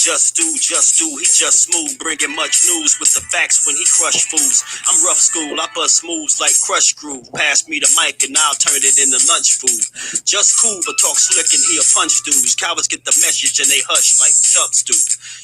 just do, he just smooth, bringing much news with the facts when he crush fools. I'm rough school, I bust moves like crush groove. Pass me the mic and I'll turn it into lunch food. Just cool, but talk slick and he'll punch dudes. Cowards get the message and they hush like Chubbs do.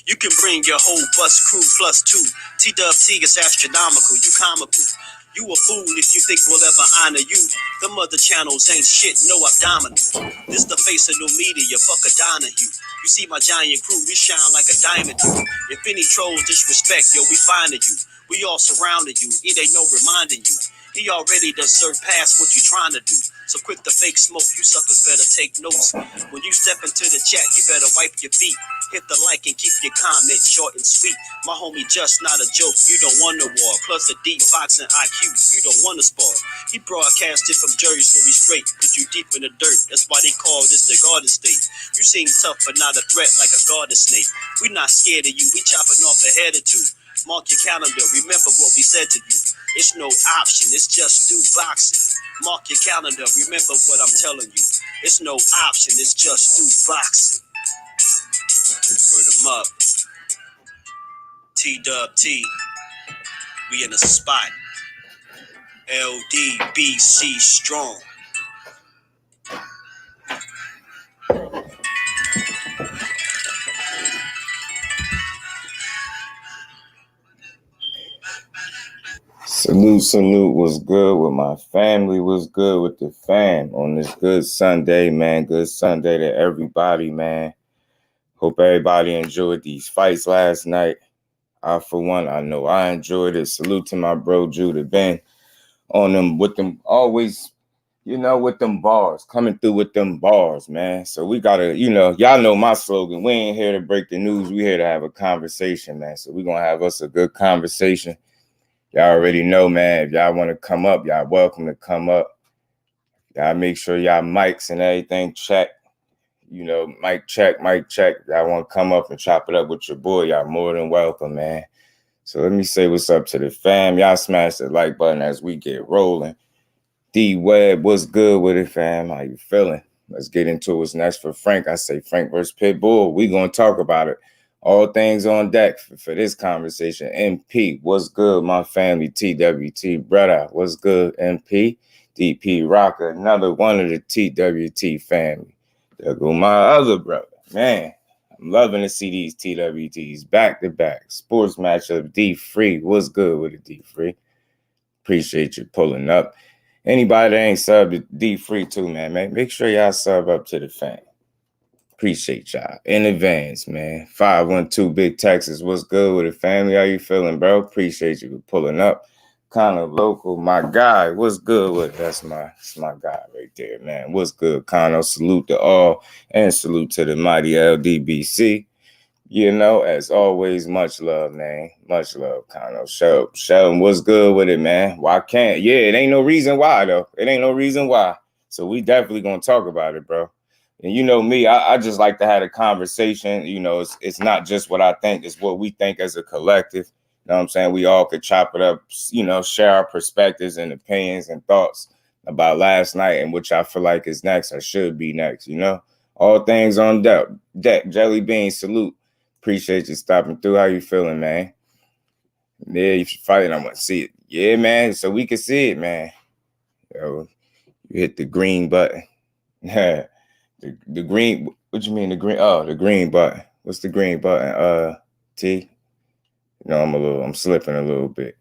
You can bring your whole bus crew plus two. T-Dub-T is astronomical, you comical. You a fool if you think we'll ever honor you. Them other channels ain't shit, no abdominal. This the face of new media, fuck a Donahue. You see my giant crew, we shine like a diamond do. If any trolls disrespect, yo, we finding you. We all surrounded you, it ain't no reminding you. He already done surpassed what you trying to do. So quit the fake smoke, you suckers better take notes. When you step into the chat, you better wipe your feet. Hit the like and keep your comments short and sweet. My homie just not a joke, you don't want no war. Plus a deep boxing IQ, you don't want to spar. He broadcasted from Jersey, so we straight. Put you deep in the dirt, that's why they call this the Garden State. You seem tough but not a threat like a garden snake. We not scared of you, we chopping off a head or two. Mark your calendar, remember what we said to you. It's no option, it's just do boxing. Mark your calendar, remember what I'm telling you. It's no option, it's just do boxing. Word 'em up. T-Dub-T, we in a spot. LDBC strong. Salute, was good with my family, was good with the fam on this good Sunday, man. Good Sunday to everybody, man. Hope everybody enjoyed these fights last night. For one, I know I enjoyed it. Salute to my bro, Judah Ben, on them with them always, with them bars, coming through with them bars, man. So we gotta, y'all know my slogan. We ain't here to break the news. We here to have a conversation, man. So we gonna have us a good conversation. Y'all already know, man. If y'all want to come up, y'all welcome to come up. Y'all make sure y'all mics and everything check. Mic check. Y'all want to come up and chop it up with your boy, y'all more than welcome, man. So let me say what's up to the fam. Y'all smash the like button as we get rolling. D-Web, what's good with it, fam? How you feeling? Let's get into what's next for Frank. I say Frank versus Pitbull. We going to talk about it. All things on deck for this conversation. MP, what's good, my family? TWT, brother, what's good, MP? DP Rocker, another one of the TWT family. There go my other brother. Man, I'm loving to see these TWTs back-to-back. Sports matchup, D-Free. What's good with it, D-Free? Appreciate you pulling up. Anybody that ain't subbed to D-Free too, man, make sure y'all sub up to the fam. Appreciate y'all in advance, man. 512 Big Texas. What's good with the family? How you feeling, bro? Appreciate you for pulling up. Kind of local, my guy. What's good with it? That's my guy right there, man. What's good, Kano? Salute to all and salute to the mighty LDBC. As always, much love, man. Much love, Kano. Sheldon, what's good with it, man? Why can't? Yeah, it ain't no reason why, though. It ain't no reason why. So we definitely gonna talk about it, bro. And you know me, I just like to have a conversation. It's not just what I think, it's what we think as a collective. You know what I'm saying? We all could chop it up, share our perspectives and opinions and thoughts about last night and which I feel like is next or should be next, All things on deck. Jelly Bean, salute. Appreciate you stopping through. How you feeling, man? Yeah, if you're fighting, I want to see it. Yeah, man, so we can see it, man. You hit the green button. The green, what you mean the green? Oh, the green button. What's the green button? T? I'm slipping a little bit.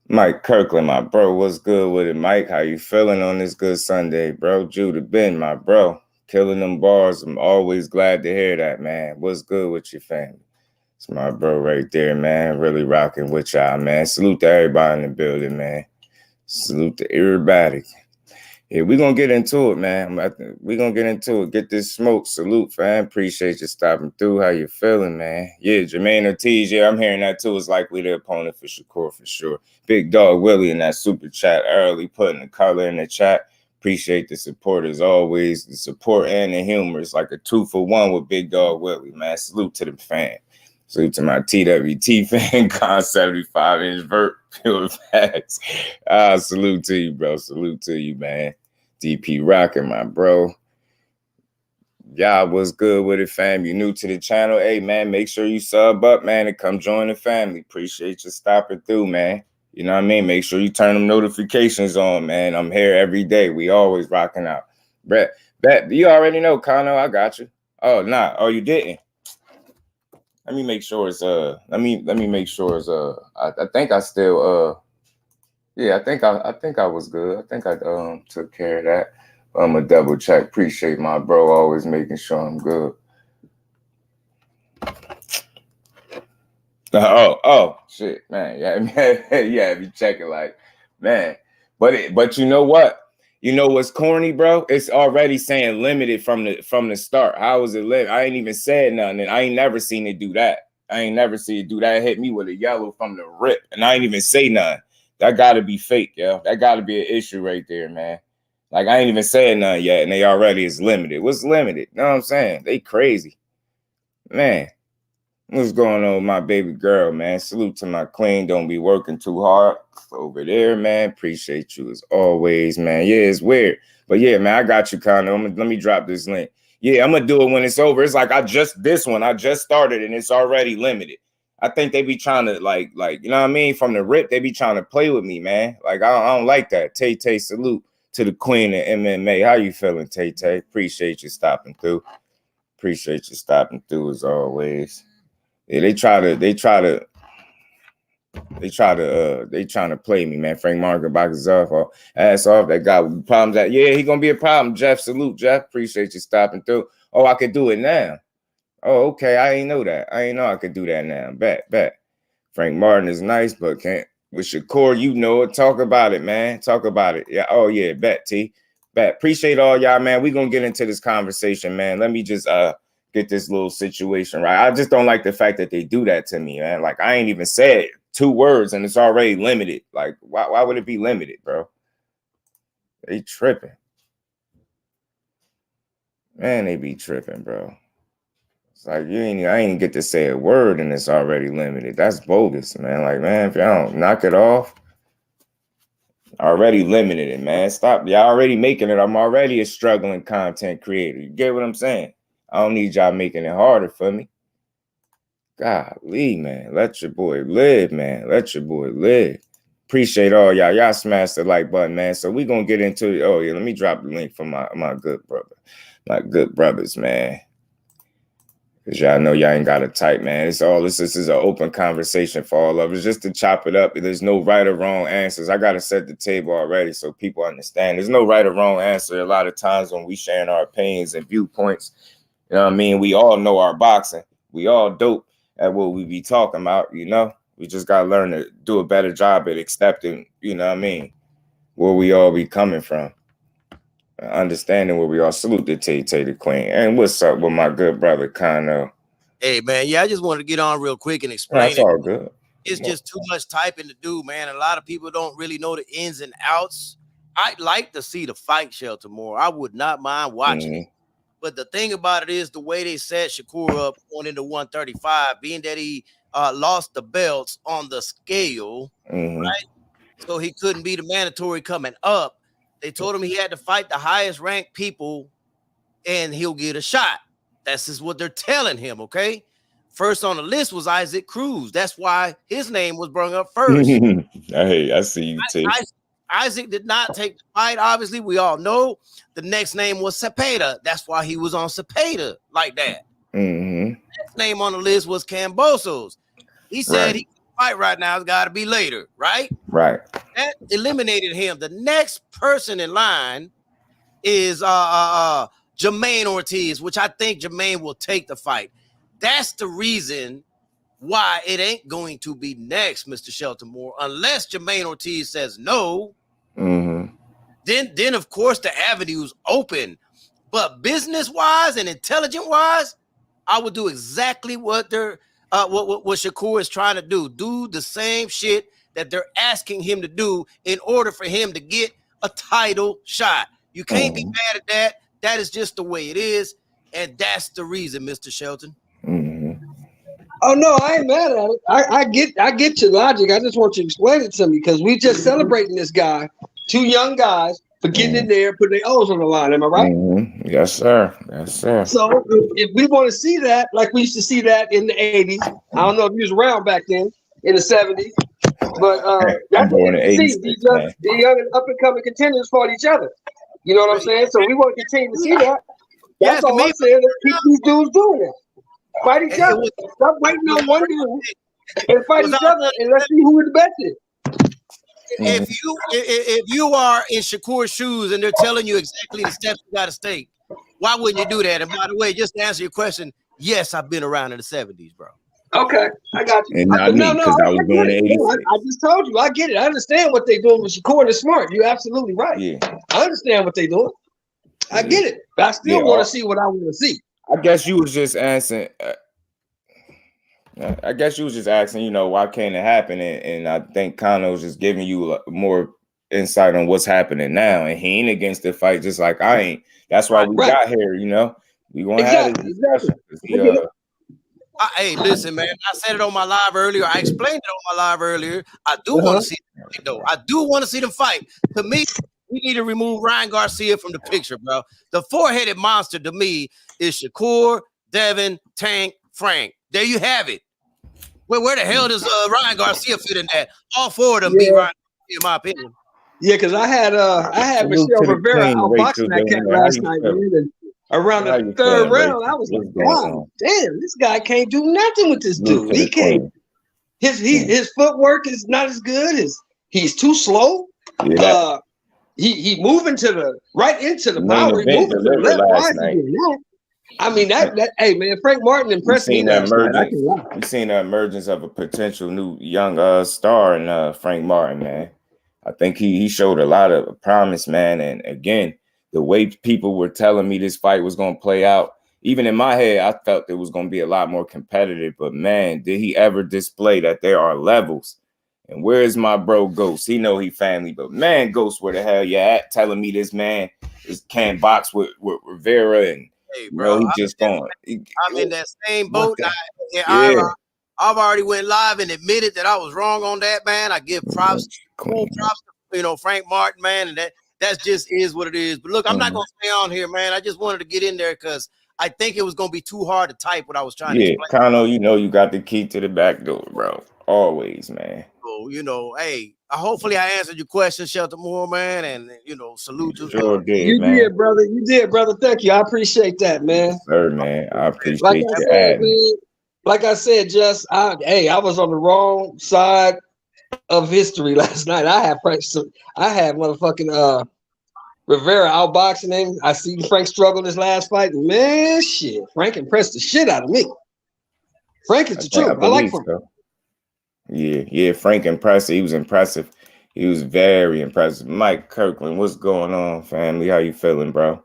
Mike Kirkland, my bro, what's good with it, Mike? How you feeling on this good Sunday, bro? Judah Ben, my bro, killing them bars. I'm always glad to hear that, man. What's good with your family? It's my bro right there, man. Really rocking with y'all, man. Salute to everybody in the building, man. Salute to everybody. Yeah, we're going to get into it, man. We're going to get into it. Get this smoke. Salute, fam. Appreciate you stopping through. How you feeling, man? Yeah, Jermaine Ortiz, yeah, I'm hearing that too. It's likely the opponent for Shakur for sure. Big Dog Willie in that super chat early, putting the color in the chat. Appreciate the support as always. The support and the humor. It's like a 2-for-1 with Big Dog Willie, man. Salute to the fan. Salute to my TWT fan, Con 75-inch vert, pure facts. Salute to you, bro. Salute to you, man. DP Rockin', my bro. Y'all was good with it, fam. You new to the channel, hey man, make sure you sub up, man, and come join the family. Appreciate you stopping through, man. You know what I mean? Make sure you turn them notifications on, man. I'm here every day. We always rocking out. Brett, Bet, you already know, Kano. I got you. Oh, nah. Oh, you didn't. Let me make sure it's let me make sure it's I think I still yeah, I think I was good. I think I took care of that. I'm a double check. Appreciate my bro always making sure I'm good. Oh, shit, man. Yeah, man. Yeah, if you check it, like, man. But you know what? You know what's corny, bro? It's already saying limited from the start. How was it limited? I ain't even said nothing. And I ain't never seen it do that. I ain't never seen it do that. It hit me with a yellow from the rip, and I ain't even say nothing. That gotta be fake, yo. That gotta be an issue right there, man. Like, I ain't even saying nothing yet, and they already is limited. What's limited? You know what I'm saying? They crazy, man. What's going on with my baby girl, man? Salute to my queen. Don't be working too hard over there, man. Appreciate you as always, man. Yeah, it's weird. But yeah, man, I got you, Kondo. Let me drop this link. Yeah, I'm going to do it when it's over. It's like I just started and it's already limited. I think they be trying to like, you know what I mean? From the rip, they be trying to play with me, man. Like, I don't like that. Tay, salute to the queen of MMA. How you feeling, Tay? Appreciate you stopping through. Appreciate you stopping through as always. Yeah, they trying to play me, man. Frank Margaret box his ass off. That guy with problems. That he gonna be a problem. Jeff, salute, Jeff. Appreciate you stopping through. Oh, I could do it now. Oh, okay. I ain't know that. I ain't know I could do that now. Bet. Frank Martin is nice, but can't with Shakur. You know it. Talk about it, man. Talk about it. Yeah. Oh yeah. Bet T. Bet. Appreciate all y'all, man. We gonna get into this conversation, man. Let me just get this little situation right. I just don't like the fact that they do that to me, man. Like, I ain't even said 2 words and it's already limited. Like, why would it be limited, bro? They tripping. Man, they be tripping, bro. It's like I ain't get to say a word and it's already limited. That's bogus, man. Like, man, if y'all don't knock it off, already limited it, man. Stop. Y'all already making it. I'm already a struggling content creator. You get what I'm saying? I don't need y'all making it harder for me. Golly, man. Let your boy live, man. Let your boy live. Appreciate all y'all. Y'all smash the like button, man. So we gonna get into it. Oh, yeah. Let me drop the link for my good brother. My good brothers, man. Because y'all know y'all ain't got to type, man. This is an open conversation for all of us. Just to chop it up. There's no right or wrong answers. I gotta set the table already so people understand. There's no right or wrong answer. A lot of times when we sharing our opinions and viewpoints, you know what I mean? We all know our boxing. We all dope at what we be talking about, you know? We just got to learn to do a better job at accepting, you know what I mean, where we all be coming from. Understanding where we all. Salute to Tay the Queen. And what's up with my good brother, Kano? Hey, man, yeah, I just wanted to get on real quick and explain That's all good. It's just too much typing to do, man. A lot of people don't really know the ins and outs. I'd like to see the fight, Shelter, more. I would not mind watching it. But the thing about it is the way they set Shakur up going into 135, being that he lost the belts on the scale, right? So he couldn't be the mandatory coming up. They told him he had to fight the highest ranked people and he'll get a shot. That's just what they're telling him, okay? First on the list was Isaac Cruz. That's why his name was brought up first. Hey, I see you, T. Isaac did not take the fight. Obviously, we all know. The next name was Cepeda. That's why he was on Cepeda like that. Next name on the list was Cambosos. He said he can fight right now. It's got to be later, right? Right. That eliminated him. The next person in line is Jermaine Ortiz, which I think Jermaine will take the fight. That's the reason why it ain't going to be next, Mr. Sheltermore, unless Jermaine Ortiz says no. Then of course the avenue's open. But business-wise and intelligent-wise, I would do exactly what they're what Shakur is trying to do. Do the same shit that they're asking him to do in order for him to get a title shot. You can't be mad at that. That is just the way it is, and that's the reason, Mr. Shelton. Oh no, I ain't mad at it. I get your logic. I just want you to explain it to me because we just celebrating this guy, 2 young guys for getting in there, putting their O's on the line. Am I right? Mm-hmm. Yes, sir. Yes, sir. So if we want to see that, like we used to see that in the 80s, I don't know if you was around back then in the 70s, but I'm that's what we born in used to see. '86, man. The young and up and coming contenders fought each other. You know what I'm saying? So we want to continue to see that. That's Yes, to all me, I'm saying. Let's keep these dudes doing that. Fight each it other. was, Stop waiting it was on one dude and fight was each all other, and let's see who the best is. if you are in Shakur's shoes and they're telling you exactly the steps you got to take, why wouldn't you do that? And by the way, just to answer your question, yes, I've been around in the 70s, bro. Okay, I got you. And not me, because I was born in '86. I just told you, I get it. I understand what they're doing with Shakur and Smart. You're absolutely right. Yeah. I understand what they're doing. I get it. But I still want to see what I want to see. I guess you was just answering. I guess you was just asking, you know, why can't it happen? And I think Kano was just giving you more insight on what's happening now. And he ain't against the fight, just like I ain't. That's why we got here, you know. We gonna have this discussion. Hey, listen, man. I said it on my live earlier. I explained it on my live earlier. I do want to see them fight, though. I do want to see them fight. To me, we need to remove Ryan Garcia from the picture, bro. The four-headed monster to me is Shakur, Devin, Tank, Frank. There you have it. Where the hell does Ryan Garcia fit in that? All four of them beat Ryan Garcia, in my opinion. Yeah, because I had Michelle Rivera outboxing that cat last night, man. And around the third round, I was like, wow, damn, this guy can't do nothing with this dude. He can't. His footwork is not as good. He's too slow. Yeah. He moving right into the power. He moving to the left. Why is he doing that? I mean, that hey man, Frank Martin impressed me last night. We've seen the emergence of a potential new young star in Frank Martin, man. I think he showed a lot of promise, man. And again, the way people were telling me this fight was going to play out, even in my head, I felt it was going to be a lot more competitive. But man, did he ever display that there are levels? And where is my bro Ghost? He know he family, but man, Ghost, where the hell you at? Telling me this man can't box with Rivera and hey, bro, he just going. I'm in that same boat. I've already went live and admitted that I was wrong on that, man. I give props to Frank Martin, man, and that just is what it is. But look, I'm not gonna stay on here, man. I just wanted to get in there because I think it was gonna be too hard to type what I was trying to explain. Yeah, Kano, you know you got the key to the back door, bro. Always, man. So, hey, hopefully I answered your question, Shelter Moore, man, and salute you. Sure did, you man. did, brother. You did, brother. Thank you. I appreciate that, man. Yes, sir, man. I appreciate you. Like I said, I was on the wrong side of history last night. I had motherfucking Rivera outboxing him. I see Frank struggle this last fight. Man, shit. Frank impressed the shit out of me. Frank is the truth. I like Frank. So. Yeah, Frank impressive. He was impressive. He was very impressive. Mike Kirkland, what's going on, family? How you feeling, bro?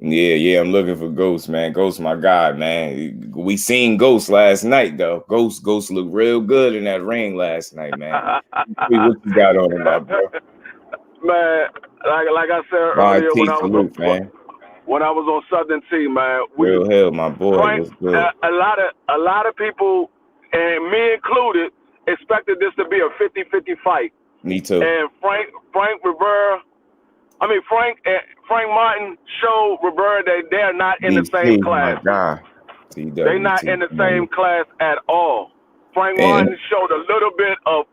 Yeah, I'm looking for Ghost, man. Ghost, my guy, man. We seen Ghost last night, though. Ghost looked real good in that ring last night, man. What you got on him, bro? Man, like I said earlier, when I was on Southern T, man. Real hell, my boy. Frank, was good. A lot of people, and me included, expected this to be a 50-50 fight. Me too. And Frank Martin showed Rivera that they're not in the same class. They're not in the same class at all. Frank Martin showed a little bit of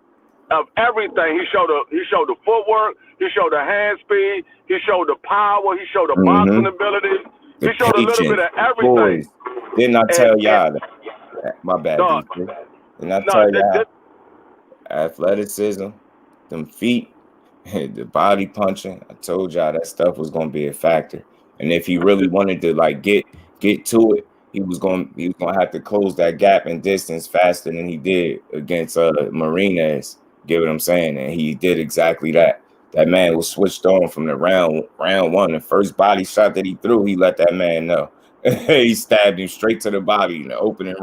everything. He showed the footwork. He showed the hand speed. He showed the power. He showed the boxing ability. He showed a little bit of everything. Boys, didn't I tell y'all that? My bad. Didn't I tell y'all? Athleticism, them feet, the body punching. I told y'all that stuff was gonna be a factor. And if he really wanted to get to it, he was gonna have to close that gap in distance faster than he did against Martinez. Get what I'm saying? And he did exactly that. That man was switched on from the round one. The first body shot that he threw, he let that man know. He stabbed him straight to the body in the opening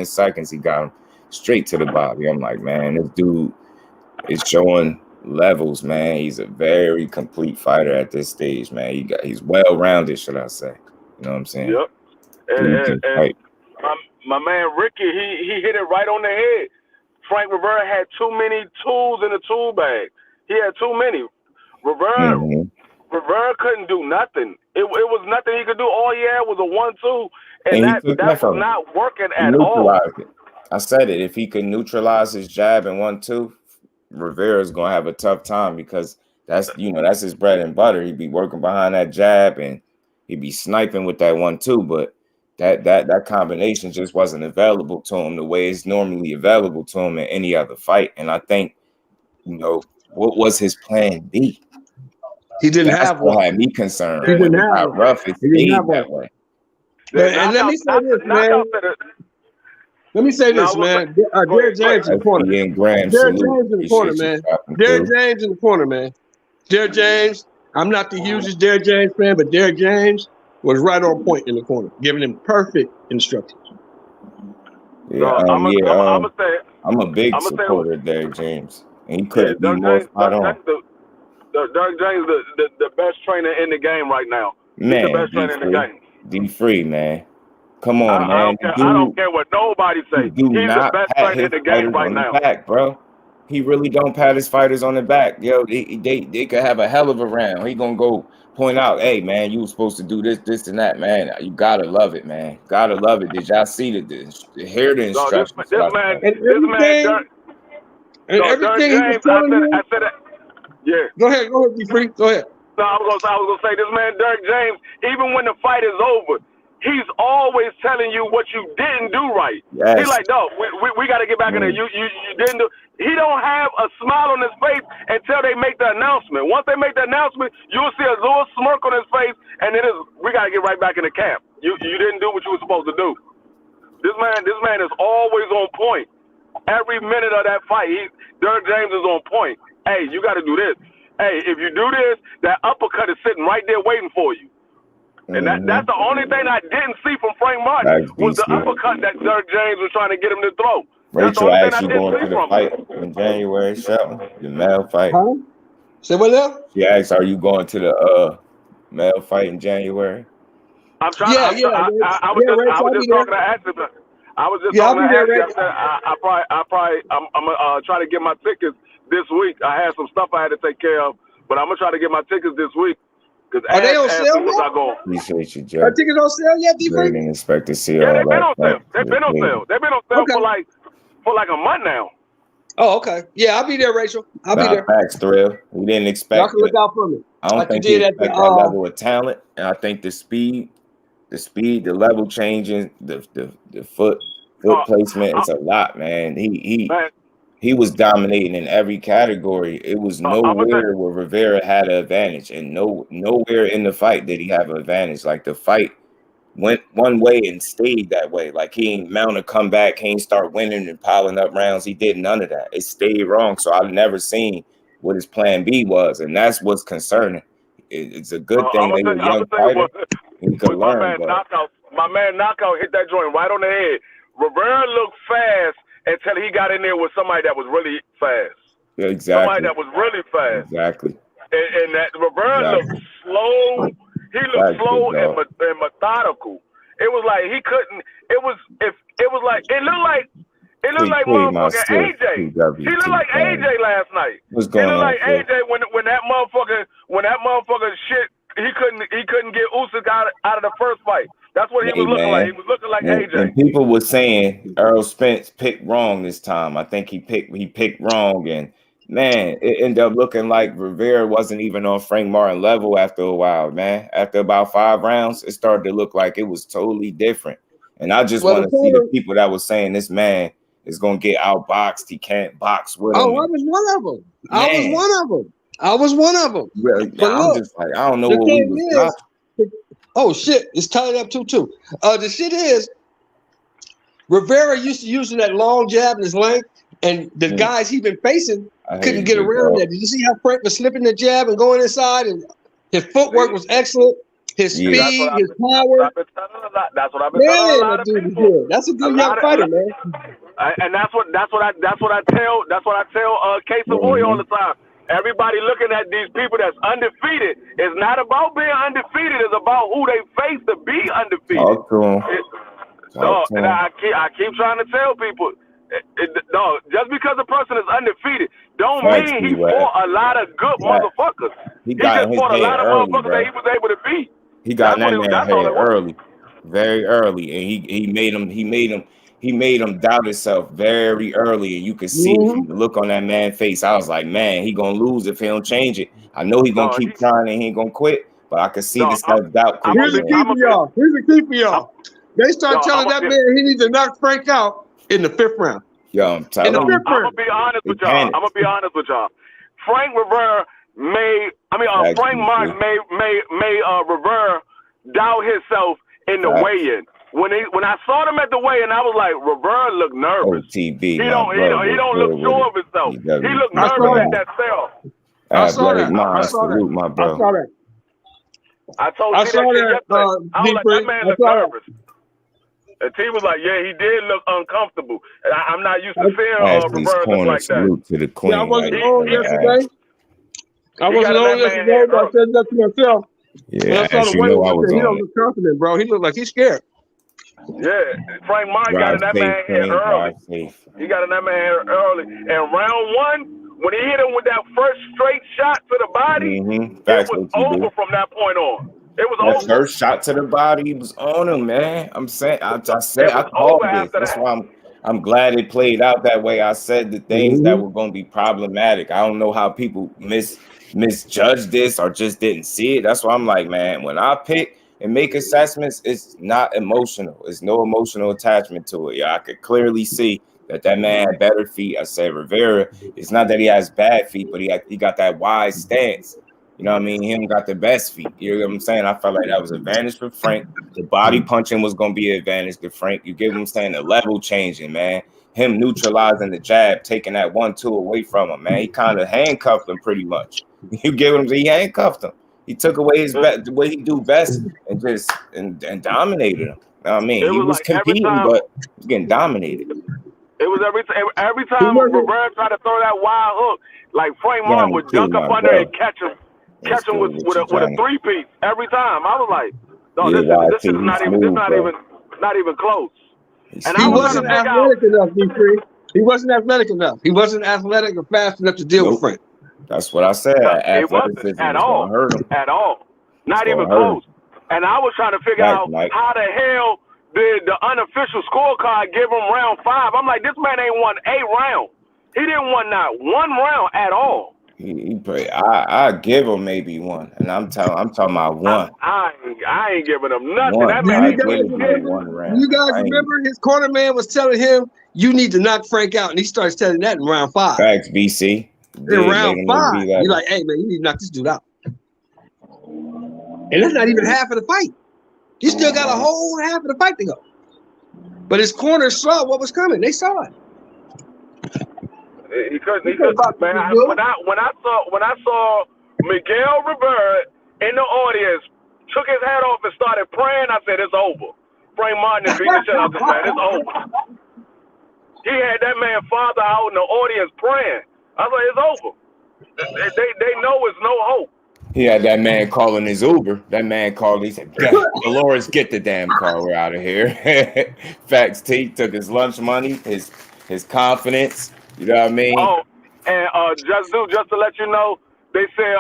seconds. He got him straight to the body. I'm like, man, this dude is showing levels, man. He's a very complete fighter at this stage, man. He's well-rounded, should I say? You know what I'm saying? Yep. And my man Ricky, he hit it right on the head. Frank Rivera had too many tools in the tool bag. He had too many. Rivera couldn't do nothing. It was nothing he could do. All he had was a 1-2, and that was not working at all. I said it. If he could neutralize his jab in 1-2, Rivera's gonna have a tough time because that's his bread and butter. He'd be working behind that jab and he'd be sniping with that 1-2, but that combination just wasn't available to him the way it's normally available to him in any other fight. And I think, what was his plan B? He didn't have one. What had me concerned. He didn't have one. Rough, it stayed that way. And let me say this, man. Let me say this, man. Derrick James in the corner. Derrick James in the corner, man. Derrick James in the corner, man. Derrick James. I'm not the hugest Derrick James fan, but Derrick James was right on point in the corner, giving him perfect instructions. Yeah, I'm a big supporter of Derrick James, and he couldn't be more spot on. Derrick James, the best trainer in the game right now. Man, he's the best trainer in the game. D-Free, man. Come on, man. I don't care what nobody say. He's the best trainer in the game right now. Back, bro. He really don't pat his fighters on the back. Yo, they could have a hell of a round. He gonna go point out, hey, man, you were supposed to do this, and that, man. You gotta love it, man. Gotta love it. Did y'all see hear the instructions? This man, everything he was telling you. I said that. Yeah. Go ahead, D-Free. Go ahead. So I was gonna say, this man, Derrick James, even when the fight is over, he's always telling you what you didn't do right. Yes. He's like, no, we got to get back in there. You didn't do. He don't have a smile on his face until they make the announcement. Once they make the announcement, you'll see a little smirk on his face, and it is, we got to get right back in the camp. You didn't do what you were supposed to do. This man is always on point. Every minute of that fight, Derrick James is on point. Hey, you got to do this. Hey, if you do this, that uppercut is sitting right there waiting for you. And that's the only thing I didn't see from Frank Martin was the uppercut that Derrick James was trying to get him to throw. Rachel actually going to the fight in January, Shelton, the male fight. Huh? Say what now? She asked, are you going to the male fight in January? I'm trying. I was just talking to Ashley. I was just talking to Ashley. I said I'm gonna try to get my tickets this week. I had some stuff I had to take care of, but I'm gonna try to get my tickets this week. Are they on sale yet? Appreciate you, Joe. Are tickets on sale yet, D-Free? Didn't expect to see all that. They've been on sale. They've been on sale for like a month now. Oh, okay. Yeah, I'll be there, Rachel. I'll be there. Facts, Thrill. We didn't expect. Y'all can look out for me. I don't think he expect that level of talent, and I think the speed, the level changing, the foot placement, it's a lot, man. He was dominating in every category. It was nowhere where Rivera had an advantage, and nowhere in the fight did he have an advantage. Like the fight went one way and stayed that way. Like he ain't mount a comeback, he ain't start winning and piling up rounds. He did none of that. It stayed wrong. So I've never seen what his plan B was, and that's what's concerning. It's a good thing that he's a young fighter. He could learn. My man Knockout hit that joint right on the head. Rivera looked fast until he got in there with somebody that was really fast. Yeah, exactly. Somebody that was really fast. Exactly. And that Rivera looked slow. He looked slow and methodical. It was like he couldn't. It looked like motherfucking AJ. He looked like AJ last night. What's going on? He looked like AJ when that motherfucker shit. He couldn't get Usyk out of the first fight. That's what he was looking like. He was looking like AJ. And people were saying Errol Spence picked wrong this time. I think he picked wrong, and man, it ended up looking like Rivera wasn't even on Frank Martin level after a while, man. After about 5 rounds, it started to look like it was totally different. And I just want to see the people that was saying this man is going to get outboxed. He can't box with him. Oh, I was one of them. I was one of them. Really? But I'm just like, I don't know what we was. Oh shit, it's tied up too. The shit is Rivera used to using that long jab in his length, and the guys he been facing couldn't get around that. Did you see how Frank was slipping the jab and going inside? And his footwork was excellent. His speed, his power. That's what I've been telling a lot of people. That's a good young fighter, man. And that's what I tell Case Savoy all the time. Everybody looking at these people that's undefeated. It's not about being undefeated. It's about who they face to be undefeated. And I keep trying to tell people, No, just because a person is undefeated don't mean he fought a lot of good motherfuckers. He just fought a lot of motherfuckers that he was able to beat. He got that man head early, very early, and he made him doubt himself very early, and you could see it from the look on that man's face. I was like, man, he gonna lose if he don't change it. I know he gonna keep trying and he ain't gonna quit, but I could see the self-doubt. Here's the key for y'all. Here's the key for y'all. They start telling that man he needs to knock Frank out in the 5th round. Yo, I'm telling you. I'm gonna be honest with y'all. Frank Rivera Frank Martin made Rivera doubt himself in the weigh-in. When I saw them at the weigh-in, I was like, Rivera looked nervous. OTB, he don't look sure of himself. He looked nervous in that cell. I saw that. My bro. I saw that. I told you that. I was like, that man looked nervous. And T was like, yeah, he did look uncomfortable. I'm not used to seeing Rivera look like that. To the queen, I wasn't on yesterday. But I said that to myself. Yeah, as you know, I was on. He don't look confident, bro. He looked like he's scared. Yeah, Frank Martin got in that man head early. He got in that man head early. And round 1, when he hit him with that first straight shot to the body, it was over from that point on. It was over. First shot to the body was on him, man. I'm saying, I called this. That's why I'm glad it played out that way. I said the things that were going to be problematic. I don't know how people misjudged this or just didn't see it. That's why I'm like, man, when I pick and make assessments, it's not emotional. It's no emotional attachment to it. Yeah, I could clearly see that man had better feet. I said Rivera, it's not that he has bad feet, but he got that wide stance. You know what I mean? He got the best feet. You know what I'm saying? I felt like that was an advantage for Frank. The body punching was going to be an advantage to Frank. You get what I'm saying? The level changing, man. Him neutralizing the jab, taking that 1-2 away from him, man. He kind of handcuffed him pretty much. You get what I'm saying? He handcuffed him. He took away his the way he do best and just and dominated him. You know what I mean? He was like competing, but he was getting dominated. It was every time Rivera tried to throw that wild hook, like Frank Martin would duck up under and catch him with a 3-piece every time. I was like, no, this is not even close. And he wasn't athletic enough, D3. He wasn't athletic enough. He wasn't athletic or fast enough to deal with Frank. That's what I said. It wasn't at all. Not even close. And I was trying to figure out how the hell did the unofficial scorecard give him round 5. I'm like, this man ain't won a round. He didn't win not one round at all. I give him maybe one, and I'm talking about one. I ain't giving him nothing. That man you guys remember his corner man was telling him, you need to knock Frank out, and he starts telling that in round 5. Facts, BC. In round 5, you're like, hey man, you need to knock this dude out. And that's not even half of the fight. You still got a whole half of the fight to go. But his corner saw what was coming. They saw it. He couldn't, man. When I saw Miguel Rivera in the audience, took his hat off and started praying, I said, it's over. Frank Martin is beating the shit out of this man. It's over. He had that man father out in the audience praying. I was like, it's over. They know it's no hope. He had that man calling his Uber. That man called. He said, "Dolores, get the damn car. We're out of here." Facts. T took his lunch money, his confidence. You know what I mean? Oh, and just to let you know, they said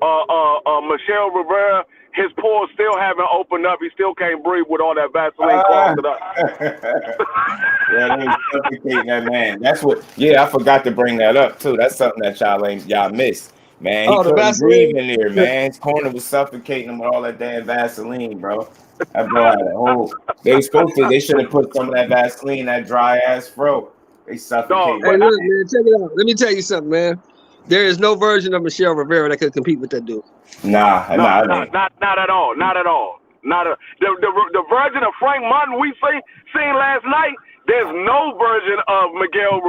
Michelle Rivera, his pores still haven't opened up. He still can't breathe with all that Vaseline clogged it up. Yeah, they suffocating that man. That's what. Yeah, I forgot to bring that up too. That's something that y'all missed. Man, he couldn't breathe in there, man. His corner was suffocating him with all that damn Vaseline, bro. That boy had a whole. They should have put some of that Vaseline in that dry ass fro. They suffocated. Hey, look, man, check it out. Let me tell you something, man. There is no version of Michelle Rivera that could compete with that dude. Nah, not at all. The version of Frank Martin we seen last night. There's no version of Michelle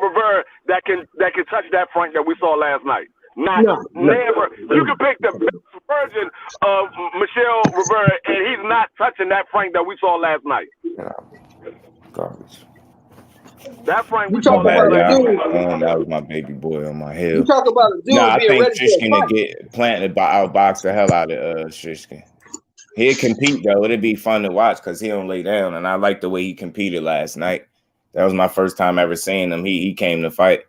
Rivera that can touch that Frank that we saw last night. Never. You can pick the best version of Michelle Rivera, and he's not touching that Frank that we saw last night. Garbage. That Frank we saw last night. That was my baby boy on my hill. You talk about a dude I being think ready Shishkin to get planted by outbox the hell out of Shishkin. He'd compete though. It'd be fun to watch because he don't lay down, and I like the way he competed last night. That was my first time ever seeing him. He came to fight.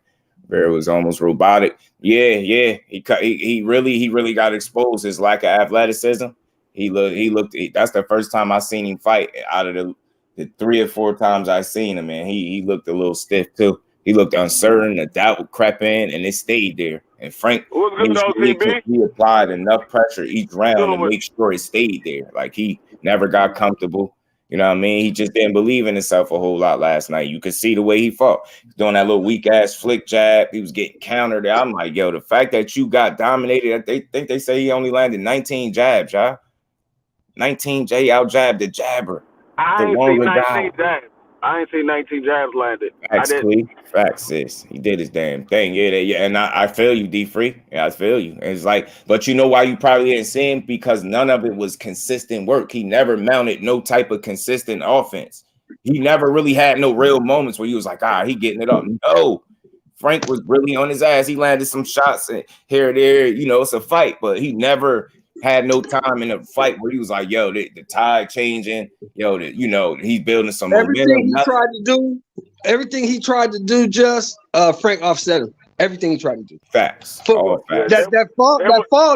Rivera was almost robotic. Yeah. He really got exposed. His lack of athleticism. He looked. That's the first time I seen him fight out of the 3 or 4 times I seen him, and he looked a little stiff too. He looked uncertain. The doubt crept in, and it stayed there. And Frank, he applied enough pressure each round to make sure it stayed there. Like he never got comfortable. You know what I mean? He just didn't believe in himself a whole lot last night. You could see the way he fought. Doing that little weak ass flick jab. He was getting countered. I'm like, yo, the fact that you got dominated, they say he only landed 19 jabs, y'all. 19 J out jabbed the jabber. I ain't seen 19 jabs. I ain't seen 19 jabs landed. Facts, sis. He did his damn thing. Yeah. And I feel you, D-Free. Yeah, I feel you. And it's like, but you know why you probably didn't see him? Because none of it was consistent work. He never mounted no type of consistent offense. He never really had no real moments where he was like, he getting it up. No. Frank was really on his ass. He landed some shots here and there. You know, it's a fight, but he never had no time in a fight where he was like, yo, the tide changing, yo, he's building some everything momentum. Everything he tried to do, just Frank offset him. Everything he tried to do. Facts. All facts. That fall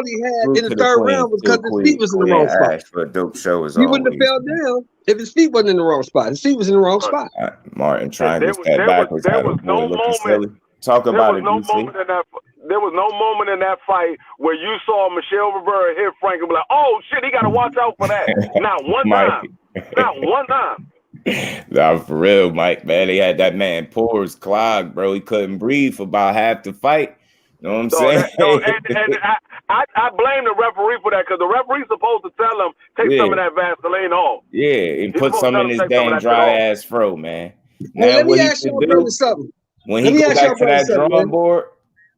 he had in the third round was because his feet was in the wrong spot. For a dope show he wouldn't have fell down if his feet wasn't in the wrong spot. His feet was in the wrong spot. Martin trying to step backwards. There was no moment. Talk about it. There was no moment in that fight where you saw Michelle Rivera hit Frank and be like, oh, shit, he got to watch out for that. Not one time. Not one time. Nah, for real, Mike, man. They had that man pores clogged, bro. He couldn't breathe for about half the fight. You know what I'm saying? I blame the referee for that because the referee's supposed to tell him, take some of that Vaseline off. Yeah, and put some in his damn dry-ass fro, man. Now, let me ask you something. When he goes back to that drawing board,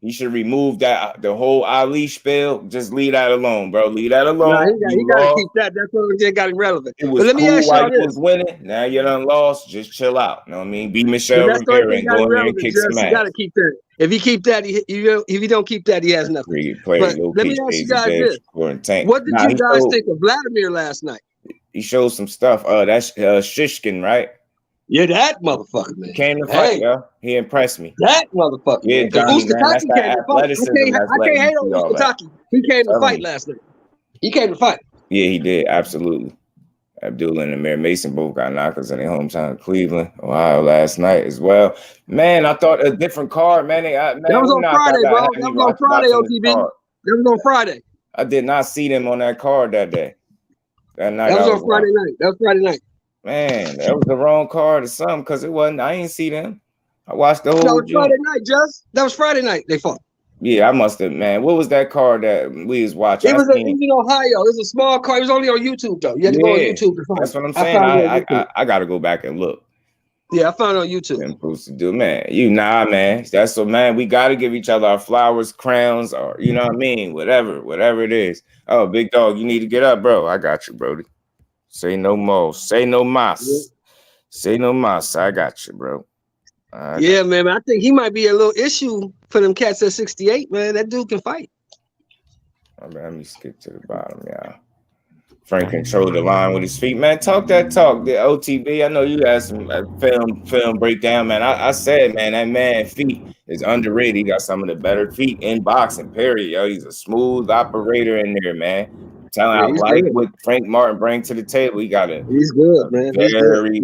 he should remove the whole Ali spiel. Just leave that alone, bro. Leave that alone. Nah, he got to keep that. That's what got irrelevant. It was let me ask y'all this. Was winning. Now you done lost. Just chill out. You know what I mean? Be Michelle Rivera and go in there and kick some ass. You got to keep that. If he keep that, if he don't keep that, he has nothing. But let me ask you guys this. What did you guys think of Vladimir last night? He showed some stuff. That's Shishkin, right? Yeah, that motherfucker, man. Came to fight, yo. He impressed me. That motherfucker. Yeah, Johnny, man, that's that athleticism. I can't hate on Ustaki. He came to fight last night. He came to fight. Yeah, he did. Absolutely. Abdullah and Amir Mason both got knockers in their hometown of Cleveland, Ohio last night as well. Man, I thought a different card, man. That was on Friday, bro. That was on Friday, OTB. That was on Friday. I did not see them on that card that day. That was on Friday night. That was Friday night. Man, that was the wrong card or something because it wasn't. I ain't see them. I watched the whole. That was Friday night, Just. That was Friday night. They fought. Yeah, I must have. Man, what was that card that we was watching? It was in Ohio. It was a small card. It was only on YouTube though. You had to go on YouTube to find. That's what I'm saying. I got to go back and look. Yeah, I found it on YouTube. And supposed to do, man. Man. That's what, man. We got to give each other our flowers, crowns, or you know what I mean. Whatever it is. Oh, big dog, you need to get up, bro. I got you, Brody. Say no more. Say no mas. Yeah. Say no mas. I got you, bro. Yeah, man. I think he might be a little issue for them cats at 68, man. That dude can fight. Let me skip to the bottom, y'all. Frank controlled the line with his feet. Man, talk that talk. The OTB, I know you had some film breakdown, man. I said, man, that man feet is underrated. He got some of the better feet in boxing, period. Yo, he's a smooth operator in there, man. I like what Frank Martin brings to the table. He got he's good, man. Very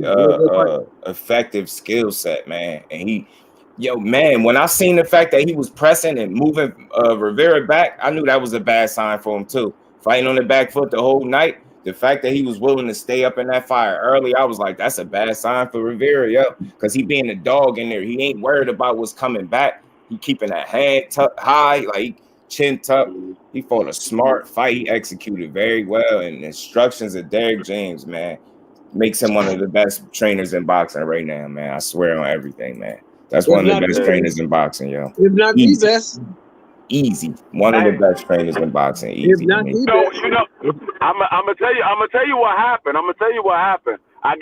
effective skill set, man. And when I seen the fact that he was pressing and moving Rivera back, I knew that was a bad sign for him too. Fighting on the back foot the whole night. The fact that he was willing to stay up in that fire early, I was like, that's a bad sign for Rivera, yo. Because he being a dog in there. He ain't worried about what's coming back. He keeping that hand high, like chin tucked. He fought a smart fight. He executed very well. And the instructions of Derek James, man, makes him one of the best trainers in boxing right now, man. I swear on everything, man. That's one of the best trainers in boxing, yo. If not the best. Easy. One of the best trainers in boxing. Easy. I'm gonna tell you what happened. I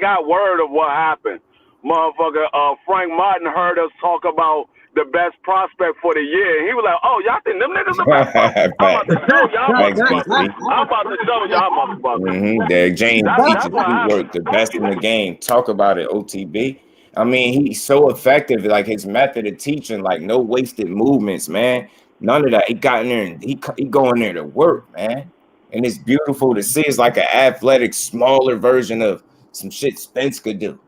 got word of what happened. Motherfucker, Frank Martin heard us talk about the best prospect for the year. And he was like, "Oh, y'all think them niggas the best prospect? I'm about to show y'all motherfuckers. I'm about to show y'all motherfuckers." Derek James teaches footwork the best in the happened. game. Talk about it, OTB. I mean, he's so effective. Like his method of teaching, like no wasted movements, man. None of that. He got in there and he go in there to work, man. And it's beautiful to see. It's like an athletic, smaller version of some shit Spence could do.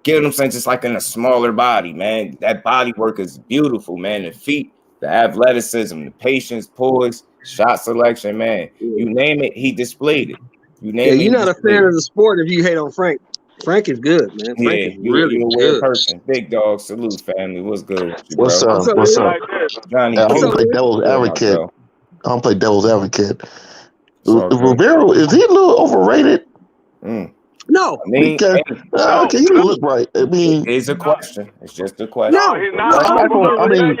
Get what I'm saying? Just like in a smaller body, man. That body work is beautiful, man. The feet, the athleticism, the patience, poise, shot selection, man. You name it, he displayed it. You name it. You're not a fan of the sport if you hate on Frank. Frank is good, man. Frank is really you're a good. weird person. Big dog, salute, family. What's good with you, What's bro? up? What's up? Johnny, I don't play devil's advocate. I don't play devil's advocate. Rivera, is he a little overrated? No, I mean, he look right. I mean, it's a question. It's just a question. No, he's not overrated.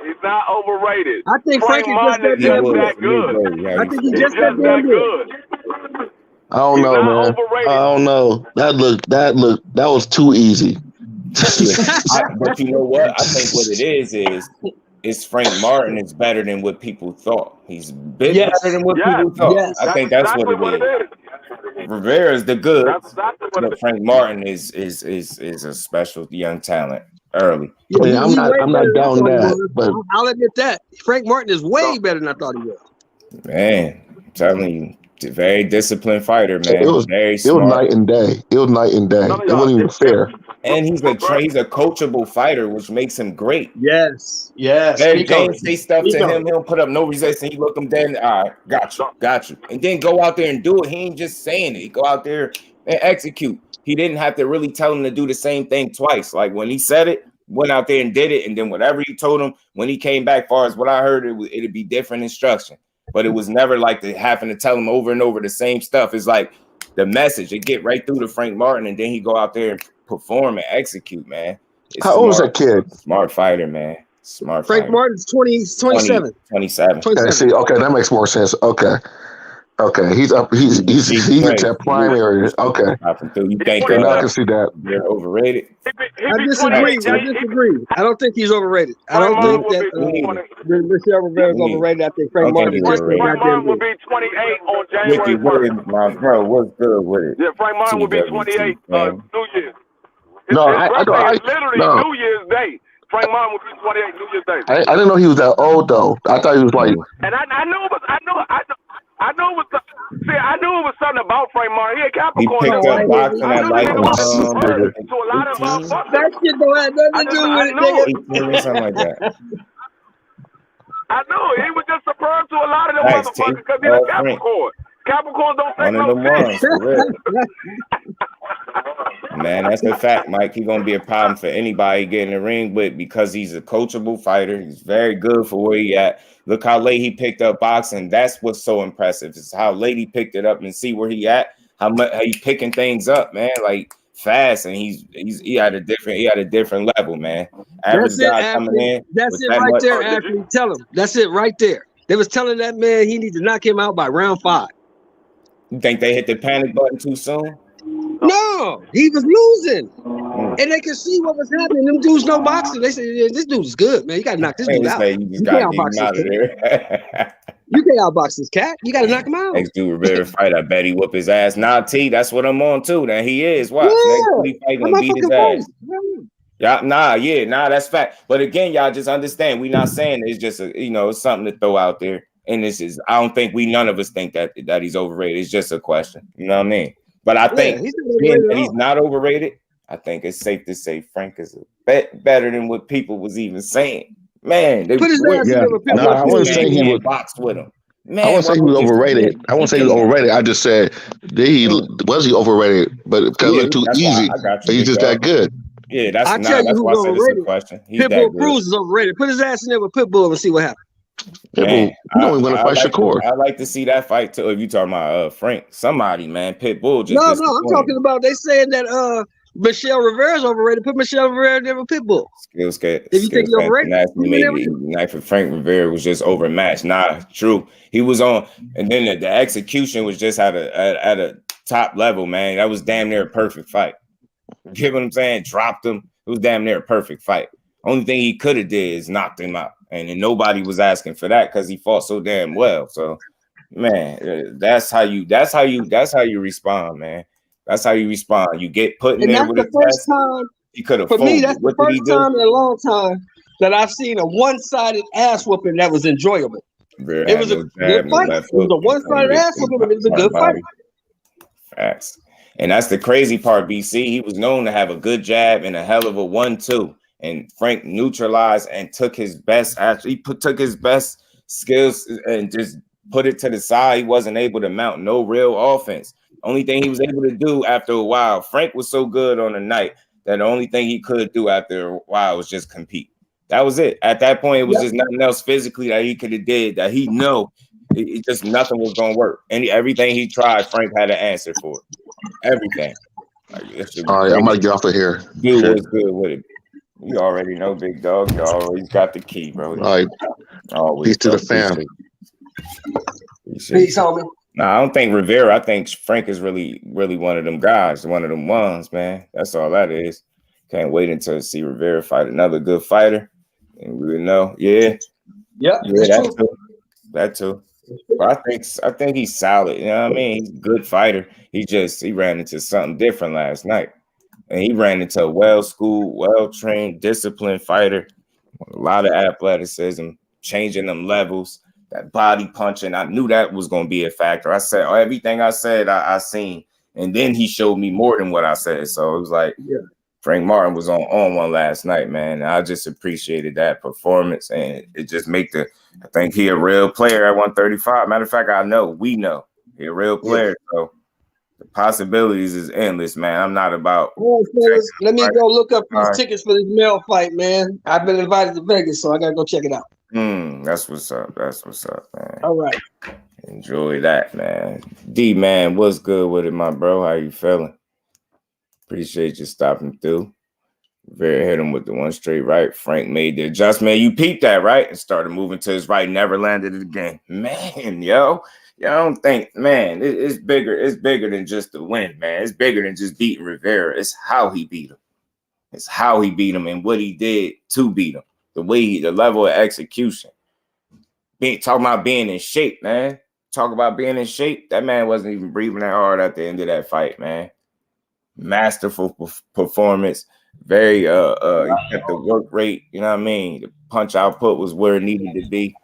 He's not overrated. I think Frank is just that good. I think he's just that good. I don't know, man. Overrated. I don't know. That was too easy. But you know what? I think what it is Frank Martin is better than what people thought. He's better than what people thought. Yes. I think that's what it is. Rivera is the good, but Frank Martin is a special young talent early. Yeah, I'm not down that, but I'll admit that Frank Martin is way better than I thought he was. Man, I'm telling you, very disciplined fighter, man. It was night and day. It wasn't even fair. And he's a coachable fighter, which makes him great. Yes. Derek James say stuff to him, he'll put up no resistance. He look him dead and all right, got you. And then go out there and do it. He ain't just saying it. He go out there and execute. He didn't have to really tell him to do the same thing twice. Like when he said it, went out there and did it, and then whatever he told him, when he came back, far as what I heard, it'd be different instruction. But it was never like having to tell him over and over the same stuff. It's like the message. It get right through to Frank Martin, and then he go out there and perform and execute, man. How old is that kid? Smart fighter, man. Smart Frank fighter. Martin's 27. 27. Okay, see, that makes more sense. Okay, he's up. He's at that prime area. Okay, you think I can see that they're overrated? I disagree. I don't think he's overrated. I don't think that Michelle Rivera is overrated. I think Frank Martin is overrated. Frank Martin will be 28 on January 1st. My bro, what's good with it? Yeah, Frank Martin will be 28 New Year's. Literally New Year's Day. Frank Martin will be 28 New Year's Day. I didn't know he was that old though. I thought he was like. And I knew it was something about Frank Martin. He a Capricorn. He picked up boxing at like to a lot of motherfuckers. That shit don't have nothing to do with it, something like that. I know he was just superb to a lot of them motherfuckers because he's a Capricorn. Capricorns don't take no shit. Man, that's a fact, Mike. He's gonna be a problem for anybody getting in the ring, but because he's a coachable fighter, he's very good for where he at. Look how late he picked up boxing. That's what's so impressive. Is how late he picked it up and see where he at. How he picking things up, man. Like fast, and he had a different level, man. Average guy coming in. That's it right there, athlete. Tell him. That's it right there. They was telling that man he needs to knock him out by round 5. You think they hit the panic button too soon? No, he was losing. And they could see what was happening. Them dudes know boxing. They said, yeah, this dude is good, man. You got to knock this dude out. You can't outbox this cat. You can't outbox this cat. You got to knock him out. Next dude Rivera fight, I bet he whoop his ass. Nah, T, that's what I'm on too. Now he is. Watch. Yeah. Next fight gonna beat his ass. That's fact. But again, y'all just understand. We not saying it's just it's something to throw out there. And this is, I don't think none of us think that he's overrated. It's just a question. You know what I mean? But I think he's not overrated. I think it's safe to say Frank is a bit better than what people was even saying. Man, they put his ass I wouldn't say he was boxed with him. Man, I won't say he was overrated. I just said was he overrated? But because it looked too easy, he's just that good. Yeah, that's why I said it's a question. Pitbull Cruz is overrated. Put his ass in there with Pitbull and see what happens. Pitbull, you don't want to fight Shakur. I like to see that fight too. If you talking about Frank, somebody, man, Pitbull. No, I'm talking about they saying that Michelle Rivera's overrated. Put Michelle Rivera there with Pitbull. If you think he's overrated, night for Frank Rivera was just overmatched. Nah, true. He was on, and then the execution was just at a top level, man. That was damn near a perfect fight. You get what I'm saying? Dropped him. It was damn near a perfect fight. Only thing he could have did is knocked him out, and then nobody was asking for that because he fought so damn well. So, man, that's how you respond, man. That's how you respond. You get put in there with the first time. He could have. For me, that's the first time in a long time that I've seen a one-sided ass whooping that was enjoyable. It was a good fight. It was a one-sided ass whooping, but it was a good fight. Facts. And that's the crazy part, BC. He was known to have a good jab and a hell of a 1-2. And Frank neutralized and took his best. Actually, took his best skills and just put it to the side. He wasn't able to mount no real offense. Only thing he was able to do after a while, Frank was so good on the night that the only thing he could do after a while was just compete. That was it. At that point, it was just nothing else physically that he could have did that he know it just nothing was gonna work. And everything he tried, Frank had an answer for it. Everything. All right, I might get off of here. Dude was good with it. You already know, big dog. You always got the key, bro. All right. Peace to the fam. Peace, homie. No, I don't think Rivera. I think Frank is really one of them guys, one of them ones, man. That's all that is. Can't wait until see Rivera fight another good fighter, and we will know. Yeah, that too. But I think he's solid. You know what I mean? He's a good fighter. He ran into something different last night, and he ran into a well-schooled, well-trained, disciplined fighter. A lot of athleticism, changing them levels. That body punching, I knew that was going to be a factor. I said everything I said, I seen, and then he showed me more than what I said. So it was like, Frank Martin was on one last night, man. I just appreciated that performance, and it just I think he a real player at 135. Matter of fact, we know he a real player. So the possibilities is endless, man. I'm not about. Let me go look up these tickets for this male fight, man. I've been invited to Vegas, so I gotta go check it out. That's what's up, man. All right. Enjoy that, man. D, man, what's good with it, my bro? How you feeling? Appreciate you stopping through. Rivera hit him with the one straight right. Frank made the adjustment. You peeped that, right? And started moving to his right. Never landed it again. Man, yo. I don't think, man, it's bigger. It's bigger than just the win, man. It's bigger than just beating Rivera. It's how he beat him. It's how he beat him and what he did to beat him. The level of execution. Talking about being in shape, man. Talk about being in shape. That man wasn't even breathing that hard at the end of that fight, man. Masterful performance. Very he kept the work rate. You know what I mean? The punch output was where it needed to be.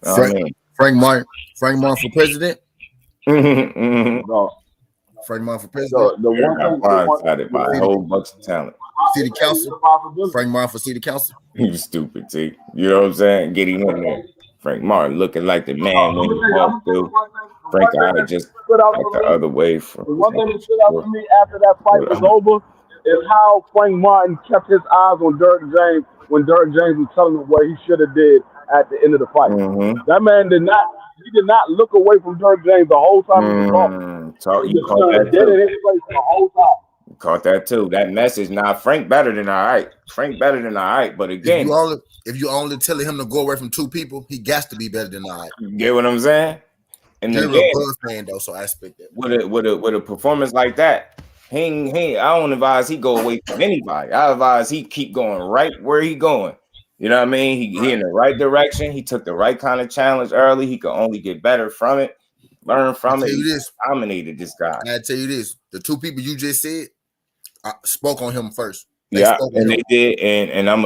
Frank Martin for president. No. Frank Martin for president. The one thing blindsided by a whole bunch of talent. City council. Frank Martin for city council. You stupid, T. You know what I'm saying? Get him in there. Frank Martin looking like the man when he walked through. Frank I just went the other way from. The one thing that stood out to me after that fight was over is how Frank Martin kept his eyes on Derrick James when Derrick James was telling him what he should have did at the end of the fight. That man did not look away from Derrick James the whole time he was talking. You caught that too. In his place the whole time. You caught that too. That message. Now Frank better than all right. But again, if you only telling him to go away from two people, he got to be better than all right. You get what I'm saying? And you're a Bulls fan though, so I expect that. With a performance like that, I don't advise he go away from anybody. I advise he keep going right where he going. You know what I mean? He in the right direction. He took the right kind of challenge early. He could only get better from it, learn from it. He dominated this guy. I tell you this: the two people you just said spoke on him first. They did, and I'm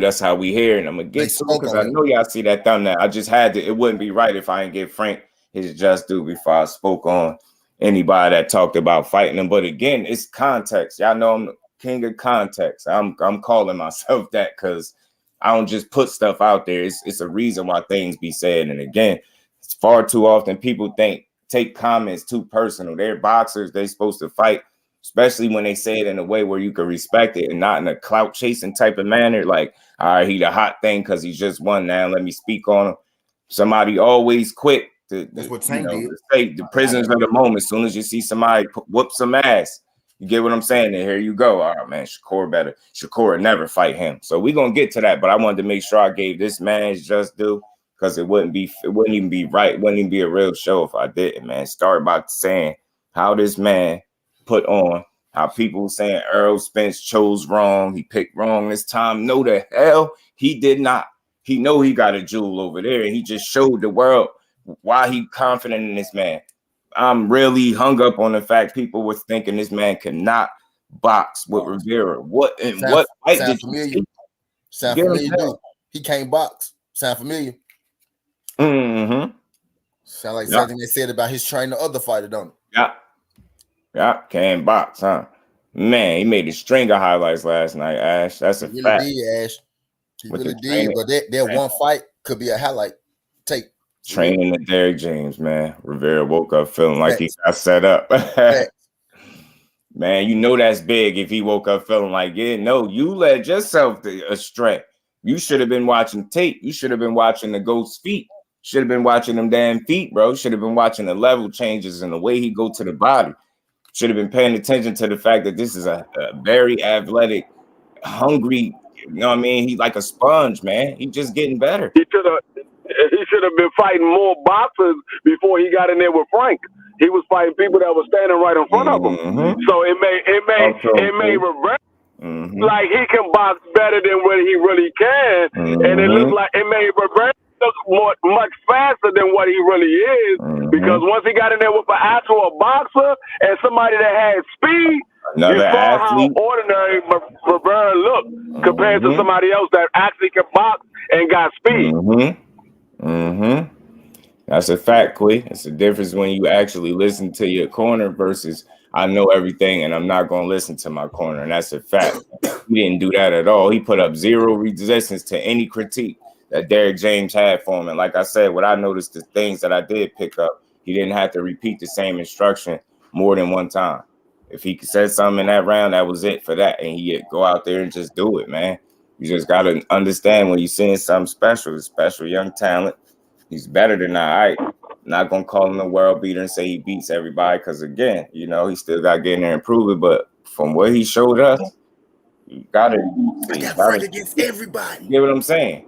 that's how we hear, and I'm gonna get to it because I know y'all see that thumbnail. I just had to. It wouldn't be right if I didn't give Frank his just due before I spoke on anybody that talked about fighting him. But again, it's context. Y'all know I'm the king of context. I'm calling myself that because I don't just put stuff out there. It's a reason why things be said. And again, it's far too often people take comments too personal. They're boxers. They're supposed to fight, especially when they say it in a way where you can respect it and not in a clout chasing type of manner. Like, all right, he the hot thing because he's just won now. Let me speak on him. Somebody always quick that's what Tank did. Say the prisoners of the moment. As soon as you see somebody whoop some ass, you get what I'm saying? And here you go. All right, man, Shakur better. Shakur would never fight him. So we're gonna get to that, but I wanted to make sure I gave this man his just due because it wouldn't even be right. It wouldn't even be a real show if I didn't, man. Start by saying how this man put on, How people were saying Errol Spence chose wrong. He picked wrong this time. No, the hell he did not. He know he got a jewel over there, and he just showed the world why he confident in this man. I'm really hung up on the fact people were thinking this man cannot box with Rivera. What and what fight did you see? Sound familiar, dude. He can't box. Sound familiar? Mm-hmm. Sound like something they said about his training the other fighter, don't it? Yeah, can't box, huh? Man, he made a string of highlights last night, Ash. That's a fact. He really did, Ash. He really did. But that one fight could be a highlight tape. Training to Derrick James, man. Rivera woke up feeling like he got set up. Man, you know that's big if he woke up feeling like, no, you led yourself astray. You should have been watching tape. You should have been watching the ghost feet. Should have been watching them damn feet, bro. Should have been watching the level changes and the way he go to the body. Should have been paying attention to the fact that this is a very athletic, hungry, you know what I mean? He's like a sponge, man. He's just getting better. He should have been fighting more boxers before he got in there with Frank. He was fighting people that were standing right in front of him. So it made Rivera like he can box better than what he really can, and it looked like it made Rivera look much faster than what he really is. Because once he got in there with an actual boxer and somebody that had speed, you saw how ordinary Rivera looked compared to somebody else that actually can box and got speed. That's a fact, Quay. It's the difference when you actually listen to your corner versus I know everything and I'm not going to listen to my corner. And that's a fact. He didn't do that at all. He put up zero resistance to any critique that Derrick James had for him. And like I said, what I noticed, the things that I did pick up, he didn't have to repeat the same instruction more than one time. If he said something in that round, that was it for that. And he'd go out there and just do it, man. You just got to understand when you're seeing something special, special young talent. He's better than I. Not going to call him a world beater and say he beats everybody because, again, you know, he still got to get in there and prove it. But from what he showed us, you got to fight against everybody. Get what I'm saying?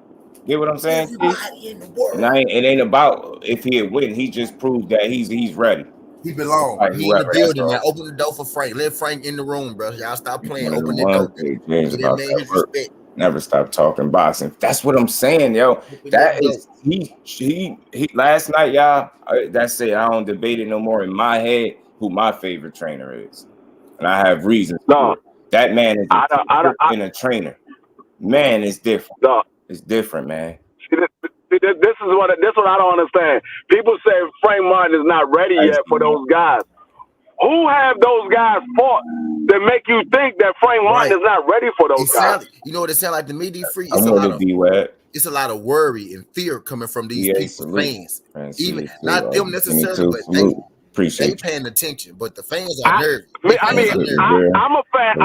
Get what I'm saying? Everybody in the world. And it ain't about if he'd win. He just proved that he's ready. He belongs. He in the building now. Open the door for Frank. Let Frank in the room, bro. Y'all stop playing. Open the door. Give that man his respect. Never stop talking boxing. That's what I'm saying, yo. That is he last night, y'all. That's it. I don't debate it no more in my head who my favorite trainer is, and I have reasons. No, that man is a trainer. Man, it's different. No, it's different, man. This is what I don't understand. People say Frank Martin is not ready yet for those guys. Who have those guys fought that make you think that Frank Martin is not ready for those guys? You know what it sounds like to me, D-Free? It's a lot of worry and fear coming from these people, fans. Even not them necessarily, but they paying attention. But the fans are nervous. I'm a fan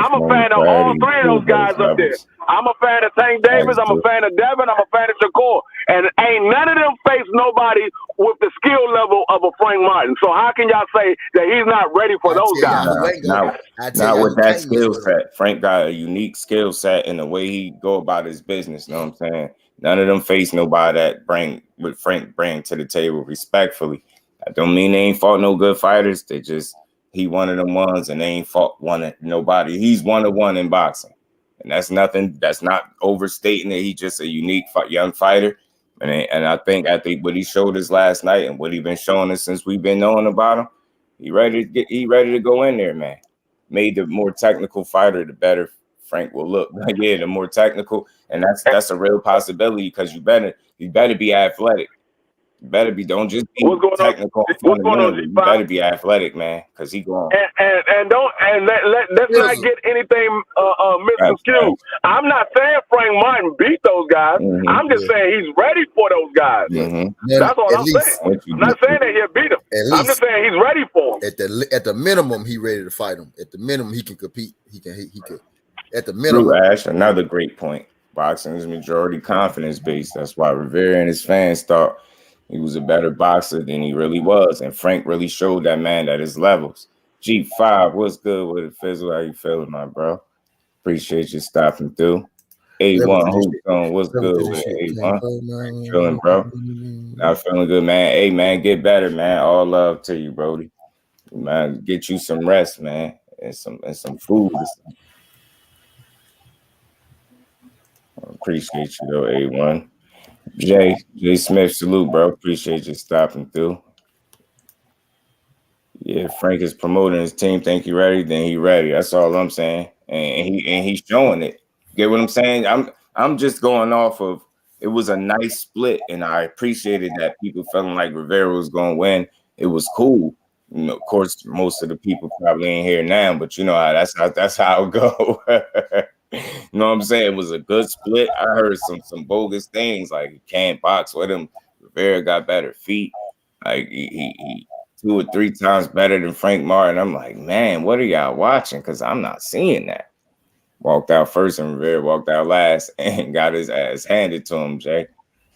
of all three of those guys up there. I'm a fan of Tank Davis. I'm a fan of Devin. I'm a fan of Shakur. And ain't none of them face nobody with the skill level of a Frank Martin. So how can y'all say that he's not ready for those guys? Not with that skill set. Frank got a unique skill set in the way he go about his business. You know what I'm saying? None of them face nobody that Frank bring to the table respectfully. That don't mean they ain't fought no good fighters. He one of them ones, and they ain't fought nobody. He's one of one in boxing. And that's nothing. That's not overstating it. He's just a unique young fighter. And I think what he showed us last night and what he been showing us since we've been knowing about him, he ready to go in there, man. Made the more technical fighter, the better Frank will look. Yeah, the more technical, and that's a real possibility because you better be athletic. You better be. Don't just be technical. You better be athletic, man, because he going. Let's not get anything misconstrued. I'm not saying Frank Martin beat those guys. I'm just saying he's ready for those guys. That's all I'm saying. I'm not saying that he'll beat them. I'm just saying he's ready for them. At the minimum, he ready to fight him. At the minimum, he can compete. He could. At the minimum. True, Ash. Another great point. Boxing is majority confidence based. That's why Rivera and his fans thought he was a better boxer than he really was. And Frank really showed that man at his levels. G5, what's good with it, Fizzle? How you feeling, my bro? Appreciate you stopping through. A1, who's on? What's good with it, A1? Feeling, bro? Not feeling good, man. Hey, man, get better, man. All love to you, Brody. Man, get you some rest, man. and some food. I appreciate you though, A1. Jay Smith, salute, bro. Appreciate you stopping through. Yeah, Frank is promoting his team. Think he ready? Then he ready. That's all I'm saying. And he's showing it. Get what I'm saying? I'm just going off of it was a nice split, and I appreciated that people feeling like Rivera was going to win. It was cool. You know, of course, most of the people probably ain't here now, but you know how that's how it go. You know what I'm saying? It was a good split. I heard some bogus things like he can't box with him. Rivera got better feet. Like he 2 or 3 times better than Frank Martin. I'm like, man, what are y'all watching? Because I'm not seeing that. Walked out first and Rivera walked out last and got his ass handed to him, Jay.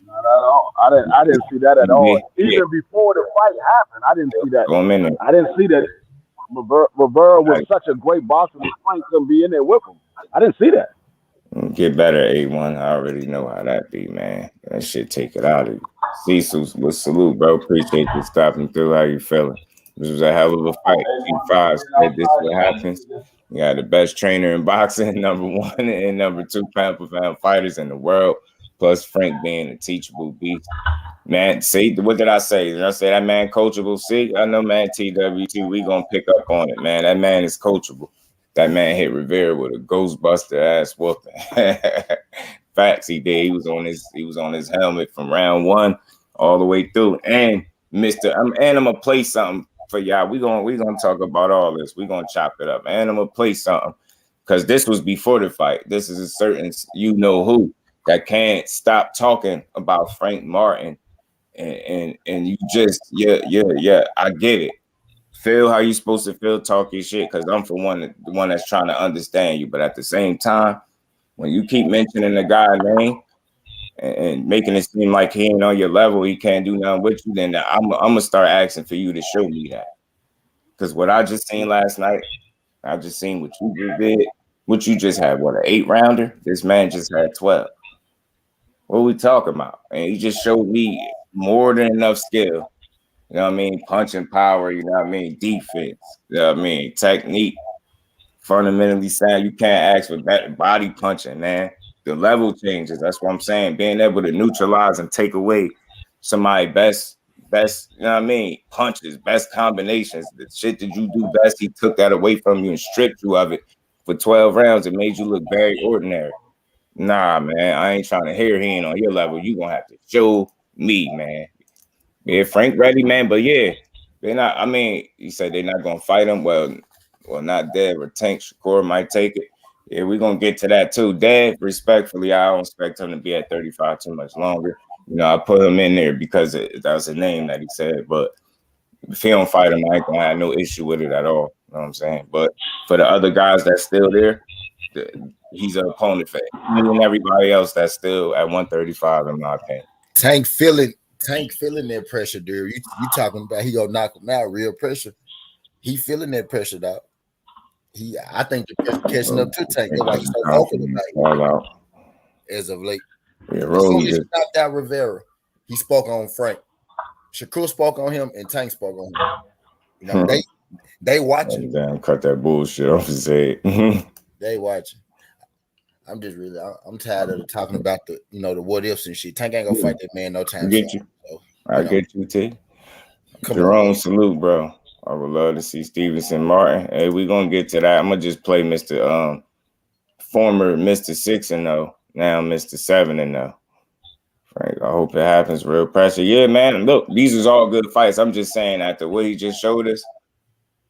Not at all. I didn't see that at all. Even before the fight happened, I didn't see that. I didn't see that Rivera was such a great boxer that Frank couldn't be in there with him. I didn't see that. Get better, A1. I already know how that be, man. That shit take it out of you. Cecil, with salute, bro. Appreciate you stopping through. How you feeling? This was a hell of a fight. G5 said this what happens. You got the best trainer in boxing, #1 and #2 pound for pound fighters in the world. Plus Frank being a teachable beast. Man, see, what did I say? Did I say that man coachable? See, I know, man, TWT, we gonna pick up on it, man. That man is coachable. That man hit Rivera with a Ghostbuster ass whooping. Facts, he did. He was on his helmet from round 1 all the way through. And I'm gonna play something for y'all. We gonna talk about all this. We gonna chop it up. And I'm gonna play something because this was before the fight. This is a certain you know who that can't stop talking about Frank Martin. And you just yeah, I get it. Feel how you supposed to feel, talk your shit, because I'm for the one that's trying to understand you. But at the same time, when you keep mentioning the guy's name and making it seem like he ain't on your level, he can't do nothing with you, then I'm gonna start asking for you to show me that. Because what I just seen last night, I just seen what you just did. What you just had, what, an 8-rounder? This man just had 12. What are we talking about? And he just showed me more than enough skill. You know what I mean? Punching power, you know what I mean? Defense, you know what I mean? Technique. Fundamentally sound. You can't ask for that body punching, man. The level changes. That's what I'm saying. Being able to neutralize and take away somebody's best, you know what I mean? Punches, best combinations. The shit that you do best, he took that away from you and stripped you of it for 12 rounds. It made you look very ordinary. Nah, man, I ain't trying to hear he ain't on your level. You gonna have to show me, man. Yeah, Frank ready, man. But yeah, they're not. I mean, he said they're not gonna fight him. Well, not Dev or Tank Shakur might take it. Yeah, we're gonna get to that too. Dev, respectfully, I don't expect him to be at 35 too much longer. You know, I put him in there because that was a name that he said. But if he don't fight him, I ain't gonna have no issue with it at all. You know what I'm saying? But for the other guys that's still there, he's an opponent for him and everybody else that's still at 135, in my opinion. Tank feeling that pressure, dude. You talking about he gonna knock him out, real pressure. He feeling that pressure, dog. I think the pressure catching up to Tank. That's why he's so vocal about it as of late. Yeah, as soon as he knocked out Rivera, he spoke on Frank. Shakur spoke on him, and Tank spoke on him. You know, they watching. Damn, cut that bullshit off his head. They watching. I'm tired of talking about the what ifs and shit. Tank ain't gonna fight that man no time. I get you. So, I get you, T. Jerome, salute, bro. I would love to see Stevenson Martin. Hey, we're gonna get to that. I'm gonna just play Mr. Former Mr. 6-0, now Mr. 7-0. Frank, I hope it happens. Real pressure. Yeah, man. Look, these is all good fights. I'm just saying, after what he just showed us,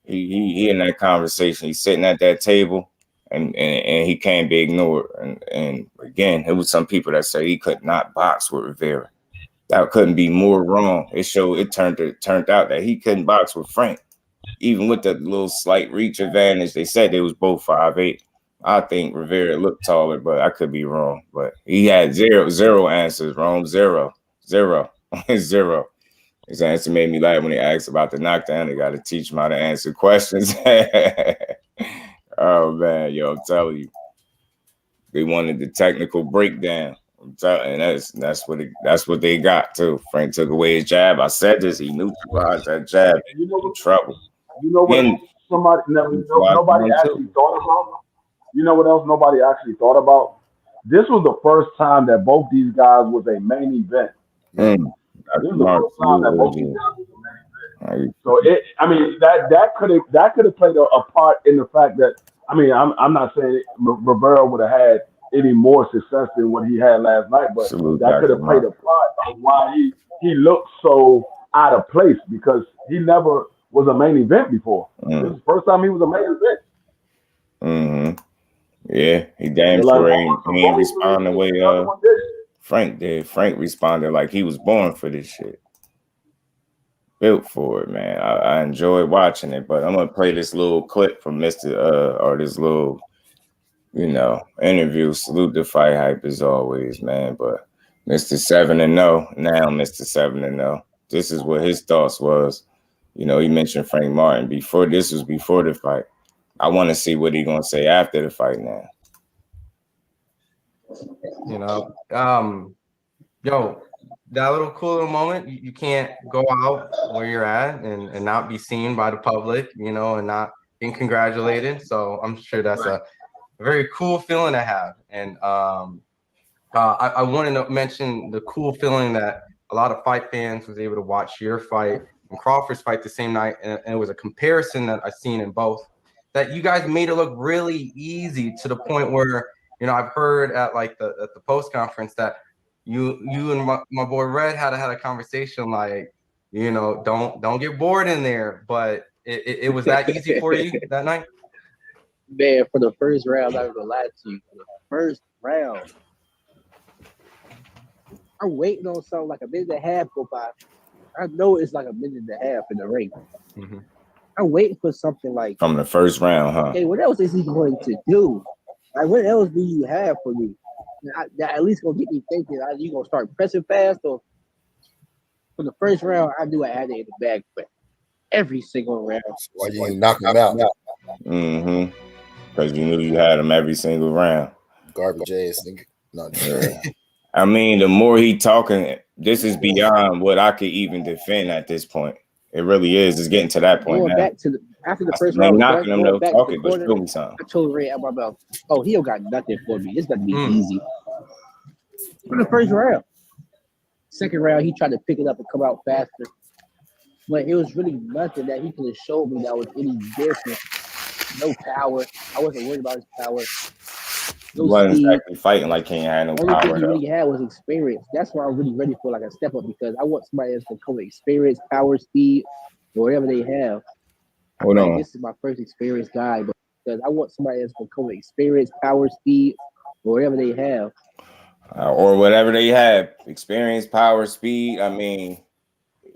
he in that conversation. He's sitting at that table. And he can't be ignored. And again, it was some people that said he could not box with Rivera. That couldn't be more wrong. It turned out that he couldn't box with Frank, even with the little slight reach advantage. They said they was both 5'8". I think Rivera looked taller, but I could be wrong. But he had zero answers wrong. Zero. His answer made me laugh when he asked about the knockdown. They got to teach him how to answer questions. Oh man, yo, I'm telling you, they wanted the technical breakdown. I'm telling, and that's what they got too. Frank took away his jab. I said this. He neutralized that jab. In trouble. You know what? nobody actually thought about? You know what else nobody actually thought about? This was the first time that both these guys was a main event. This was the first time that both these guys was a main event. So that could have played a part in the fact that I'm not saying Rivera would have had any more success than what he had last night, but that could have played a part of why he looked so out of place because he never was a main event before. This is the first time he was a main event. Mm-hmm. Yeah, he damn sure ain't respond the way Frank did. Frank responded like he was born for this shit. Built for it, man. I enjoyed watching it, but I'm gonna play this little clip from Mr. Or this little, interview. Salute the fight hype as always, man. But Mr. 7-0, now Mr. 7-0. This is what his thoughts was. He mentioned Frank Martin before the fight. I want to see what he's gonna say after the fight now. That little cool little moment, you can't go out where you're at and not be seen by the public, and not being congratulated. So I'm sure that's a very cool feeling to have. And I wanted to mention the cool feeling that a lot of fight fans was able to watch your fight and Crawford's fight the same night. And it was a comparison that I've seen in both, that you guys made it look really easy to the point where, I've heard at the post conference that you and my boy Red had a conversation like, don't get bored in there. But it was that easy for you that night? Man, for the first round, I'm not gonna lie to you. For the first round, I'm waiting on something like a minute and a half go by. I know it's like a minute and a half in the ring. Mm-hmm. I'm waiting for something like from the first round, huh? Hey, what else is he going to do? Like, what else do you have for me? That at least gonna get me thinking. Are you gonna start pressing fast? Or for the first round, I knew I had it in the bag for every single round. Why you ain't knock him out? Mm-hmm. Because you knew you had him every single round. Garbage ass nigga. No, I mean, the more he talking, this is beyond what I could even defend at this point. It really is. It's getting to that point going now. Back to after the first round, knocking him though, talking, but show me something. I told Ray out my mouth, "Oh, he don't got nothing for me. It's gonna be easy." For the first round, second round, he tried to pick it up and come out faster, but it was really nothing that he could have showed me that was any different. No power. I wasn't worried about his power. No he wasn't exactly fighting like he ain't had no power. Only thing he really had was experience. That's why I'm really ready for like a step up because I want somebody that's gonna come with experience, power, speed, or whatever they have. Hold on. This is my first experienced guy, but because I want somebody that's gonna come with experience, power, speed, or whatever they have. Or whatever they have. Experience, power, speed. I mean,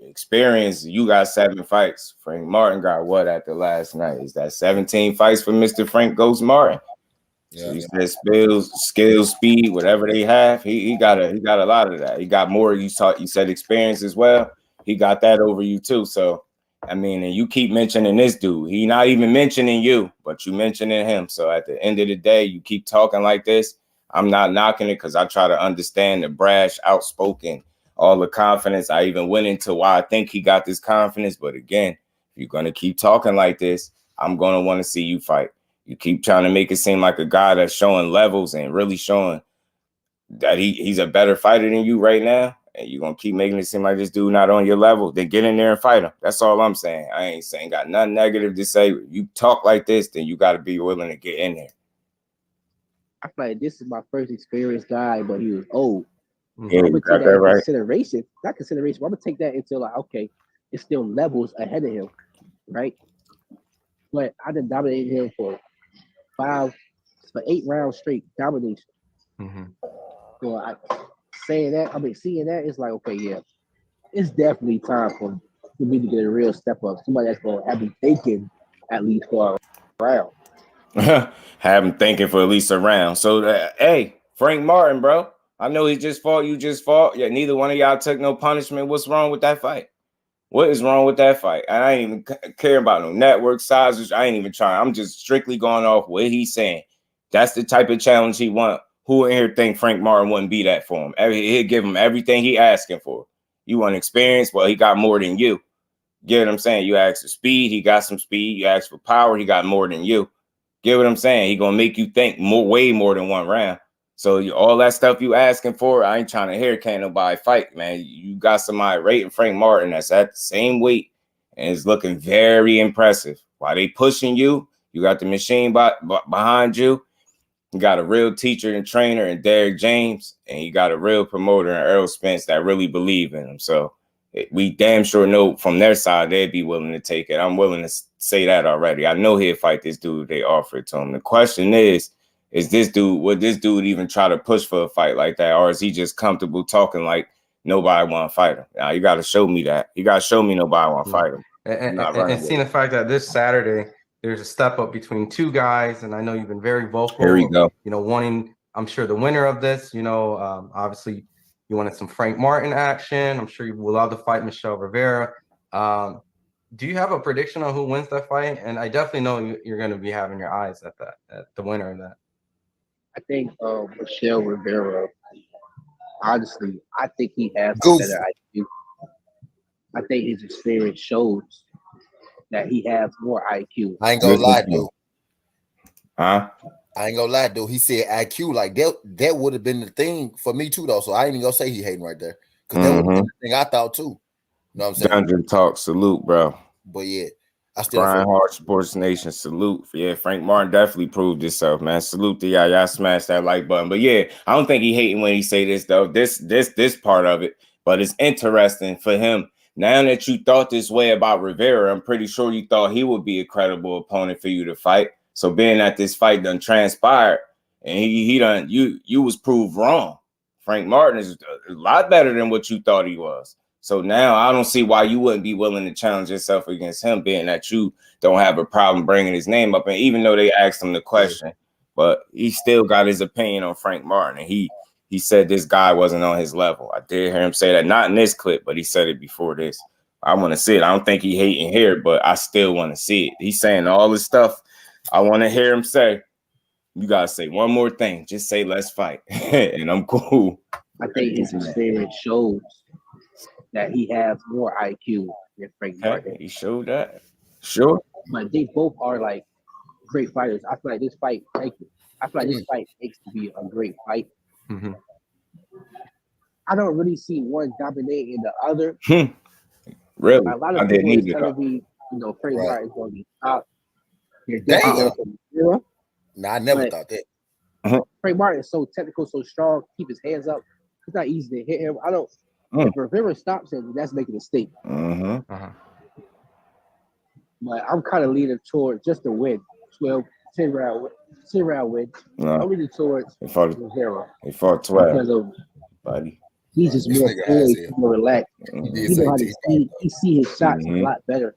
experience, you got 7 fights. Frank Martin got what at the last night? Is that 17 fights for Mr. Frank Ghost Martin? Yeah. So you said skills, speed, whatever they have. He got a lot of that. He got more. You said experience as well. He got that over you too. So I mean, and you keep mentioning this dude. He not even mentioning you, but you mentioning him. So at the end of the day, you keep talking like this. I'm not knocking it because I try to understand the brash, outspoken, all the confidence. I even went into why I think he got this confidence. But again, if you're going to keep talking like this, I'm going to want to see you fight. You keep trying to make it seem like a guy that's showing levels and really showing that he's a better fighter than you right now. And you're going to keep making it seem like this dude not on your level, then get in there and fight him. That's all I'm saying. I ain't saying got nothing negative to say. You talk like this, then you got to be willing to get in there. I feel like this is my first experienced guy, but he was old. Yeah, you got that right. Consideration, not consideration, but I'm going to take that into like, okay, it's still levels ahead of him, right? But I done dominated him for 8 rounds straight, domination. Mm-hmm. So seeing that, it's like, okay, yeah, it's definitely time for me to get a real step up. Somebody that's going to have me thinking at least for a round. Have him thinking for at least a round. So, hey, Frank Martin, bro, I know he just fought. You just fought. Yeah, neither one of y'all took no punishment. What's wrong with that fight? What is wrong with that fight? I ain't even care about no network sizes. I ain't even trying. I'm just strictly going off what he's saying. That's the type of challenge he want. Who in here think Frank Martin wouldn't be that for him? He'll give him everything he asking for. You want experience? Well, he got more than you. Get what I'm saying? You ask for speed, he got some speed. You ask for power, he got more than you. Get what I'm saying? He gonna make you think way more than one round. So all that stuff you asking for, I ain't trying to hear. Can't nobody fight, man. You got somebody rating Frank Martin that's at the same weight and is looking very impressive. While they pushing you, you got the machine behind you. You got a real teacher and trainer in Derek James, and you got a real promoter in Earl Spence that really believe in him. So we damn sure know from their side they'd be willing to take it. I'm willing to say that already. I know he'll fight this dude. They offer it to him. The question is this dude, would this dude even try to push for a fight like that? Or is he just comfortable talking like nobody want to fight him? Now, you got to show me that. You got to show me nobody want to fight him. And seeing the fact that this Saturday, there's a step up between two guys, and I know you've been very vocal. Here we go. You know, wanting, I'm sure, the winner of this, you know, obviously you wanted some Frank Martin action. I'm sure you will love to fight Michelle Rivera. Do you have a prediction on who wins that fight? And I definitely know you're going to be having your eyes at that, at the winner of that. I think Michelle Rivera, honestly, I think he has a better IQ. I think his experience shows that he has more IQ. I ain't gonna lie, dude. Huh? I ain't gonna lie, dude. He said IQ, like that would have been the thing for me too, though. So I ain't even gonna say he hating right there, because that would have been the thing I thought too. You know what I'm saying? Dungeon talk, salute, bro. But yeah, I still Brian Hart Sports Nation, salute. Yeah, Frank Martin definitely proved himself, man. Salute to y'all. Y'all smash that like button. But yeah, I don't think he hating when he say this though. This part of it, but it's interesting for him. Now that you thought this way about Rivera, I'm pretty sure you thought he would be a credible opponent for you to fight. So being that this fight done transpired and he done, you was proved wrong. Frank Martin is a lot better than what you thought he was. So now I don't see why you wouldn't be willing to challenge yourself against him, being that you don't have a problem bringing his name up. And even though they asked him the question, but he still got his opinion on Frank Martin. And he said this guy wasn't on his level. I did hear him say that, not in this clip, but he said it before this. I want to see it. I don't think he hating here, but I still want to see it. He's saying all this stuff. I want to hear him say, you got to say one more thing. Just say, let's fight. And I'm cool. I think his experience shows that he has more IQ than Frank Martin. He showed that. Sure. But they both are like great fighters. I feel like this fight makes to be a great fight. Mm-hmm. I don't really see one dominating the other. Really? A lot of people is telling me, you know, Frank Martin is going to be top. Nah, I never thought that. Frank Martin is so technical, so strong. Keep his hands up. It's not easy to hit him. If Rivera stops him, that's making a mistake. But I'm kind of leaning towards just a win. 10 round win. I'm leaning towards Rivera. He fought 12. Because of buddy. He's just more poised, more relaxed. He know how to see. He see his shots a lot better.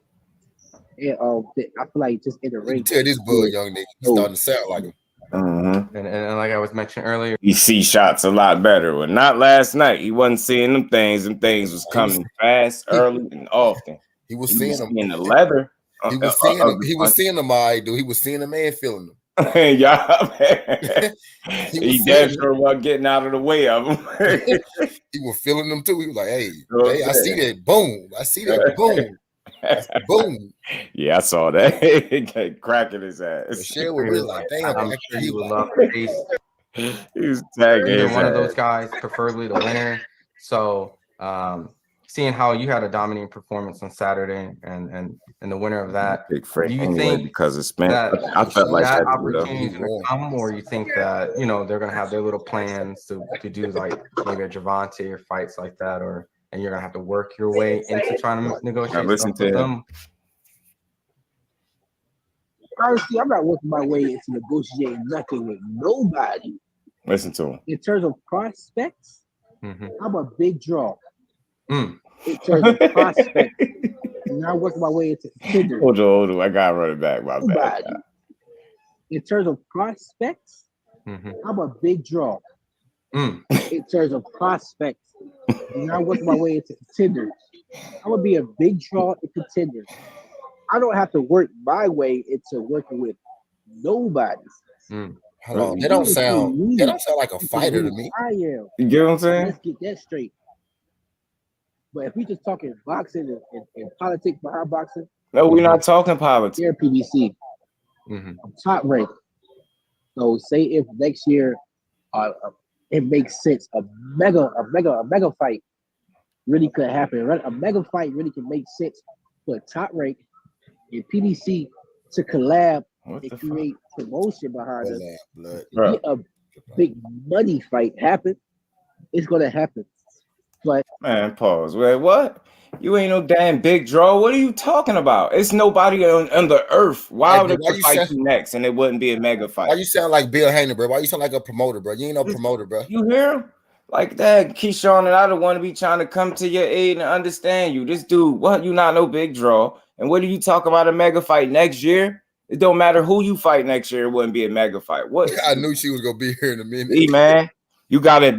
And I feel like just in the ring. Tell this boy, young nigga, he's starting to sound like him. And like I was mentioning earlier, he see shots a lot better. Well, not last night. He wasn't seeing them things. Them things was coming fast, early, and often. He was seeing them in the leather. He was seeing them. He was seeing them. I do. He was seeing them and feeling them. Yeah, man. He damn sure wasn't getting out of the way of them. He was feeling them too. He was like, "Hey, I see that. Boom! I see that. Boom! Boom!" Yeah, I saw that. Cracking his ass. Michelle was really like, "Damn, I'm sure you would love the face." He was tagging Either one of those guys, preferably the winner. So, seeing how you had a dominating performance on Saturday, and the winner of that, big Frank, do you anyway, think because it's Spence, I felt like that opportunity is going to come, or you think that they're going to have their little plans to do like maybe a Javante or fights like that, and you're going to have to work your way into trying to negotiate listen stuff with them? Honestly, I'm not working my way into negotiating nothing with nobody. Listen to him. In terms of prospects, I'm a big draw. Mm. In terms of prospects, and I'm working my way into contenders. Hold on. I got to run it back. My bad. In terms of prospects, I'm a big draw. In terms of prospects, and I'm working my way into contenders. I'm going to be a big draw in contenders. I don't have to work my way into working with nobody. Hold on. They don't sound like a fighter to me. I am. You get what I'm saying? Let's get that straight. But if we just talking boxing and politics behind boxing, no, we're not talking politics. They're PBC, top ranked. So say if next year, it makes sense, a mega fight really could happen. A mega fight really can make sense for a top rank in PBC to collab and create promotion behind it. Get a big money fight happen. It's gonna happen. But man, pause. Wait, what? You ain't no damn big draw. What are you talking about? It's nobody on the earth. Why would they fight you next and it wouldn't be a mega fight? Why you sound like Bill Hader, bro? Why you sound like a promoter, bro? You ain't no promoter, bro. You hear him? Like that, Keyshawn, and I don't want to be trying to come to your aid and understand you. This dude, what? You not no big draw. And what do you talk about a mega fight next year? It don't matter who you fight next year. It wouldn't be a mega fight. What? I knew she was gonna be here in a minute. See, man. You gotta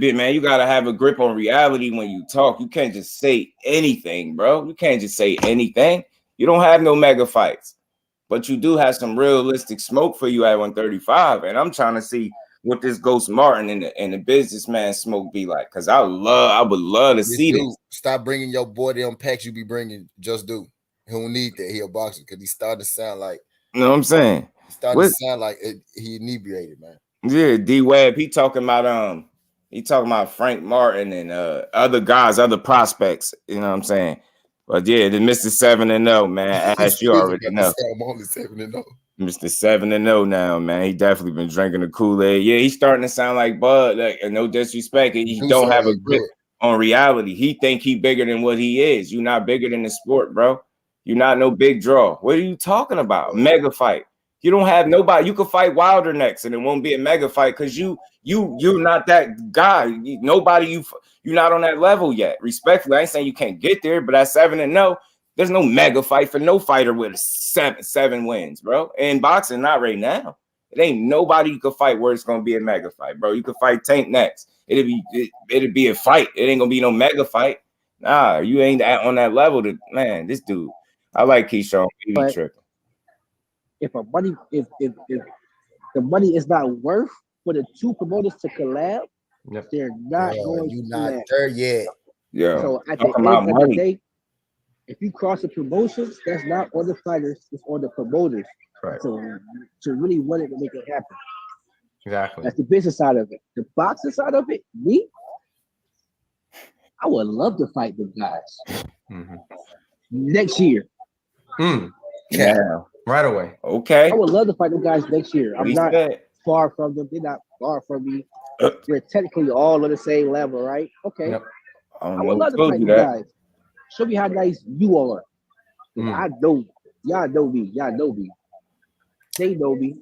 have a grip on reality when you talk. You can't just say anything, bro. You can't just say anything. You don't have no mega fights, but you do have some realistic smoke for you at 135. And I'm trying to see what this Ghost Martin and the businessman smoke be like, because I would love to see this. Stop bringing your boy them packs you be bringing. Just do. He don't need that. He a boxer because he started to sound like. You know what I'm saying? He started to sound like he inebriated, man. Yeah, D-Web. He talking about Frank Martin and other guys, other prospects. You know what I'm saying? But yeah, the Mr. 7-0, man. As you already know. I'm only 7-0. Mr. 7-0 now, man. He definitely been drinking the Kool-Aid. Yeah, he's starting to sound like Bud. Like, and no disrespect, he don't have a grip on reality. He think he bigger than what he is. You're not bigger than the sport, bro. You're not no big draw. What are you talking about? Mega fight. You don't have nobody. You could fight Wilder next, and it won't be a mega fight because you're not that guy. You're not on that level yet. Respectfully, I ain't saying you can't get there, but at 7-0, there's no mega fight for no fighter with seven wins, bro. In boxing, not right now. It ain't nobody you could fight where it's gonna be a mega fight, bro. You could fight Tank next. It'd be a fight. It ain't gonna be no mega fight. Nah, you ain't on that level. Man, this dude. I like Keyshawn. He be tripping. If the money is not worth for the two promoters to collab, they're not going. You're not there yet. Yeah. So at the end of the day, if you cross the promotions, that's not on the fighters, it's on the promoters. Right. So to really want it to make it happen. Exactly. That's the business side of it. The boxing side of it, I would love to fight the guys next year. Yeah. Right away. Okay. I would love to fight them guys next year. I'm not far from them. They're not far from me. We're technically all on the same level, right? Okay. Yep. I would love to fight you guys. Show me how nice you are. I know. Y'all know me. Y'all know me. They know me.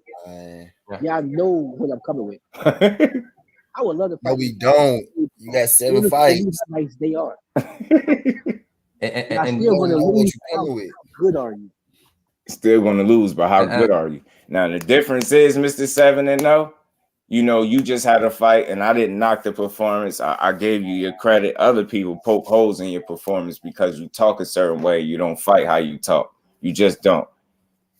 Y'all know what I'm coming with. I would love to fight. No, we don't. You got 7 fights. How nice they are. and I still want to lose. How good are you? Still going to lose, but how good are you? Now, the difference is, Mr. 7-0, you just had a fight, and I didn't knock the performance. I gave you your credit. Other people poke holes in your performance because you talk a certain way. You don't fight how you talk. You just don't.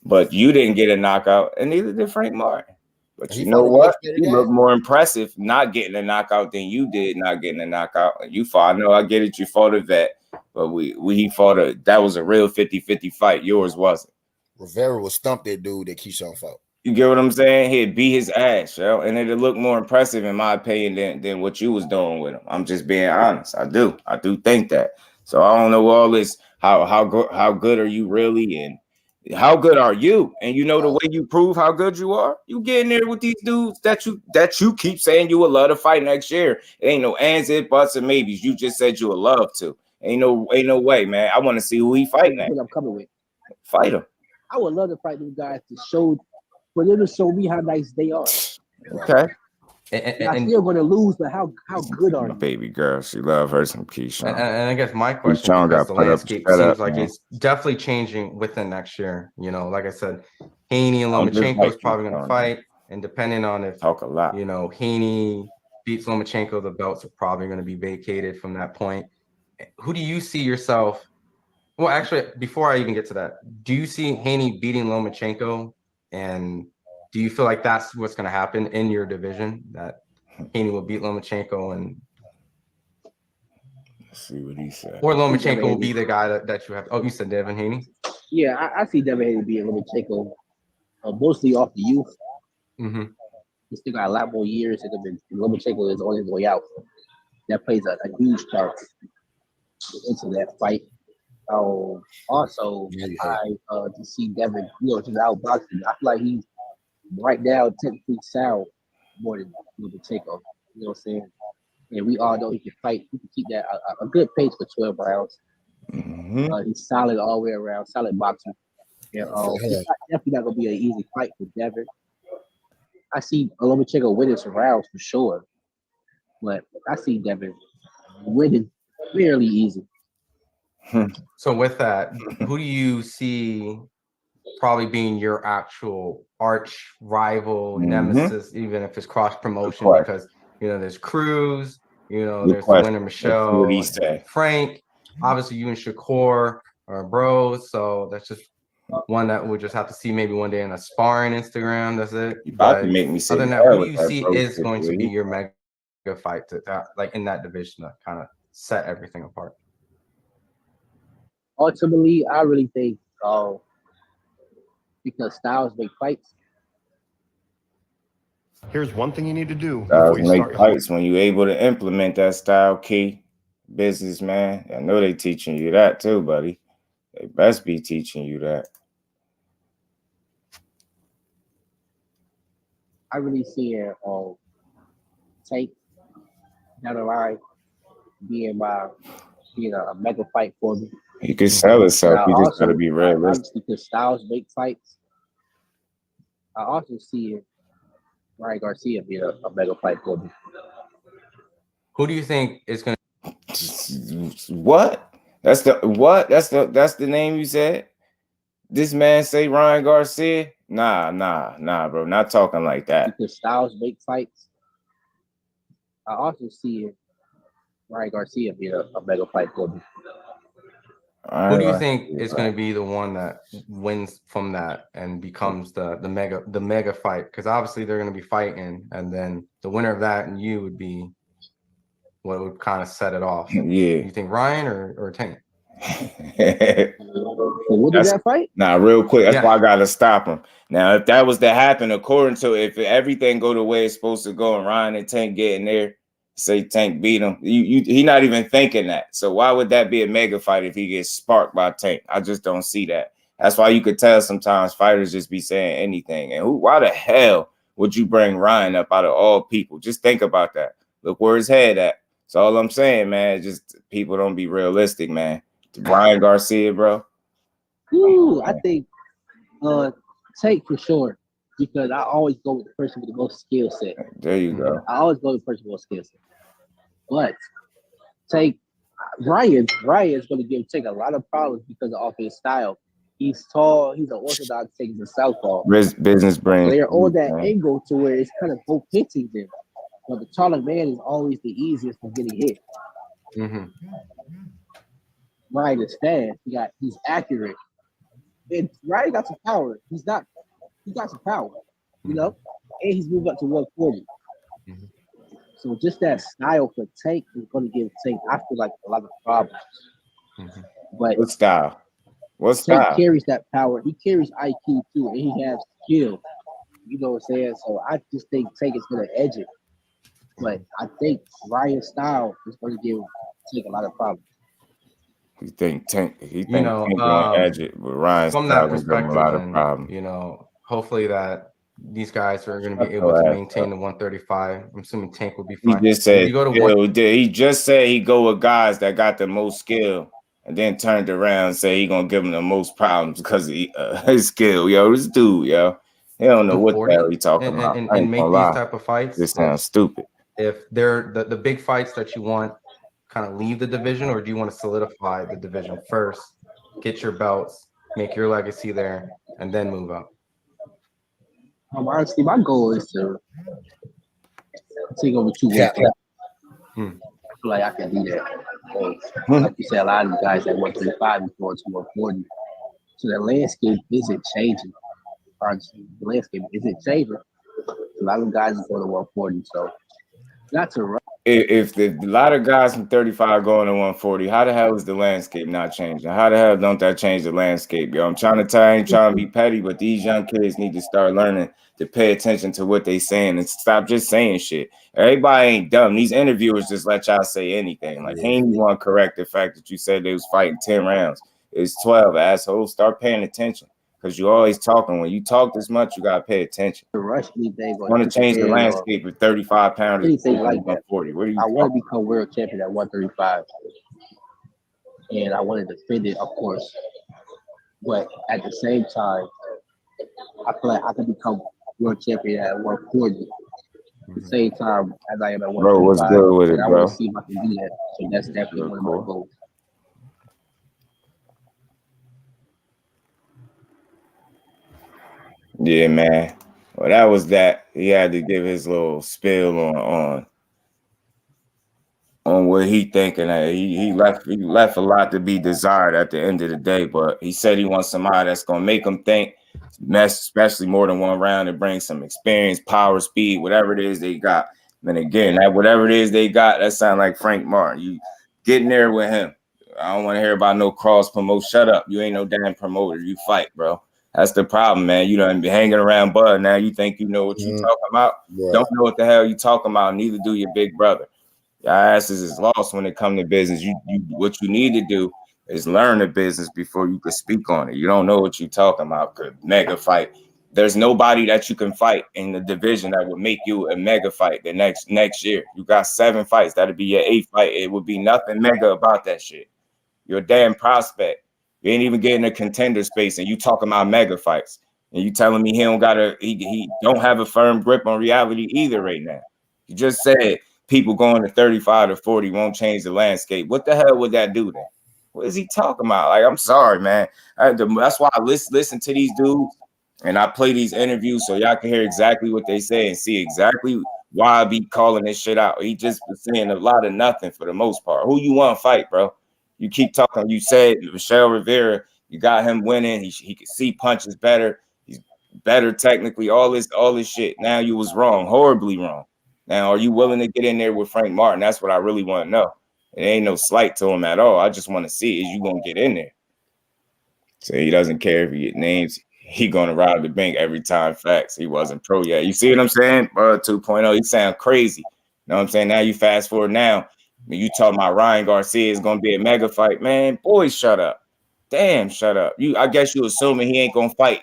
But you didn't get a knockout, and neither did Frank Martin. But you know what? You look more impressive not getting a knockout than you did not getting a knockout. You fought. I know, I get it. You fought a vet, but he fought that was a real 50-50 fight. Yours wasn't. Rivera will stump that dude that Keyshawn fought. You get what I'm saying? He'd beat his ass, yo, and it'd look more impressive, in my opinion, than what you was doing with him. I'm just being honest. I do think that. So I don't know all this. How good are you really, and how good are you? And the way you prove how good you are, you get in there with these dudes that you keep saying you would love to fight next year. It ain't no ands, ifs, buts, and maybes. You just said you would love to. Ain't no way, man. I want to see who he fight next. I'm coming with. Fight him. I would love to fight these guys for them to show me how nice they are. Okay. And I'm still going to lose, but how good are you? Baby girl, she love her some Keyshawn. And I guess my question is, the landscape seems like it's definitely changing within next year. Like I said, Haney and Lomachenko is probably going to fight, and depending on if Haney beats Lomachenko, the belts are probably going to be vacated from that point. Who do you see yourself? Well, actually, before I even get to that, do you see Haney beating Lomachenko, and do you feel like that's what's going to happen in your division, that Haney will beat Lomachenko? And Let's see what he said. Or Lomachenko will be the guy that you have. Oh, you said Devin Haney? Yeah, I see Devin Haney being Lomachenko, mostly off the youth. Mm-hmm. He still got a lot more years in him, and Lomachenko is on his way out. That plays a huge part into that fight. Also, I just see Devin, just outboxing. I feel like he's right now technically sound more than Lomachenko. You know what I'm saying? And we all know he can fight. He can keep that a good pace for 12 rounds. Mm-hmm. He's solid all the way around, solid boxer. And it's definitely not going to be an easy fight for Devin. I see Lomachenko winning some rounds for sure. But I see Devin winning fairly easy. So with that, who do you see probably being your actual arch rival, nemesis, even if it's cross promotion? Because there's Cruz, there's the winner Michelle, Frank. Obviously, you and Shakur are bros, so that's just one that we'll just have to see maybe one day in a sparring Instagram. That's it. You about to make me say other than that, who do you see is going to be your mega fight like in that division to kind of set everything apart? Ultimately, I really think because styles make fights. Here's one thing you need to do before you start fights when you're able to implement that style, key businessman. I know they teaching you that too, buddy. They best be teaching you that. I really see it Tank down the line being a mega fight for me. He can sell himself. You just gotta be realistic. Because styles make fights. I also see Ryan Garcia being a mega fight for me. Who do you think is going to? What? That's the name you said? This man say Ryan Garcia? Nah, bro. Not talking like that. Because styles make fights. I also see Ryan Garcia being a mega fight for me. Who do you think is going to be the one that wins from that and becomes the mega fight? Because obviously they're going to be fighting, and then the winner of that and you would be what would kind of set it off. Yeah. You think Ryan or Tank? What did that fight? Nah, real quick. That's why I gotta stop him. Now, if that was to happen, according to if everything go the way it's supposed to go, and Ryan and Tank get in there, say Tank beat him, he not even thinking that. So why would that be a mega fight if he gets sparked by Tank? I just don't see that. That's why you could tell sometimes fighters just be saying anything. And why the hell would you bring Ryan up out of all people? Just think about that. Look where his head at. That's all I'm saying, man. Just people don't be realistic, man. Ryan Garcia, bro. Ooh, I think Tank for sure, because I always go with the person with the most skill set. There you go. I always go with the person with the most skill set. But Tank, Ryan's going to give Tank a lot of problems because of offense style. He's tall. He's an orthodox. He's a southpaw. Business brain. They're on that angle to where it's kind of both hitting them. But the taller man is always the easiest for getting hit. Mm-hmm. Ryan is fast. He's accurate. And Ryan got some power. He got some power, and he's moved up to 140. Mm-hmm. So just that style for Tank is going to give Tank, I feel like, a lot of problems. Mm-hmm. But what style? Tank carries that power. He carries IQ too, and he has skill. You know what I'm saying? So I just think Tank is going to edge it. But I think Ryan's style is going to give Tank a lot of problems. You think Tank? Tank gonna edge it, but Ryan's from that perspective, a lot of problems. Hopefully that these guys are going to be able to maintain the 135. I'm assuming Tank will be fine. He just said he just said he go with guys that got the most skill, and then turned around and say he gonna give him the most problems because of his skill. This dude, he don't know what the hell he talking about. And make these type of fights. This sounds stupid. If they're the big fights that you want, kind of leave the division, or do you want to solidify the division first, get your belts, make your legacy there, and then move up? Honestly, my goal is to take over 2 weight classes. I feel like I can do that. Like you said, a lot of the guys at 135 is going to 140. So the landscape isn't changing. Honestly, the landscape isn't changing. A lot of guys are going to 140. So not to rush. if a lot of guys from 35 going to 140, how the hell is the landscape not changing? How the hell don't that change the landscape, yo? I ain't trying to be petty, but these young kids need to start learning to pay attention to what they saying and stop just saying shit. Everybody ain't dumb. These interviewers just let y'all say anything. Like, he ain't want to correct the fact that you said they was fighting 10 rounds. It's 12, asshole. Start paying attention. Because you always talking. When you talk this much, you got to pay attention. The rush anything. Want to change the landscape with 35 pounders. Anything like that. 140. What are you I want to become world champion at 135. And I want to defend it, of course. But at the same time, I feel like I can become world champion at 140. At the same time as I am at 135. Bro, what's good with it, bro? I want to see if I can do that. So that's definitely one of my goals. Yeah, man. Well, that was that. He had to give his little spill on what he thinking. He left a lot to be desired at the end of the day, but he said he wants somebody that's gonna make him think, especially more than one round, and bring some experience, power, speed, whatever it is they got. And again, that whatever it is they got, that sound like Frank Martin. You getting there with him. I don't want to hear about no cross promote. Shut up. You ain't no damn promoter. You fight, bro. That's the problem, man. You done be hanging around Bud. Now you think you know what you talking about. Yeah. Don't know what the hell you talking about. Neither do your big brother. Your asses is lost when it comes to business. You what you need to do is learn the business before you can speak on it. You don't know what you talking about. Mega fight. There's nobody that you can fight in the division that would make you a mega fight the next year. You got 7 fights. That'll be your 8th fight. It would be nothing mega about that shit. You're a damn prospect. You ain't even getting a contender space, and you talking about mega fights, and you telling me he don't have a firm grip on reality either right now. You just said people going to 35 to 40 won't change the landscape. What the hell would that do then? What is he talking about? Like, I'm sorry, man. That's why I listen to these dudes, and I play these interviews so y'all can hear exactly what they say and see exactly why I be calling this shit out. He just saying a lot of nothing for the most part. Who you want to fight, bro? You keep talking. You said Michelle Rivera. You got him winning. He can see punches better. He's better technically. All this shit. Now you was wrong, horribly wrong. Now are you willing to get in there with Frank Martin? That's what I really want to know. It ain't no slight to him at all. I just want to see is you gonna get in there. So he doesn't care if he get names. He gonna rob the bank every time. Facts. He wasn't pro yet. You see what I'm saying? 2.0. He sound crazy. You know what I'm saying? Now you fast forward now. When you talking about Ryan Garcia is gonna be a mega fight, man, boy, shut up. Damn, shut up. I guess you assuming he ain't gonna fight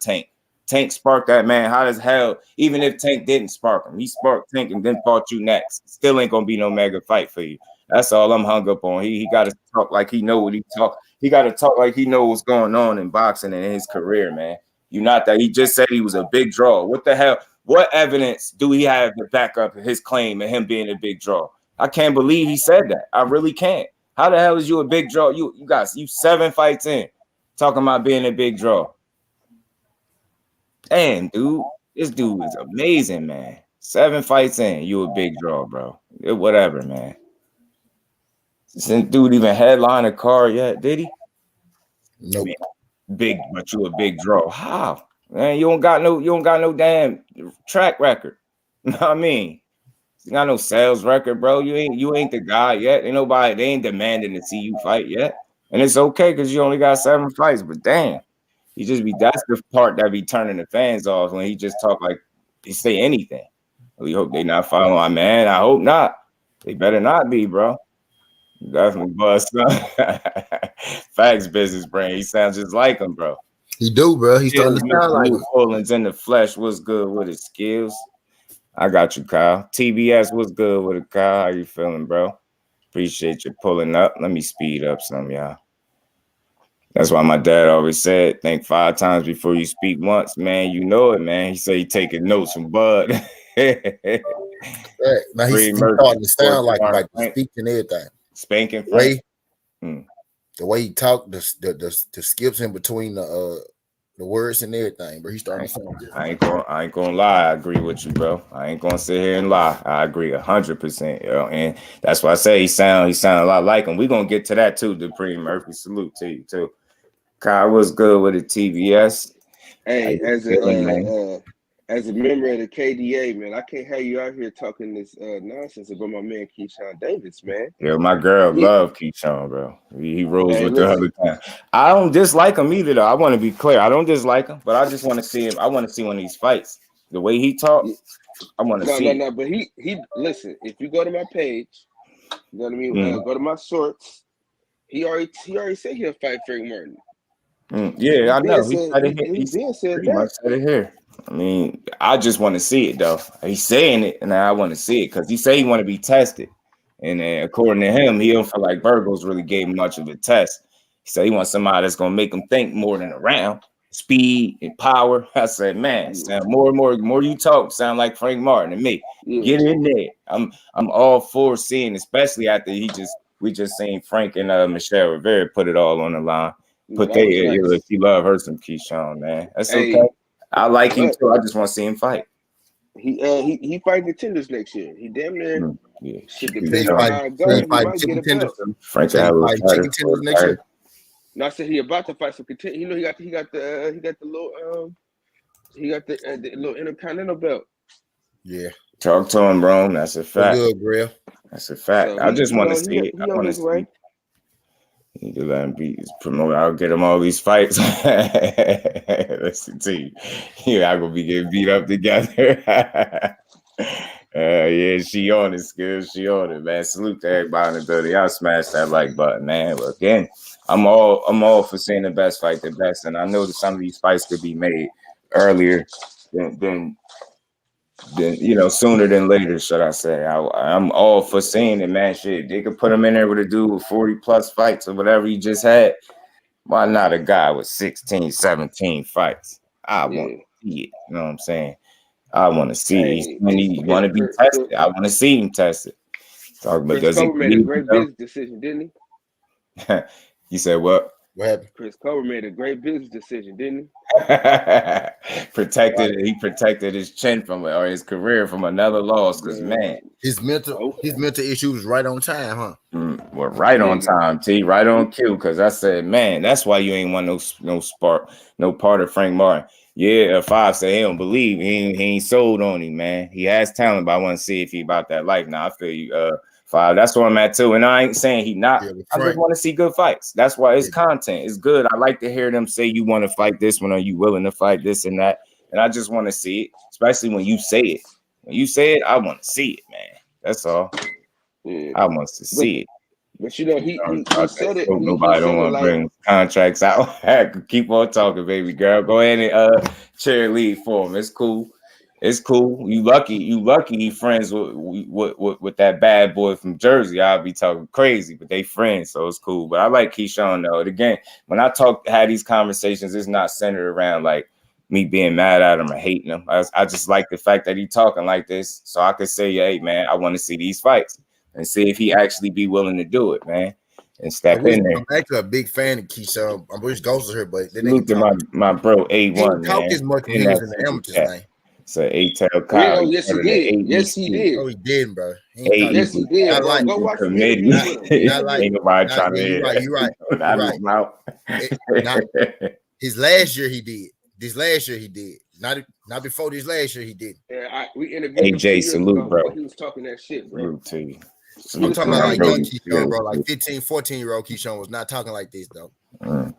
Tank. Tank sparked that man hot as hell. Even if Tank didn't spark him, he sparked Tank and then fought you next. Still ain't gonna be no mega fight for you. That's all I'm hung up on. He got to talk like he know what he talk. He got to talk like he know what's going on in boxing and in his career, man. You not that. He just said he was a big draw. What the hell? What evidence do he have to back up his claim of him being a big draw? I can't believe he said that. I really can't. How the hell is you a big draw? You 7 fights in, talking about being a big draw. Damn, dude. This dude is amazing, man. 7 fights in, you a big draw, bro. Whatever, man. This dude even headline a card yet, did he? Nope. Man, big, but you a big draw. How? Man, you don't got no damn track record. You know what I mean? You got no sales record, bro. You ain't the guy yet. They ain't demanding to see you fight yet. And it's okay because you only got 7 fights, but damn, that's the part that be turning the fans off when he just talk like he say anything. We hope they not following my man. I hope not. They better not be, bro. Definitely bust. Facts business brain. He sounds just like him, bro. He do, bro. He's starting to sound like Pullins in the flesh. What's good with his skills? I got you, Kyle. TBS, what's good with it, Kyle? How you feeling, bro? Appreciate you pulling up. Let me speed up some, y'all. That's why my dad always said, think 5 times before you speak once, man. You know it, man. He said he taking notes from Bud. Right. Now he's starting to sound like speaking everything. Spanking the way he talked, the skips in between the words and everything, but he's starting to sound good. I ain't gonna lie. I agree with you, bro. I ain't gonna sit here and lie. I agree 100%, yo. And that's why I say he sound a lot like him. We're gonna get to that too, Dupree Murphy. Salute to you too. Kyle, what's good with the TBS? Hey, as a member of the KDA, man, I can't have you out here talking this nonsense about my man Keyshawn Davis, man. Yeah, my girl love Keyshawn, bro. He rolls with the other time. I don't dislike him either, though. I want to be clear. I don't dislike him, but I just want to see him. I want to see one of these fights. The way he talks, I want to see. No. But he listen. If you go to my page, you know what I mean. Go to my shorts. He already said he'll fight Frank Martin. Yeah, I know. He said it here. I mean, I just want to see it though. He's saying it, and I want to see it because he said he want to be tested. And according to him, he don't feel like Burgos really gave much of a test. He said he wants somebody that's gonna make him think more than around speed and power. I said, man, sound more you talk, sound like Frank Martin to me. Get in there. I'm all for seeing, especially after we just seen Frank and Michelle Rivera put it all on the line. She love her some Keyshawn, man. That's okay. I like him too. I just want to see him fight. He fight contenders next year. He damn near shit depends on how it goes. He might get a belt. Frank contenders next year. No, I said he about to fight some contenders. You know, he got the little Intercontinental belt. Yeah. Talk to him, bro. That's a fact. Good, bro. That's a fact. So I just want to see it. I want to see. Need to let him be promoted. I'll get him all these fights. Listen to you. Yeah, I'm gonna be getting beat up together. Yeah, she on it, skills. She on it, man. Salute to everybody in the building. Y'all smash that like button, man. But again, I'm all for seeing the best fight the best, and I know that some of these fights could be made earlier than sooner than later, should I say. I'm all for seeing it, man. Shit, they could put him in there with a dude with 40 plus fights or whatever he just had. Why not a guy with 16, 17 fights? I want to see it. You know what I'm saying? I want to see it. When he want to be tested, I want to see him tested. Chris Cole made a great business decision, didn't he? You said what? What happened? Chris Cole made a great business decision, didn't he? He protected his chin or his career from another loss. Because man, his mental issue was right on time, huh? Well, right on time, T. Right on cue. Because I said, man, that's why you ain't want no part of Frank Martin. Yeah, Five said he don't believe he ain't sold on him, man. He has talent, but I want to see if he about that life. Now I feel you, Five. That's where I'm at too. And I ain't saying he not. I just want to see good fights. That's why it's content. It's good. I like to hear them say you want to fight this one. Are you willing to fight this and that? And I just want to see it, especially when you say it. When you say it, I want to see it, man. That's all. Yeah. I want to see it. But he said it. Nobody don't want to bring contracts out. Keep on talking, baby girl. Go ahead and cheerlead for him. It's cool. It's cool. You lucky he friends with that bad boy from Jersey. I'll be talking crazy, but they friends, so it's cool. But I like Keyshawn though. And again, when I had these conversations, it's not centered around like me being mad at him or hating him. I just like the fact that he talking like this, so I could say, hey man, I want to see these fights and see if he actually be willing to do it, man. And step in there. I'm actually a big fan of Keyshawn. I wish Ghost was here, but they look at my bro A1. He didn't talk as much as the amateurs, man. It's an 8-tail cow. Yes, he did. Yes, he did. Oh, he did, bro. Yes, he did. Not like go watch committee. Not like ain't nobody trying to hear. You're right. His last year he did. This last year he did. Not before this last year he did. Yeah, we interviewed AJ, salute, bro. He was talking that shit, bro. Salute to you. I'm talking about like young Keyshawn, bro. Like 15, 14-year-old Keyshawn was not talking like this, though. Yeah.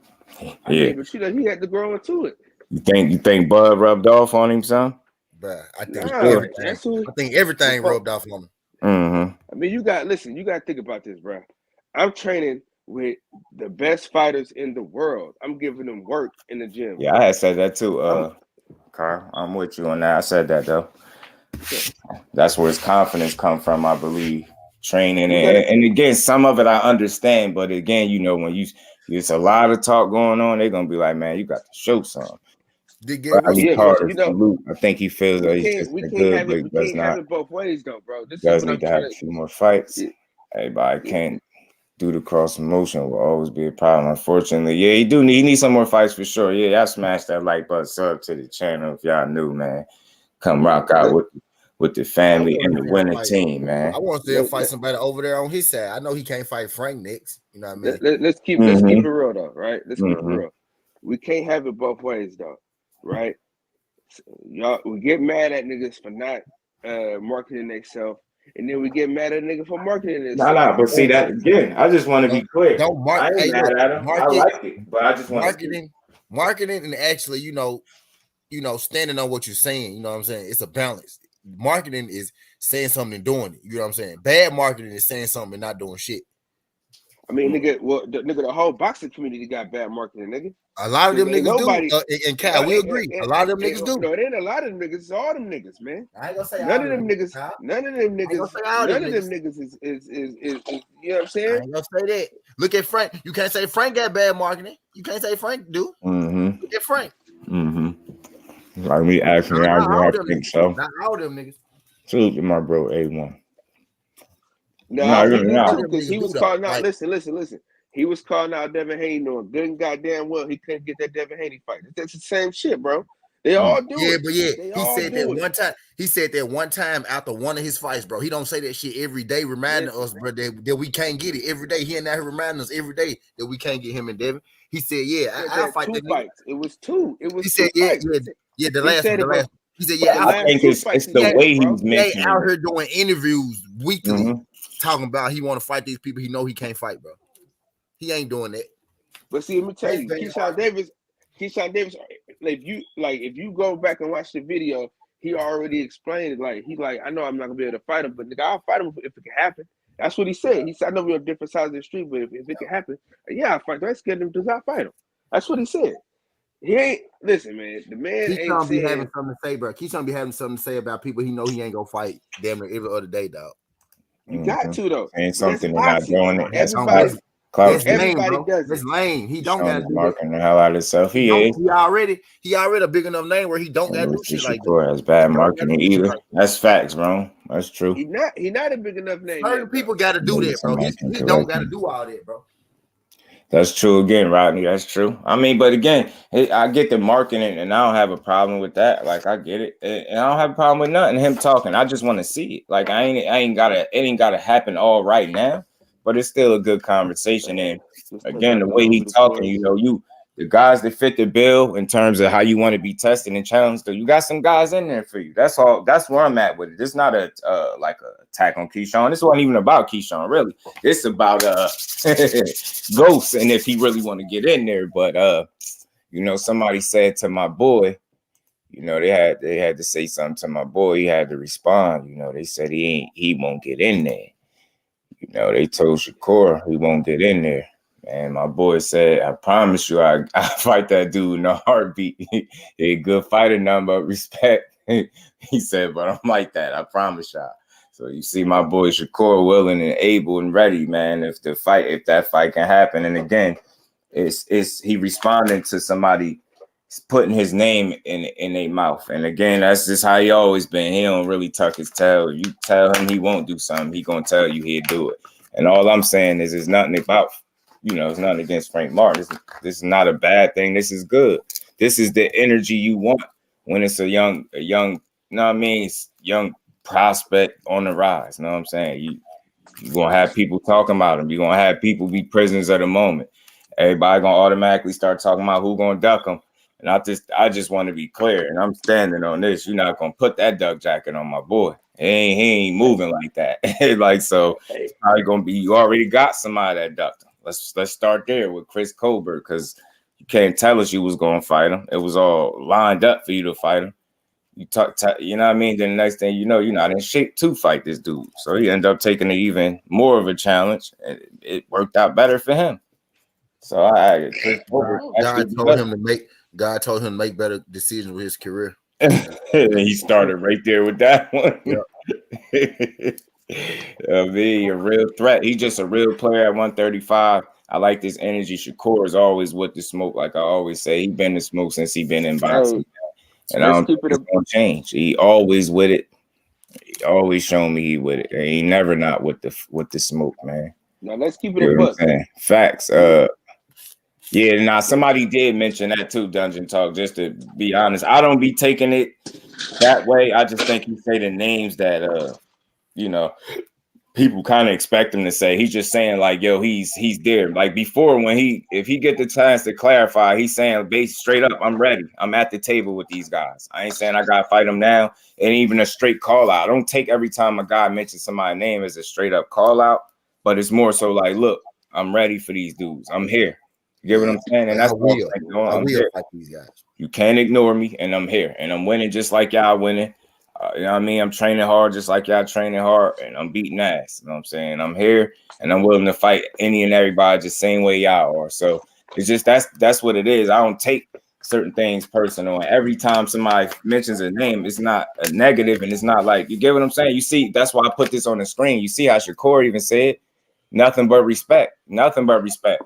But he had to grow into it. You think Bud rubbed off on him, son? Bruh, I think everything rubbed off on him. Mm-hmm. I mean, you got to think about this, bro. I'm training with the best fighters in the world. I'm giving them work in the gym. Yeah, I had said that too, Carl. I'm with you on that. I said that though. That's where his confidence come from, I believe. Training and again, some of it I understand, but again, when it's a lot of talk going on, they're gonna be like, man, you got to show some. I think he feels like he's we can't have it both ways though, bro. This does need to have a few more fights. Yeah. Everybody can't do the cross motion will always be a problem. Unfortunately, yeah, he needs some more fights for sure. Yeah, y'all smash that like button, sub to the channel if y'all new, man. Come rock out with the family and the winning team, man. I want to fight somebody over there on his side. I know he can't fight Frank next. You know what I mean? Let's keep it real though, right? Let's keep it real. We can't have it both ways though, right? Y'all, we get mad at niggas for not marketing themselves, and then we get mad at niggas for marketing themselves. Nah, but see that again. I just want to be clear. Don't market. I ain't mad at him. I like it, but I just want marketing and actually, standing on what you're saying. You know what I'm saying? It's a balance. Marketing is saying something and doing it. You know what I'm saying? Bad marketing is saying something and not doing shit. I mean, the whole boxing community got bad marketing, nigga. A lot of them niggas do. And Cal, we agree. A lot of them niggas do. No, it ain't a lot of them niggas. It's all them niggas, man. I ain't gonna say none of them niggas. None of them niggas is you know what I'm saying? I ain't gonna say that. Look at Frank. You can't say Frank got bad marketing. You can't say Frank do. Mm-hmm. Look at Frank. Mm-hmm. Like me asking, I think so. Not all them niggas. Salute to my bro A1. No, because he was calling out. Listen. He was calling out Devin Haney knowing good and goddamn well he couldn't get that Devin Haney fight. That's the same shit, bro. They all do it. But he said that one time. He said that one time after one of his fights, bro. He don't say that shit every day, reminding us, bro, that we can't get it every day. He and that reminding us every day that we can't get him and Devin. He said, I'll fight that fights. It was two. He said, the last one. He said, I think it's the way he's making out here doing interviews weekly, talking about he want to fight these people he know he can't fight, bro. He ain't doing that. But see, let me tell you, Keyshawn Davis, if you go back and watch the video, he already explained it. I know I'm not gonna be able to fight him, but nigga, I'll fight him if it can happen. That's what he said. He said, I know we're on different sides of the street, but if it can happen, I'll fight. Don't scare him because I'll fight him. That's what he said. He ain't listen, man. The man Keyshawn be having something to say, bro. Keyshawn be having something to say about people he know he ain't gonna fight damn near every other day, dog. You got to though. Ain't something they're not doing it. Everybody does it. It's lame. He don't got to do marking the hell out of himself. He already a big enough name where he don't got to do shit like that. Has bad marketing either. That's facts, bro. That's true. He not a big enough name. Certain people got to do that, bro. He don't got to do all that, bro. That's true again, Rodney. That's true. I mean, but again, I get the marketing, and I don't have a problem with that. Like, I get it, and I don't have a problem with nothing. Him talking, I just want to see it. Like, it ain't gotta happen all right now, but it's still a good conversation. And again, the way he talking, the guys that fit the bill in terms of how you want to be tested and challenged, you got some guys in there for you. That's all. That's where I'm at with it. It's not a attack on Keyshawn. This wasn't even about Keyshawn, really. It's about Ghost and if he really want to get in there. But somebody said to my boy, they had to say something to my boy. He had to respond. They said he won't get in there. They told Shakur he won't get in there. And my boy said, I promise you, I fight that dude in a heartbeat. He a good fighter, nothing but respect. He said, but I'm like that. I promise y'all. So you see my boy Shakur willing and able and ready, man, if that fight can happen. And again, it's he responding to somebody putting his name in their mouth. And again, that's just how he always been. He don't really tuck his tail. You tell him he won't do something, he gonna tell you he'll do it. And all I'm saying is it's nothing about it's nothing against Frank Martin. This is not a bad thing. This is good. This is the energy you want when it's a young, young prospect on the rise. You know what I'm saying? You're going to have people talking about him. You're going to have people be prisoners of the moment. Everybody going to automatically start talking about who going to duck him. And I just want to be clear, and I'm standing on this. You're not going to put that duck jacket on my boy. He ain't moving like that. So it's probably going to be, you already got somebody that ducked him. Let's start there with Chris Colbert, because you can't tell us you was going to fight him. It was all lined up for you to fight him. You talk, you know what I mean? Then the next thing you know, you're not in shape to fight this dude. So he ended up taking it even more of a challenge, and it worked out better for him. So Chris Colbert, God told him to make better decisions with his career. He started right there with that one. Yep. A real threat. He's just a real player at 135. I like this energy. Shakur is always with the smoke. Like I always say, he been the smoke since he been in boxing. And I don't think it's gonna change. He always with it. He always shown me he with it. And he never not with the smoke, man. Now let's keep it a book. Facts. Somebody did mention that too, Dungeon Talk. Just to be honest, I don't be taking it that way. I just think you say the names that people kind of expect him to say. He's just saying like, yo, he's there. Like before, if he get the chance to clarify, he's saying straight up, I'm ready. I'm at the table with these guys. I ain't saying I gotta fight them now. And even a straight call out. I don't take every time a guy mentions somebody's name as a straight up call out, but it's more so like, look, I'm ready for these dudes. I'm here. You get what I'm saying? And that's what I'm here. Fight these guys. You can't ignore me, and I'm here, and I'm winning just like y'all winning. You know what I mean? I'm training hard just like y'all training hard, and I'm beating ass. You know what I'm saying? I'm here, and I'm willing to fight any and everybody the same way y'all are. So it's just that's what it is. I don't take certain things personal. And every time somebody mentions a name, it's not a negative, and it's not like, you get what I'm saying? You see, that's why I put this on the screen. You see how Shakur even said, nothing but respect. Nothing but respect.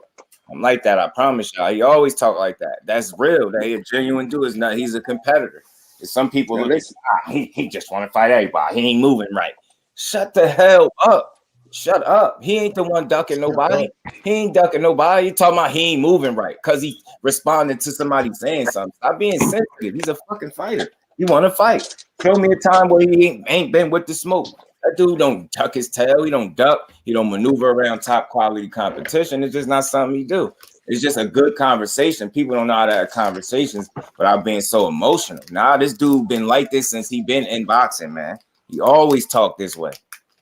I'm like that, I promise y'all. He always talk like that. That's real. That he a genuine dude. Is not. He's a competitor. Some people look at he just want to fight everybody. He ain't moving right. Shut the hell up. Shut up. He ain't the one ducking nobody. He ain't ducking nobody. He talking about he ain't moving right because he responded to somebody saying something. Stop being sensitive. He's a fucking fighter. You want to fight. Show me a time where he ain't been with the smoke. That dude don't tuck his tail. He don't duck. He don't maneuver around top quality competition. It's just not something he do. It's just a good conversation. People don't know how to have conversations without being so emotional. Nah, this dude been like this since he been in boxing, man. He always talk this way.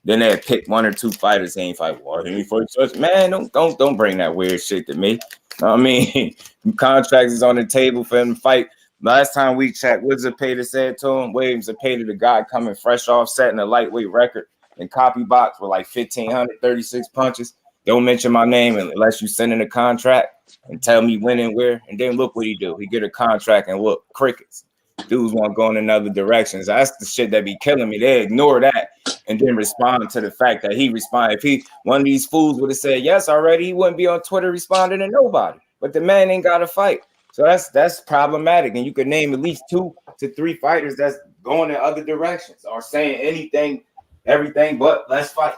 Then they pick one or two fighters. He ain't fight war. He first touch. Man, don't bring that weird shit to me. I mean, contracts is on the table for him to fight. Last time we checked, what Zepeda said to him? Williams Zepeda, the guy coming fresh off setting a lightweight record in copy box with like 1,536 punches. Don't mention my name unless you send in a contract and tell me when and where. And then look what he do. He get a contract and look, crickets. Dudes want to go in another directions. That's the shit that be killing me. They ignore that and then respond to the fact that he responded. If one of these fools would have said yes already, he wouldn't be on Twitter responding to nobody. But the man ain't got to fight. So that's problematic. And you could name at least 2 to 3 fighters that's going in other directions or saying anything, everything but let's fight.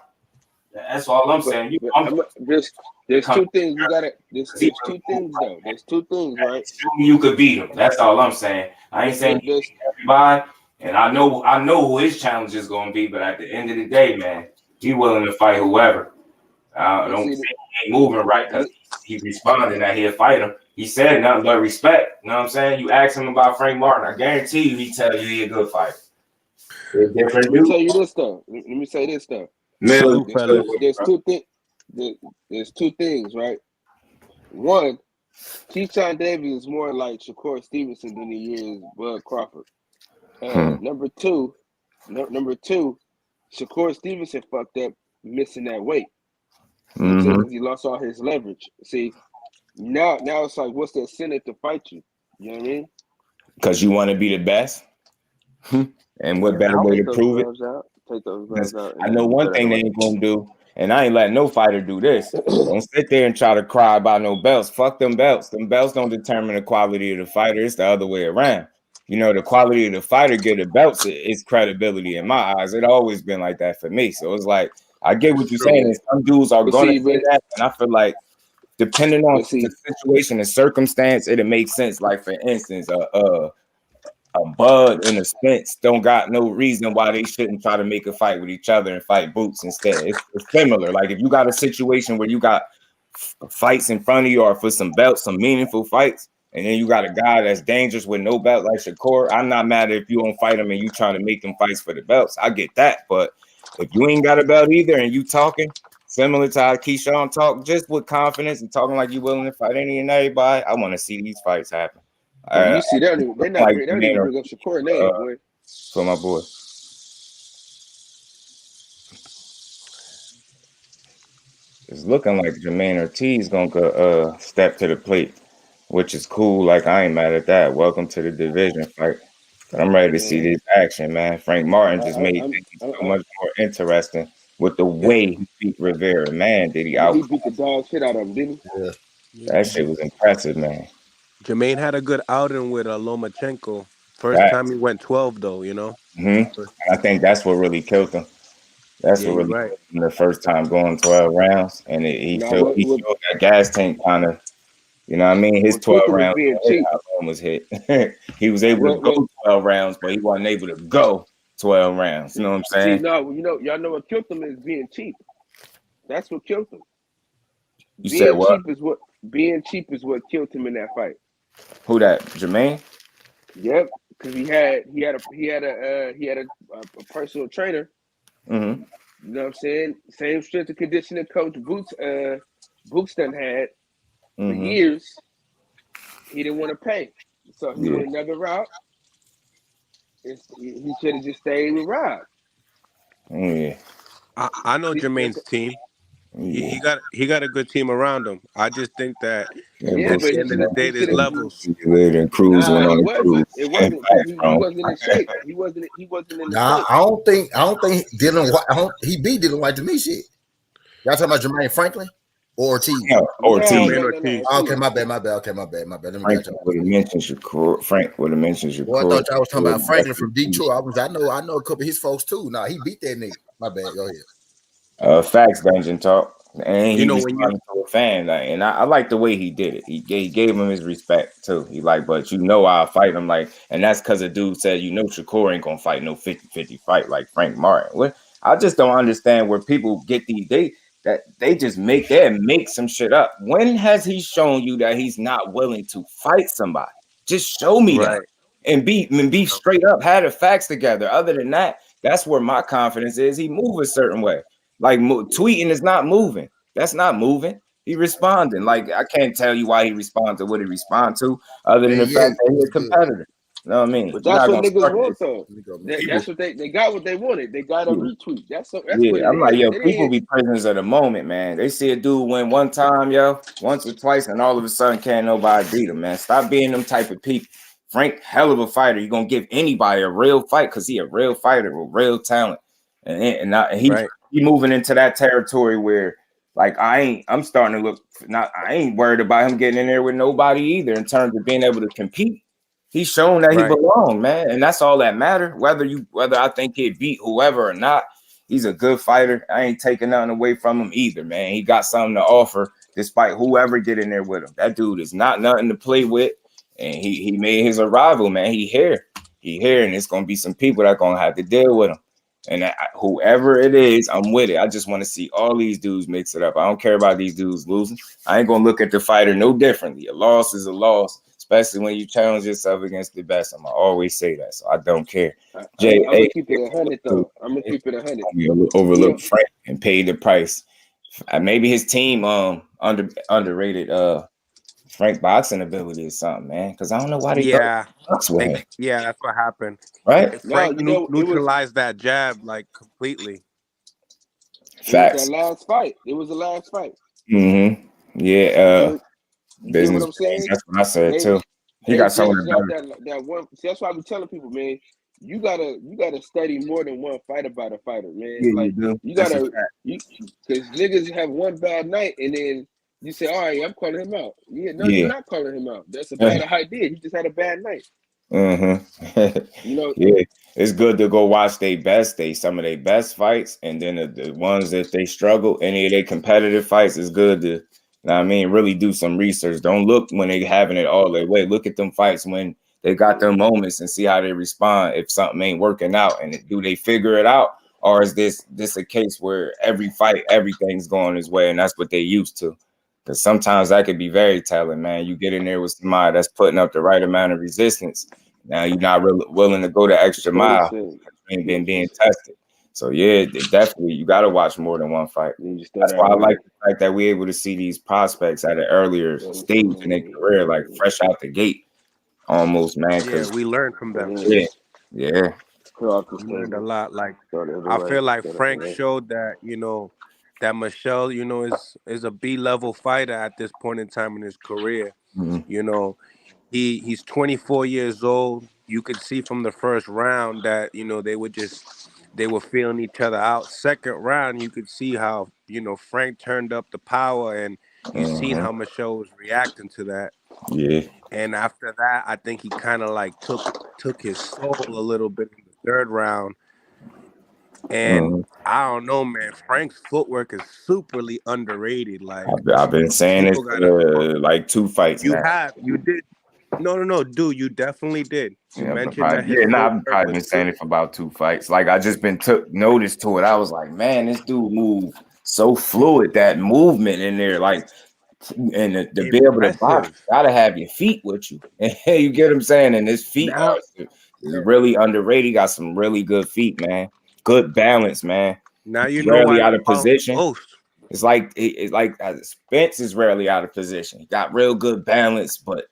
That's all I'm saying. There's two things you gotta. There's 2 things though. There's 2 things, right? You could beat him. That's all I'm saying. I ain't saying everybody, and I know who his challenge is going to be. But at the end of the day, man, he willing to fight whoever. I don't think he ain't moving right because he responded that he'll fight him. He said nothing but respect. You know what I'm saying? You ask him about Frank Martin, I guarantee you he tell you he a good fighter. Let me tell you this though. Let me say this though. There's 2 things. There's 2 things, right? One, Keyshawn Davis is more like Shakur Stevenson than he is Bud Crawford. Number two, Shakur Stevenson fucked up missing that weight. Because he lost all his leverage. See, now it's like, what's the incentive to fight you? You know what I mean? Because you want to be the best. And what better way to prove it? Take those gloves out. I know one thing they ain't gonna do, and I ain't letting no fighter do this. Don't sit there and try to cry about no belts. Fuck them belts. Them belts don't determine the quality of the fighter. It's the other way around. You know, the quality of the fighter get the belts is credibility in my eyes. It always been like that for me. So it's like, I get what you're saying. And some dudes are going to say that, and I feel like depending on the situation and circumstance, it'll make sense. Like for instance, a Bud and a Spence don't got no reason why they shouldn't try to make a fight with each other and fight boots instead. It's similar. Like if you got a situation where you got fights in front of you or for some belts, some meaningful fights, and then you got a guy that's dangerous with no belt like Shakur, I'm not mad if you don't fight him and you trying to make them fights for the belts. I get that. But if you ain't got a belt either and you talking similar to how Keyshawn talk, just with confidence and talking like you willing to fight any and everybody, I want to see these fights happen. You see, they're not bring up Shakur name, boy. For my boy. It's looking like Jermaine Ortiz gonna step to the plate, which is cool. Like I ain't mad at that. Welcome to the division fight. But I'm ready to see this action, man. Frank Martin just made things so much more interesting with the way he beat Rivera. Man, did he out? He beat the dog shit out of him, didn't he? Yeah. That shit was impressive, man. Jermaine had a good outing with Lomachenko. First time he went 12, though, you know? I think that's what really killed him. That's what really killed him the first time going 12 rounds. And he showed that gas tank kind of, you know what I mean? His 12 rounds was hit. He was able to go 12 rounds, but he wasn't able to go 12 rounds. You know what I'm saying? See, no, y'all know what killed him is being cheap. That's what killed him. You said what? Being cheap is what killed him in that fight. Who that? Jermaine? Yep, because he had a personal trainer. Mm-hmm. You know what I'm saying? Same strength and conditioning coach Boots done had for years. He didn't want to pay, so he went another route. He should have just stayed with Rob. Yeah, I know Jermaine's team. He got a good team around him. I just think that at the end of the day, there's levels. He wasn't in shape. He wasn't in the shape. I don't think he beat Dylan White to me. Shit. Y'all talking about Jermaine Franklin or Ortiz? Ortiz. No. Okay, my bad. Okay, my bad. Let me catch up. Frank would have mentioned Shakur. Well, I thought y'all was talking about Franklin from Detroit. I know a couple of his folks too. Nah, he beat that nigga. My bad. Go ahead. Facts, Dungeon Talk. And he responded to a fan, and I like the way he did it. He gave him his respect too. He like, but I'll fight him, like, and that's because a dude said, Shakur ain't gonna fight no 50-50 fight like Frank Martin. What I just don't understand where people get they just make some shit up. When has he shown you that he's not willing to fight somebody? Just show me that and be straight up. Have the facts together. Other than that, that's where my confidence is. He move a certain way. Like tweeting is not moving. That's not moving. He responding. Like I can't tell you why he responds to what he respond to, other than the fact that he's a competitor. You know what I mean? But that's what niggas want, though. That's what they got. What they wanted. They got a retweet. That's what it I'm like, is. people be prisoners of the moment, man. They see a dude win one time, once or twice, and all of a sudden can't nobody beat him, man. Stop being them type of people. Frank, hell of a fighter. You're gonna give anybody a real fight because he a real fighter with real talent, and he moving into that territory where, like, I'm starting to look. I ain't worried about him getting in there with nobody either in terms of being able to compete. He's shown that he belongs, man, and that's all that matter. Whether I think he'd beat whoever or not, he's a good fighter. I ain't taking nothing away from him either, man. He got something to offer, despite whoever get in there with him. That dude is not nothing to play with, and he made his arrival, man. He here, and it's gonna be some people that gonna have to deal with him. And whoever it is, I'm with it. I just want to see all these dudes mix it up. I don't care about these dudes losing. I ain't gonna look at the fighter no differently. A loss is a loss, especially when you challenge yourself against the best. I'm gonna always say that, so I don't care. I'm gonna keep it 100 though. I'm gonna keep it 100. Overlook Frank and pay the price. Maybe his team underrated Frank boxing ability or something, man. Because I don't know why they that's what happened. Right? Frank neutralized that jab like completely. Facts. It was the last fight. Mm-hmm. Yeah. Business. What I'm saying? That's what I said too. He got someone that one. See, that's why I be telling people, man. You gotta study more than one fight about a fighter, man. Yeah, you gotta, because niggas have one bad night and then you say, all right, I'm calling him out. You're not calling him out. That's a bad idea. He just had a bad night. Yeah, it's good to go watch some of their best fights, and then the ones that they struggle, any of their competitive fights, is good to, really do some research. Don't look when they having it all their way. Look at them fights when they got their moments and see how they respond. If something ain't working out, and do they figure it out, or is this a case where every fight everything's going his way and that's what they used to? Because sometimes that could be very telling, man. You get in there with somebody that's putting up the right amount of resistance. Now you're not really willing to go the extra mile. You ain't been being tested. So yeah, definitely you got to watch more than one fight. That's why I like the fact that we're able to see these prospects at an earlier stage in their career, like fresh out the gate, almost, man. Yeah, we learned from them. Yeah. We learned a lot. Like I feel like Frank showed that, that Michelle, is a B-level fighter at this point in time in his career. Mm-hmm. He's 24 years old. You could see from the first round that, they were feeling each other out. Second round, you could see how, Frank turned up the power, and you seen how Michelle was reacting to that. Yeah. And after that, I think he kind of like took his soul a little bit in the third round. And I don't know, man. Frank's footwork is superly underrated. Like I've been saying this for like 2 fights now. You did. No, dude, you definitely did. You mentioned that his I've probably been saying it for about 2 fights. Like I just been took notice to it. I was like, man, this dude move so fluid. That movement in there, like, and to be able to box, you gotta have your feet with you. You get what I'm saying? And his feet is really underrated. He got some really good feet, man. Good balance, man. Now you know rarely why out of position. Both. It's like Spence is rarely out of position. He got real good balance, but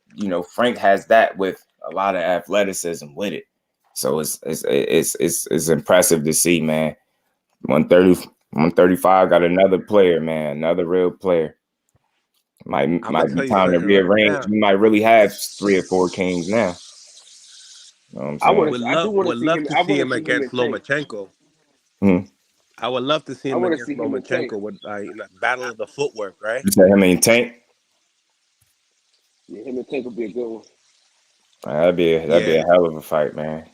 Frank has that with a lot of athleticism with it. So it's impressive to see, man. 130, 135 got another player, man, another real player. Might be time to rearrange. Right, you might really have 3 or 4 kings now. You know what I'm saying? I would love to see him against Lomachenko. I would love to see him against Lomachenko with battle of the footwork, right? You say him and Tank? Yeah, him and Tank would be a good one. That'd be a hell of a fight, man.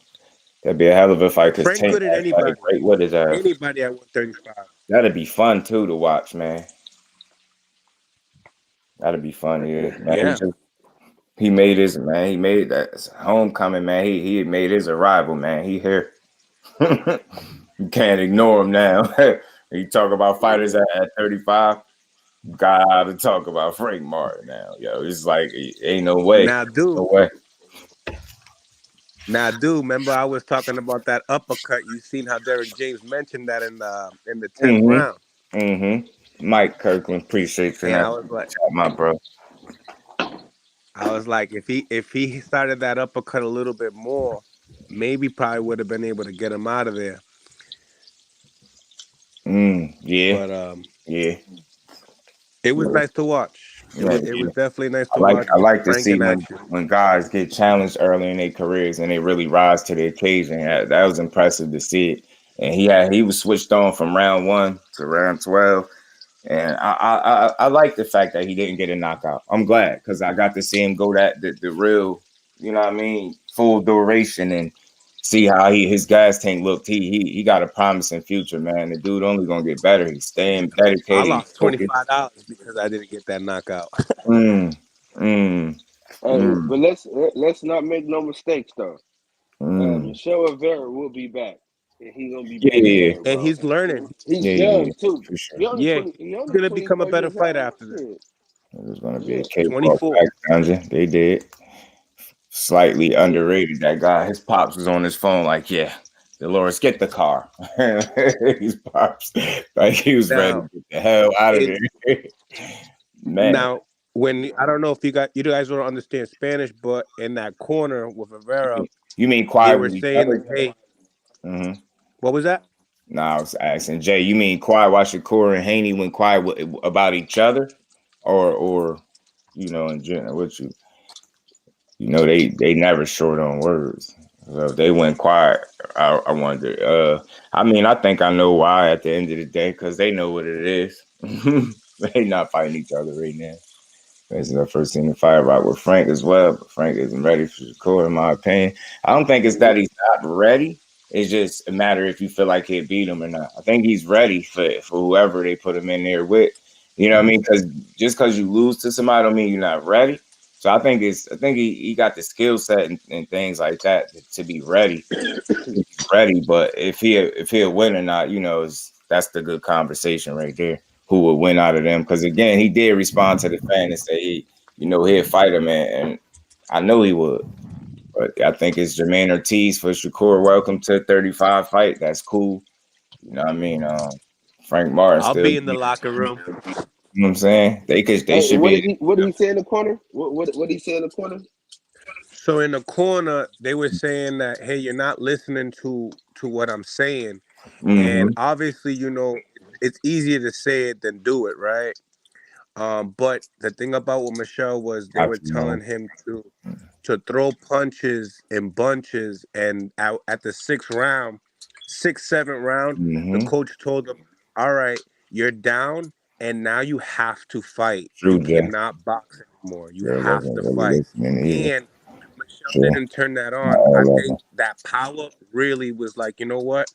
That'd be a hell of a fight because Tank has anybody. What is that? Anybody at 135. That'd be fun too to watch, man. That'd be fun, yeah. Man, he made his that homecoming, man. He made his arrival, man. He here. You can't ignore him now. You talk about fighters at 35. Gotta talk about Frank Martin now, yo. It's like ain't no way. Now, dude. No way. Now, dude, remember I was talking about that uppercut. You seen how Derek James mentioned that in the 10th round. Mike Kirkland, appreciate you. I was like, my bro. I was like, if he started that uppercut a little bit more, maybe probably would have been able to get him out of there. Yeah. But yeah. It was nice to watch. It was definitely nice to watch. I like to see when guys get challenged early in their careers and they really rise to the occasion. That was impressive to see it. And he was switched on from round 1 to round 12. And I like the fact that he didn't get a knockout. I'm glad because I got to see him go the real, you know what I mean, full duration and see how his gas tank looked. He got a promising future, man. The dude only gonna get better. He's staying dedicated. I lost $25 because I didn't get that knockout. But let's not make no mistakes though. Michelle Rivera will be back. And he's gonna be back there, and he's learning. He's young too. Sure. He's gonna become a better fighter after this. It was gonna be a cakewalk. They did. Slightly underrated, that guy. His pops was on his phone like, yeah, Dolores, get the car. His pops, like he was ready to get the hell out of there. Man. Now, I don't know if you guys don't understand Spanish, but in that corner with Rivera, you mean Quai? They were saying, hey, what was that? No, I was asking Jay. You mean Quai Shakur and Haney went quiet about each other, or in general? What they never short on words. So if they went quiet, I wonder. I think I know why at the end of the day, because they know what it is. They not fighting each other right now. This is our first seen the fight right with Frank as well, but Frank isn't ready for Shakur, in my opinion. I don't think it's that he's not ready. It's just a matter if you feel like he'll beat him or not. I think he's ready for whoever they put him in there with. You know what I mean? Because just because you lose to somebody don't mean you're not ready. So I think he got the skill set and things like that to be ready. He's ready, but if he'll win or not, that's the good conversation right there. Who would win out of them? Because again, he did respond to the fan and say, he'll fight him, and I know he would. But I think it's Jermaine Ortiz for Shakur. Welcome to 35 fight. That's cool. You know what I mean? Frank Martin. I'll be in the locker room. You know what I'm saying? They should be. What did he say in the corner? What did he say in the corner? So in the corner, they were saying that, hey, you're not listening to what I'm saying. And obviously, it's easier to say it than do it, right? But the thing about what Michelle was, they were telling him to throw punches in bunches, and at the 7th round, the coach told him, all right, you're down, and now you have to fight. You cannot box anymore. You have to fight. And Michelle didn't turn that on. I think that power really was like, you know what?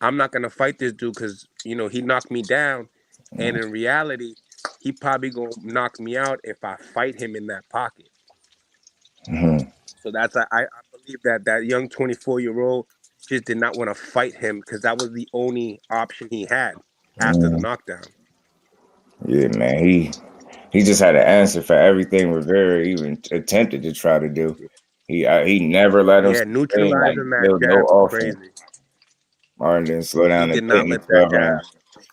I'm not going to fight this dude because, he knocked me down. And in reality, he probably going to knock me out if I fight him in that pocket. Mm-hmm. So that's I believe that young 24-year-old just did not want to fight him because that was the only option he had after the knockdown. Yeah, man. He just had an answer for everything Rivera even attempted to try to do. He never let him neutralizing that no jab was offense. crazy. Martin didn't slow down. He did not let that jab.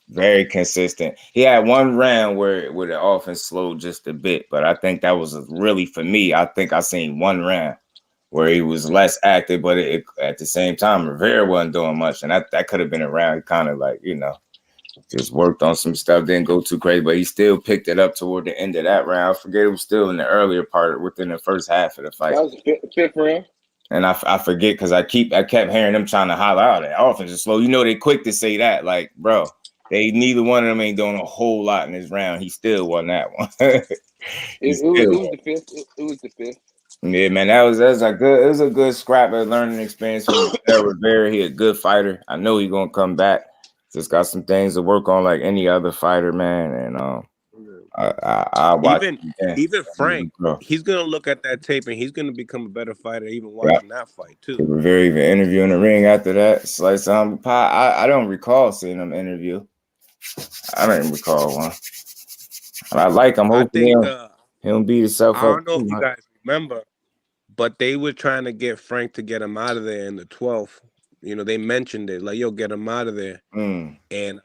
Very consistent. He had one round where the offense slowed just a bit, but I think that was really, for me, I think I seen one round where he was less active, but at the same time, Rivera wasn't doing much, and that could have been a round kind of like, just worked on some stuff, didn't go too crazy, but he still picked it up toward the end of that round. I forget, it was still in the earlier part, within the first half of the fight. That was the fifth round. And I forget because I kept hearing them trying to holler out that offense is slow. They quick to say that, like, bro, neither one of them ain't doing a whole lot in this round. He still won that one. It was the fifth. It was the fifth. Yeah, man, it was a good scrap of learning experience from Rivera. He a good fighter. I know he's gonna come back. Just got some things to work on like any other fighter, man. And I watch even Frank. He's gonna look at that tape and he's gonna become a better fighter even watching that fight too. Rivera even interview in the ring after that. It's like I don't recall seeing him interview. I don't even recall one. I like him. Hopefully he'll beat himself up. I don't know if you guys remember, but they were trying to get Frank to get him out of there in the 12th. They mentioned it, like, yo, get him out of there. And,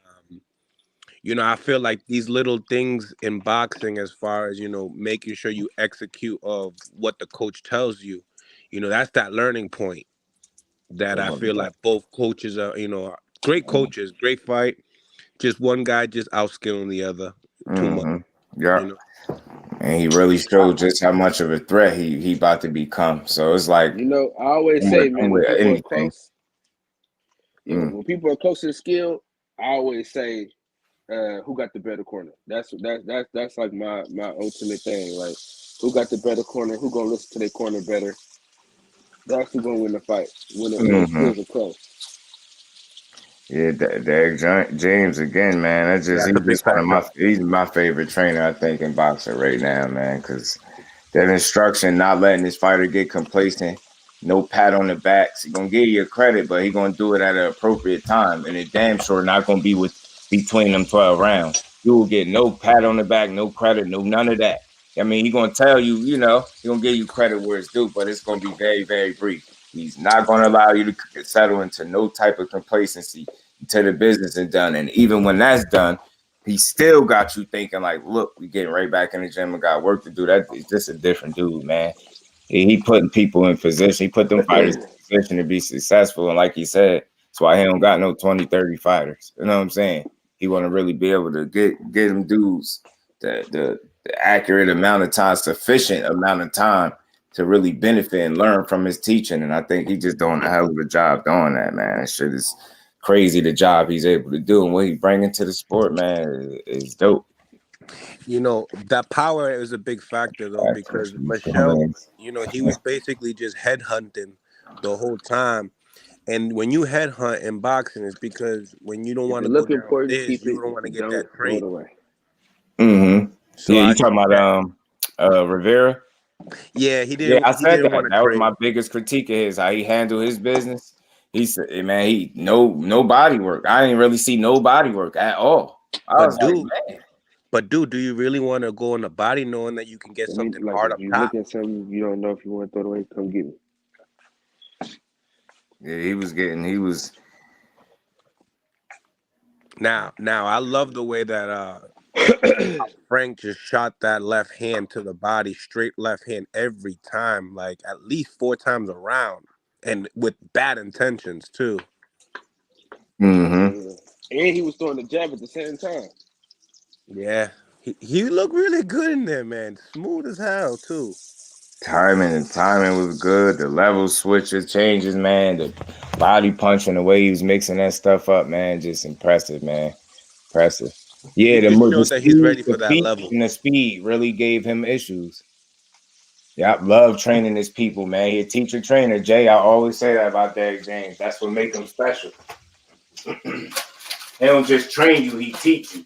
I feel like these little things in boxing, as far as, making sure you execute of what the coach tells you, that's that learning point that I feel like both coaches are, great coaches, great fight. Just one guy just outskilling the other too much. Yeah. And he really showed just how much of a threat he about to become. So it's like, I always say, man, when people are close, when people are close to the skill, I always say, who got the better corner? That's like my ultimate thing. Like, who got the better corner? Who gonna listen to their corner better? That's who gonna win the fight when the skills are close. Yeah, Derek James again, man. He's my favorite trainer, I think, in boxing right now, man. Because that instruction, not letting his fighter get complacent, no pat on the backs. He's gonna give you credit, but he's gonna do it at an appropriate time, and it damn sure not gonna be between them 12 rounds. You will get no pat on the back, no credit, no none of that. I mean, he's gonna tell you, he's gonna give you credit where it's due, but it's gonna be very, very brief. He's not gonna allow you to settle into no type of complacency until the business is done. And even when that's done, he still got you thinking like, look, we getting right back in the gym and got work to do. That is just a different dude, man. He putting people in position. He put them fighters in position to be successful. And like he said, that's why he don't got no 20, 30 fighters. You know what I'm saying? He want to really be able to get them dudes the accurate amount of time, sufficient amount of time to really benefit and learn from his teaching. And I think he just doing a hell of a job doing that, man. That shit is crazy, the job he's able to do. And what he bringing to the sport, man, is dope. That power is a big factor, though, because Michelle, he was basically just headhunting the whole time. And when you headhunt in boxing, it's because when you don't want to go down this, you don't want to get that trade. So you talking about Rivera? Yeah, he didn't. Yeah, I said that. That was trade. my biggest critique of his, how he handled his business. He said, hey, man, no body work. I didn't really see no body work at all. But dude, do you really want to go in the body knowing that you can get something hard up top? You look at something you don't know if you want to throw it away, come get me. Yeah, he was. Now I love the way that Frank just shot that left hand to the body, straight left hand every time, like at least 4 times around, and with bad intentions too. And he was throwing the jab at the same time. Yeah, he looked really good in there, man. Smooth as hell too. Timing was good. The level switches, changes, man. The body punching, the way he was mixing that stuff up, man, just impressive, man. Impressive. Yeah, the speed, he's ready for that level. And the speed really gave him issues. Yeah, I love training his people, man. He a teacher trainer, Jay. I always say that about Derek James. That's what makes him special. He don't just train you; he teach you.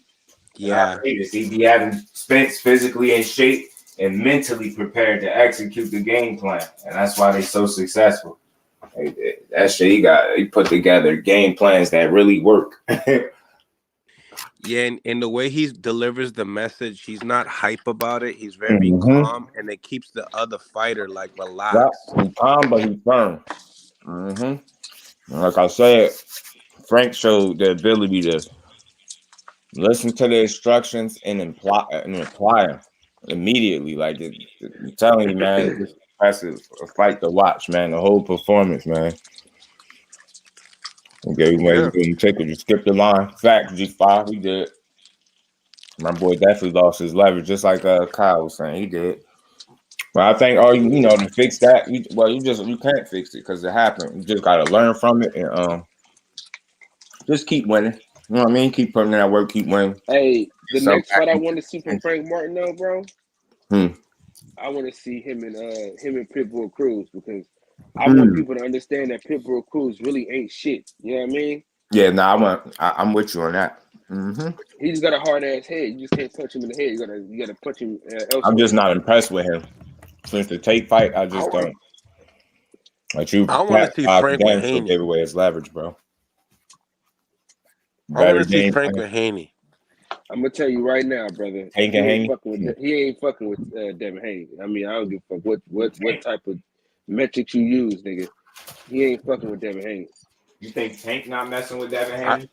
Yeah, he be having Spence physically in shape. and mentally prepared to execute the game plan, and that's why they're so successful. That shit, he put together game plans that really work. Yeah, and the way he delivers the message, he's not hype about it. He's very calm, and it keeps the other fighter like relaxed. Yeah, he's calm, but he's firm. Like I said, Frank showed the ability to listen to the instructions and apply them immediately. Like I'm telling you, man, it's impressive. A fight to watch, man. The whole performance, man. Okay, you take it. You skip the line. Fact, G5, he did. My boy definitely lost his leverage, just like Kyle was saying, he did. But I think, to fix that, you can't fix it because it happened. You just got to learn from it and just keep winning. You know what I mean? Keep putting in that work, keep winning. Hey, the next fight I want to see from Frank Martin, though, bro. I want to see him and Pitbull Cruz because I want people to understand that Pitbull Cruz really ain't shit. You know what I mean? Yeah, I'm with you on that. He just got a hard ass head. You just can't punch him in the head. You gotta punch him elsewhere. I'm just not impressed with him. Since the Tate fight, I just don't. Like I want to see Frank with Haney. Gave away his leverage, bro. I want to see Frank with Haney. I'm gonna tell you right now, brother. He ain't fucking with Devin Haney. I mean, I don't give a fuck what type of metrics you use, nigga. He ain't fucking with Devin Haney. You think Tank not messing with Devin Haney?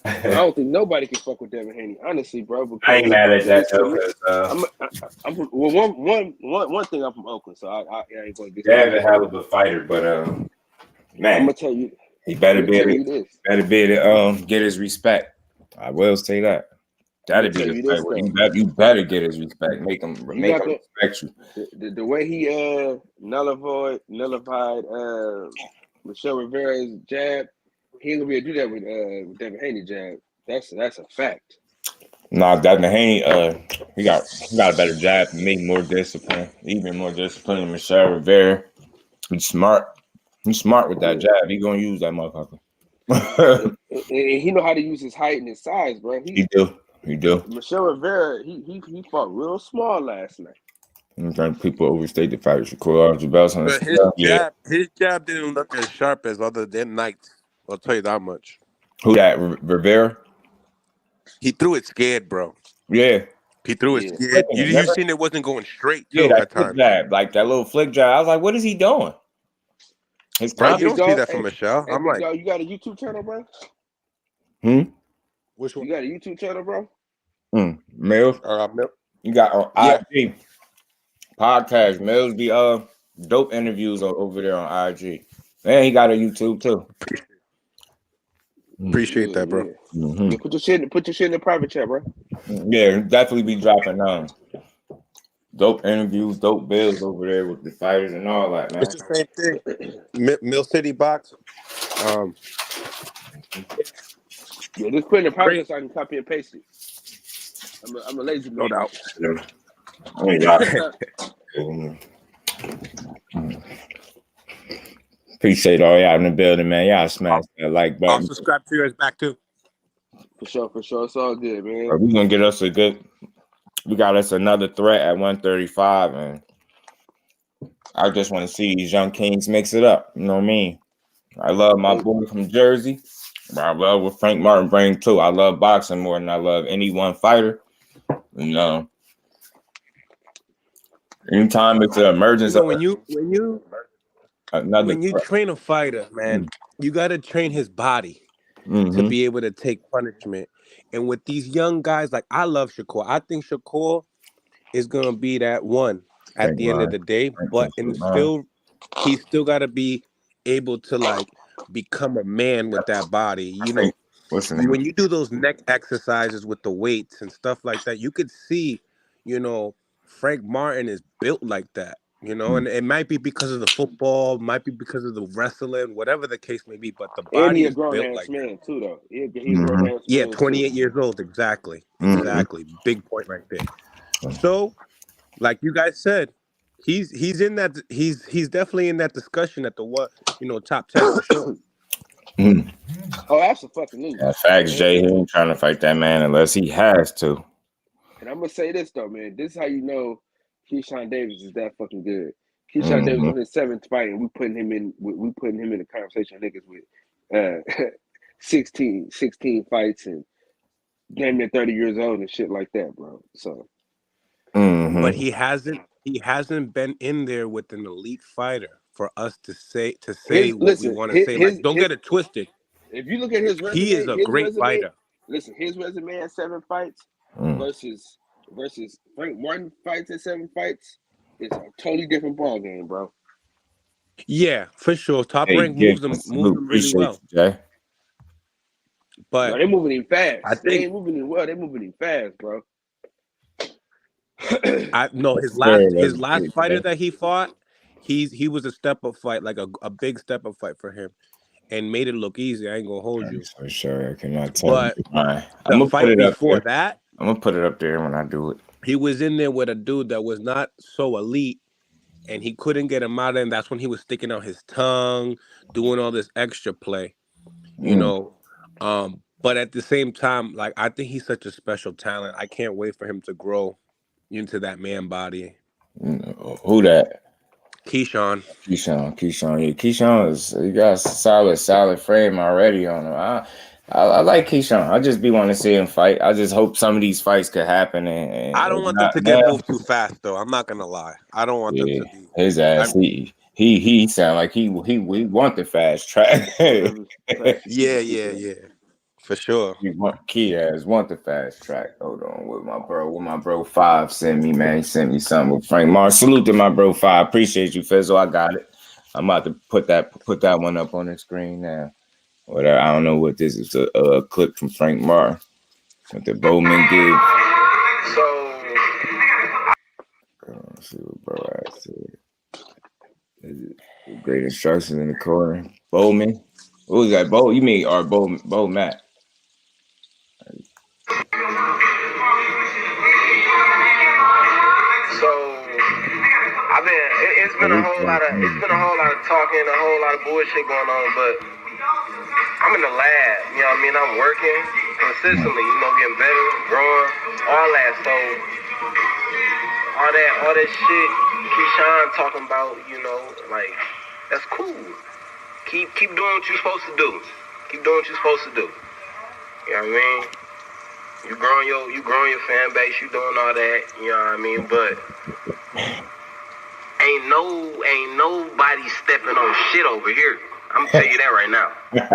I don't think nobody can fuck with Devin Haney, honestly, bro. I ain't mad at that though. One thing, I'm from Oakland, so I ain't gonna get. Devin a hell of a fighter, but man, I'm gonna tell you, he better be able to get his respect. I will say that. That'd be the fight where you better get his respect. Make him respect you. The way he nullified Michelle Rivera's jab. He ain't gonna be able to do that with Devin Haney jab. That's a fact. Nah, Devin Haney, he got a better jab than me, more discipline, even more discipline than Michelle Rivera. He's smart. He's smart with that jab. He gonna use that motherfucker. and he know how to use his height and his size, bro. He do. Michelle Rivera, he fought real small last night. I'm trying to people overstate the fight. Shakur Stevenson. But his jab didn't look as sharp as other than Knight's. I'll tell you that much. Who that? Rivera? He threw it scared, bro. Yeah. He threw it scared. You seen it wasn't going straight. Yeah, that time. Jab, like that little flick jab. I was like, what is he doing? His bro, you don't see that from Michelle. I'm like, you got a YouTube channel, bro? Which one? You got a YouTube channel, bro? Mills. You got on IG podcast. Mills be dope interviews over there on IG. And he got a YouTube too. Appreciate that, bro. Yeah, put your shit in the private chat, bro. Yeah, definitely be dropping dope interviews, dope bills over there with the fighters and all that, man. It's the same thing. Mill City Box. Yeah, just put it in the private so I can copy and paste it. I'm a lazy man. No doubt. Appreciate all y'all in the building, man. Y'all smash that like button. I'll subscribe to yours back too. For sure. It's all good, man. We're gonna get us we got us another threat at 135, and I just want to see these young kings mix it up. You know what I mean? I love my boy from Jersey, but I love what Frank Martin brings too. I love boxing more than I love any one fighter. You know, anytime it's an emergence. When you train a fighter, man, you got to train his body to be able to take punishment. And with these young guys, like I love Shakur. I think Shakur is gonna be that one at the end of the day. But he's still got to be able to like become a man with that body. You know, when you do those neck exercises with the weights and stuff like that, you could see, Frank Martin is built like that. And it might be because of the football, might be because of the wrestling, whatever the case may be. But the body is built like man too, though. He's a 28 years old, exactly. Big point right there. So, like you guys said, he's in that. He's definitely in that discussion at the top 10 for sure. Oh, absolutely. Yeah, facts, Jay. He ain't trying to fight that man unless he has to. And I'm gonna say this though, man. This is how you know Keyshawn Davis is that fucking good. Keyshawn Davis on his 7th fight, and we putting him in the conversation niggas with 16 fights and damn near 30 years old and shit like that, bro. So, but he hasn't been in there with an elite fighter for us to say what we want to say. Like, don't get it twisted. If you look at his resume, he is a great fighter. Listen, his resume at 7 fights versus Frank Martin fights at 7 fights is a totally different ball game, bro. Yeah, for sure. Top Rank moves them really well. Jay. But they're moving him fast. They ain't moving him well. They're moving him fast, bro. His last fighter that he fought, he was a step up fight, like a big step up fight for him, and made it look easy. I ain't gonna hold you. For sure, I cannot tell. But I'm gonna put it before that, I'm gonna put it up there when I do it. He was in there with a dude that was not so elite, and he couldn't get him out. And that's when he was sticking out his tongue, doing all this extra play, you know. But at the same time, like, I think he's such a special talent. I can't wait for him to grow into that man body. Who that? Keyshawn. Yeah, Keyshawn he got a solid frame already on him. I like Keyshawn. I just be wanting to see him fight. I just hope some of these fights could happen. And I don't want them to get moved too fast, though. I'm not gonna lie. I don't want them to be his ass. He sound like we want the fast track. yeah. For sure. Want the fast track. Hold on, with my bro 5 sent me, man. He sent me something with Frank Martin. Salute to my bro 5. Appreciate you, Fizzle. I got it. I'm about to put that one up on the screen now. Whatever. I don't know what this is. A clip from Frank Martin with the Bowman gig. Let's see what bro has to. Great instructions in the corner. Bowman. What was that? Bo? You mean or Bo Matt? It's been a whole lot of talking, a whole lot of bullshit going on, but I'm in the lab, you know what I mean? I'm working consistently, getting better, growing, all that. So all that shit Keyshawn talking about, like, that's cool. Keep doing what you're supposed to do. Keep doing what you're supposed to do. You know what I mean? You growing your fan base, you doing all that, you know what I mean? But ain't nobody stepping on shit over here. I'm gonna tell you that right now. You know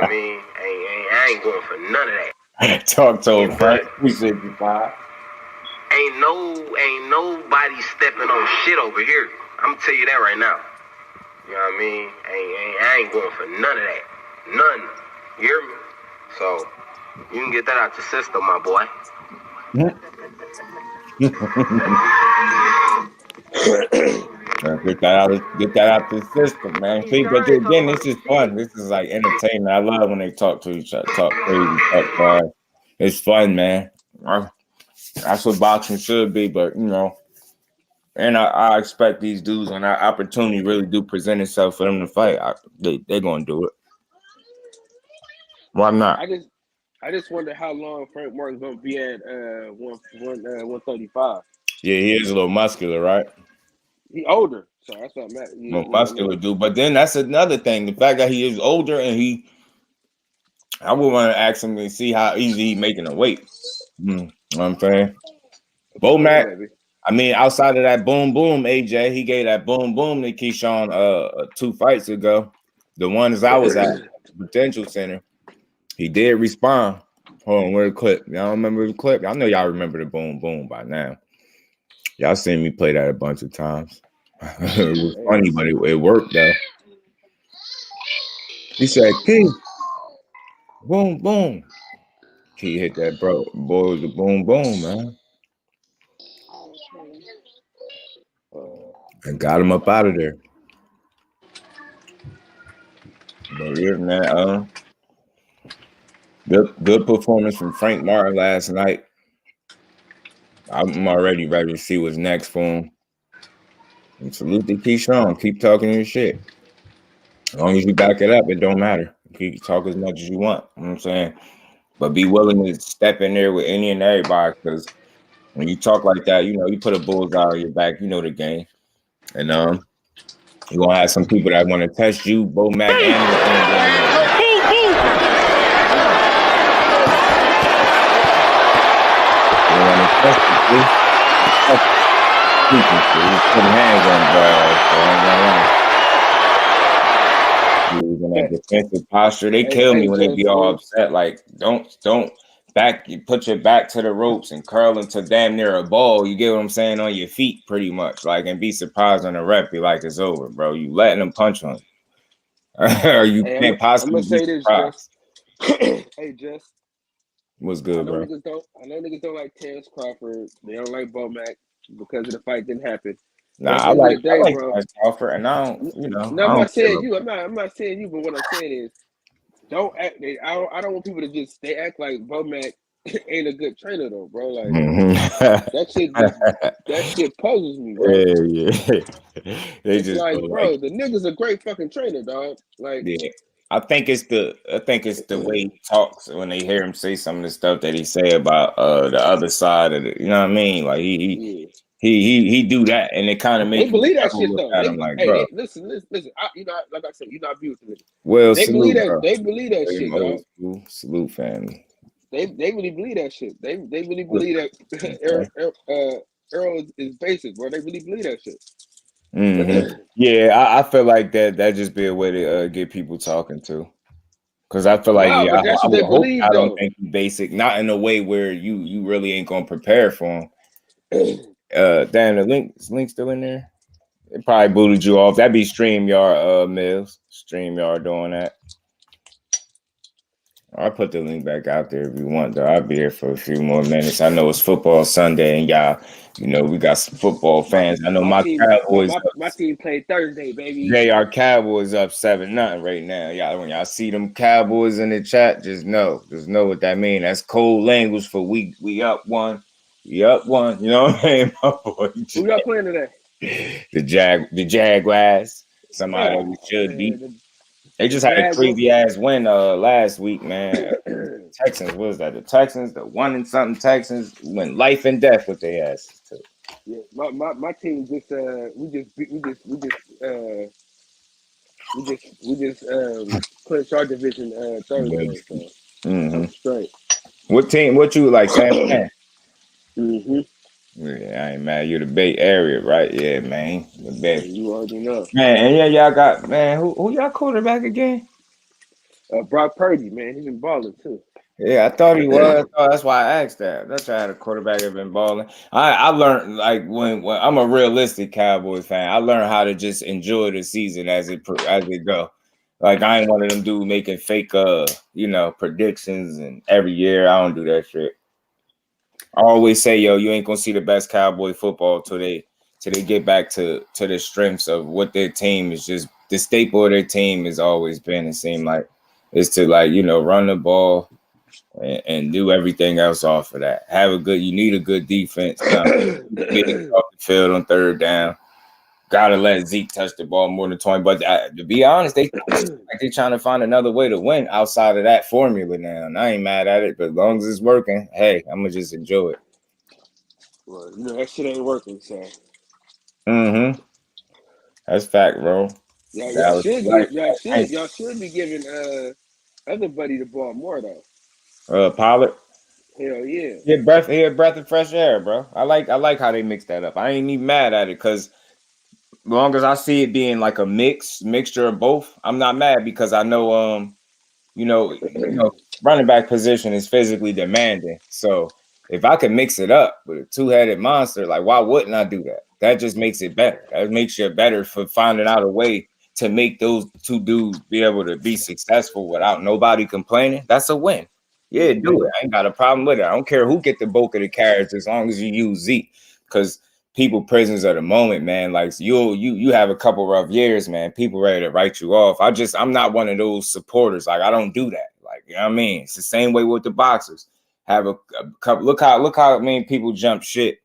what I mean? I ain't going for none of that. Talk to him, Frank. We said goodbye. Ain't nobody stepping on shit over here. I'm gonna tell you that right now. You know what I mean? I ain't going for none of that. None. You hear me? So you can get that out the system, my boy. Get that out the system, man. See, but again, this is fun. This is like entertainment. I love when they talk to each other, talk crazy, talk fast. It's fun, man. That's what boxing should be, but and I expect these dudes when that opportunity really do present itself for them to fight, they're gonna do it. Why not? I just wonder how long Frank Martin's gonna be at 135. Yeah, he is a little muscular, right? He older, so that's what I'm at. Muscular dude, but then that's another thing. The fact that he is older and I would want to ask him to see how easy he's making the weight. You know what I'm saying? Bo Matt, I mean, outside of that boom, AJ, he gave that boom to Keyshawn 2 fights ago. The ones I was at Potential Center, he did respond. Hold on, where's the clip? Y'all remember the clip? I know y'all remember the boom by now. Y'all seen me play that a bunch of times. It was funny, but it worked though. He said, "Key, boom." Key hit that boy with the boom, man. And got him up out of there. But yeah, man, good performance from Frank Martin last night. I'm already ready to see what's next for him. And salute to Keyshawn. Keep talking your shit. As long as you back it up, it don't matter. You can talk as much as you want. You know what I'm saying? But be willing to step in there with any and everybody, because When you talk like that, you know, you put a bullseye on your back, you know the game. And you're gonna have some people that want to test you, Bo Mac and they want to test you. Putting hands on in that defensive posture. They kill me when they be all upset. Like, don't back. You put your back to the ropes and curl into damn near a ball. You get what I'm saying? On your feet, pretty much. Like, and be surprised on the rep. Be like, it's over, bro. You letting them punch on you, or you can't possibly be surprised. Hey, Jess. What's good, bro? I know niggas don't like Terrence Crawford. They don't like Bo Mac because of the fight didn't happen. Nah, I like Terrence Crawford, and I don't, you know. No, I'm not saying you. I'm not saying you. But what I'm saying is, don't act. I don't want people to just act like Bo Mac ain't a good trainer though, bro. Like that shit poses me, bro. Yeah. It's just like, bro, the nigga's a great fucking trainer, dog. Like, yeah. I think it's the way he talks when they hear him say some of the stuff that he say about the other side of it. You know what I mean? Like he do that, and it kind of makes they believe that shit though. Bro. Listen. Like I said, you know, I be with the niggas. Well, they salute, believe that. bro. They believe that shit, dog. Salute, family. They really believe that shit. They really believe that Earl is basic, bro. They really believe that shit. Mm-hmm. Yeah, I feel like that just be a way to get people talking too. Because I feel like but that's what they believe. I don't think he's basic, not in a way where you really ain't gonna prepare for him. Damn, the link still in there. It probably booted you off. That'd be StreamYard, Mills. StreamYard doing that. I'll put the link back out there if you want, though. I'll be here for a few more minutes. I know it's football Sunday, and y'all, you know, we got some football fans. I know my Cowboys. My team played Thursday, baby. JR Cowboys up 7-0 right now. Y'all, when y'all see them Cowboys in the chat, just know what that means. That's code language for we up one. We up one. You know what I mean, my boy? Who y'all playing today? The Jaguars. Somebody we should beat. They just had a crazy ass win last week, man. Texans, what was that? The Texans, the 1-something Texans went life and death with their asses too. Yeah, my team just we just clinched our division Thursday. So I'm straight. What team? What you like, Sam? Mm-hmm. Yeah, I ain't mad. You're the Bay Area, right? Yeah, man. The Bay. You already know. Man, and yeah, y'all got, man, who y'all quarterback again? Brock Purdy, man. He's been balling too. Yeah, I thought he was. That's why I asked that. That's why I had a quarterback that been balling. I learned, like, when I'm a realistic Cowboys fan, I learned how to just enjoy the season as it go. Like, I ain't one of them dudes making fake predictions and every year. I don't do that shit. I always say, yo, you ain't gonna see the best Cowboy football till they get back to the strengths of what their team is. Just the staple of their team has always been, it seemed like, is to, like, run the ball and do everything else off of that. You need a good defense. Get off the field on third down. Gotta let Zeke touch the ball more than 20. But to be honest, they trying to find another way to win outside of that formula now. And I ain't mad at it, but as long as it's working, hey, I'm gonna just enjoy it. Well, that shit ain't working, so. That's fact, bro. Y'all should be giving other buddy the ball more though. Pollard. Hell yeah. He had breath of fresh air, bro. I like how they mix that up. I ain't even mad at it because as long as I see it being like a mixture of both, I'm not mad because I know running back position is physically demanding. So if I could mix it up with a two-headed monster, like, why wouldn't I do that? That just makes it better. That makes you better for finding out a way to make those two dudes be able to be successful without nobody complaining. That's a win. Yeah, do it. I ain't got a problem with it. I don't care who get the bulk of the carries as long as you use Zeke. Because people prisoners of the moment, man. Like, you have a couple rough years, man. People ready to write you off. I'm not one of those supporters. Like, I don't do that. Like, you know what I mean? It's the same way with the boxers. Have a couple. Look how many people jump shit,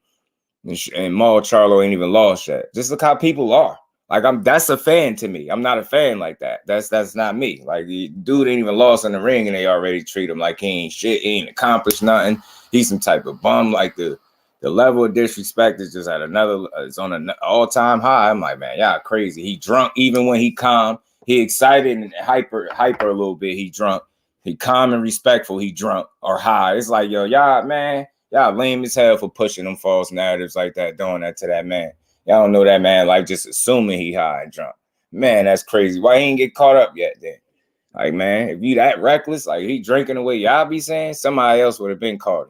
and Maul Charlo ain't even lost yet. Just look how people are. Like, that's a fan to me. I'm not a fan like that. That's not me. Like, the dude ain't even lost in the ring, and they already treat him like he ain't shit. He ain't accomplished nothing. He's some type of bum. Like the the level of disrespect is just at another. It's on an all-time high. I'm like, man, y'all crazy. He drunk even when he calm. He excited and hyper a little bit. He drunk. He calm and respectful. He drunk or high. It's like, yo, y'all, man, y'all lame as hell for pushing them false narratives like that, doing that to that man. Y'all don't know that man, like just assuming he high and drunk. Man, that's crazy. Why he ain't get caught up yet then? Like, man, if you that reckless, like he drinking the way y'all be saying, somebody else would have been caught.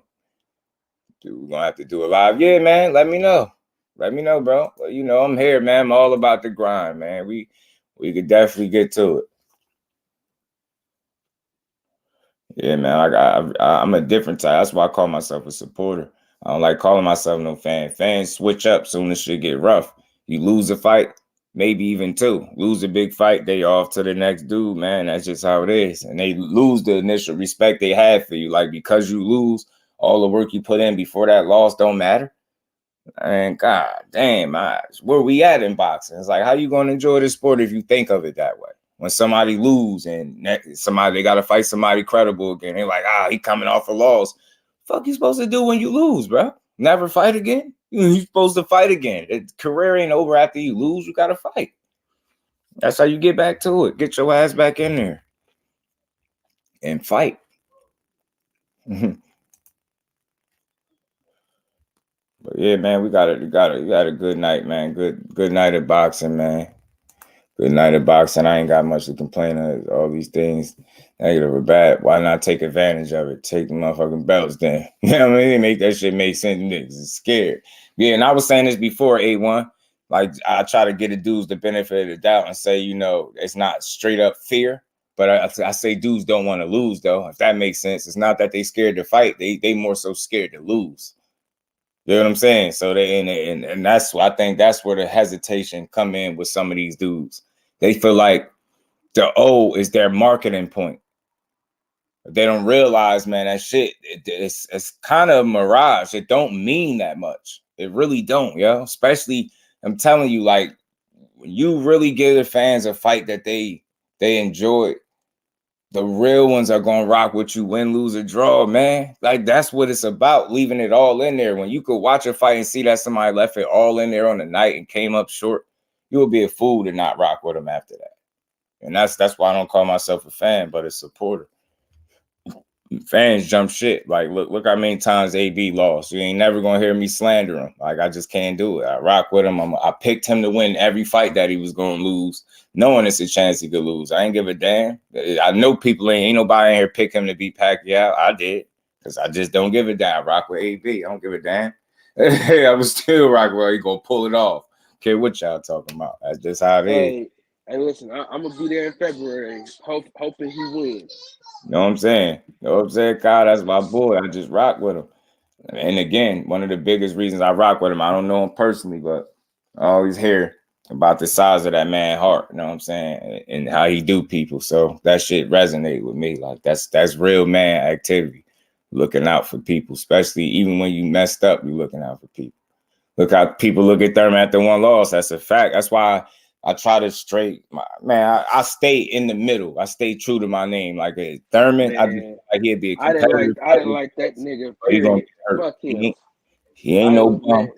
Dude, we're gonna have to do a live. Yeah, man. Let me know. Let me know, bro. Well, you know, I'm here, man. I'm all about the grind, man. We could definitely get to it. Yeah, man. I'm a different type. That's why I call myself a supporter. I don't like calling myself no fan. Fans switch up soon as shit get rough. You lose a fight, maybe even two. Lose a big fight, they off to the next dude, man. That's just how it is. And they lose the initial respect they had for you. Like, because you lose, all the work you put in before that loss don't matter. And god damn, where we at in boxing? It's like, how you gonna enjoy this sport if you think of it that way? When somebody lose and they gotta fight somebody credible again, they're like, he coming off a loss. Fuck you supposed to do when you lose, bro? Never fight again? You're supposed to fight again. The career ain't over after you lose. You gotta fight. That's how you get back to it. Get your ass back in there and fight. But yeah, man, we got a good night, man. Good night of boxing, man. Good night of boxing. I ain't got much to complain of. All these things, negative or bad. Why not take advantage of it? Take the motherfucking belts then. You know what I mean? Make that shit make sense. Niggas is scared. Yeah, and I was saying this before, A1. Like, I try to get the dudes the benefit of the doubt and say, you know, it's not straight up fear. But I say dudes don't want to lose, though, if that makes sense. It's not that they scared to fight. They more so scared to lose. You know what I'm saying? So and that's I think that's where the hesitation come in with some of these dudes. They feel like the O is their marketing point. They don't realize, man, that shit it's kind of a mirage. It don't mean that much. It really don't, yo. Especially, I'm telling you, like, when you really give the fans a fight that they enjoy, the real ones are gonna rock with you, win, lose, or draw, man. Like, that's what it's about, leaving it all in there. When you could watch a fight and see that somebody left it all in there on the night and came up short, you would be a fool to not rock with them after that. And that's why I don't call myself a fan, but a supporter. Fans jump shit. Like, look how many times AB lost. You ain't never gonna hear me slander him. Like, I just can't do it. I rock with him. I picked him to win every fight that he was gonna lose, knowing it's a chance he could lose. I ain't give a damn. I know people ain't nobody in here pick him to beat Pacquiao. I did, because I just don't give a damn. I rock with AB. I don't give a damn. I was still rock with him. He gonna pull it off. Okay, what y'all talking about? That's just how it is. Hey, listen, I'm gonna be there in February, hoping he wins. You know what I'm saying? You know what I'm saying, Kyle? That's my boy. I just rock with him. And again, one of the biggest reasons I rock with him, I don't know him personally, but I always hear about the size of that man's heart, you know what I'm saying? And how he do people. So that shit resonate with me. Like, that's real man activity. Looking out for people, especially even when you messed up, you looking out for people. Look how people look at Thurman after one loss. That's a fact. That's why I try to I stay in the middle. I stay true to my name. Like Thurman, man, I just like he'd be a competitor. I didn't like that nigga. Fuck him. He ain't no bum.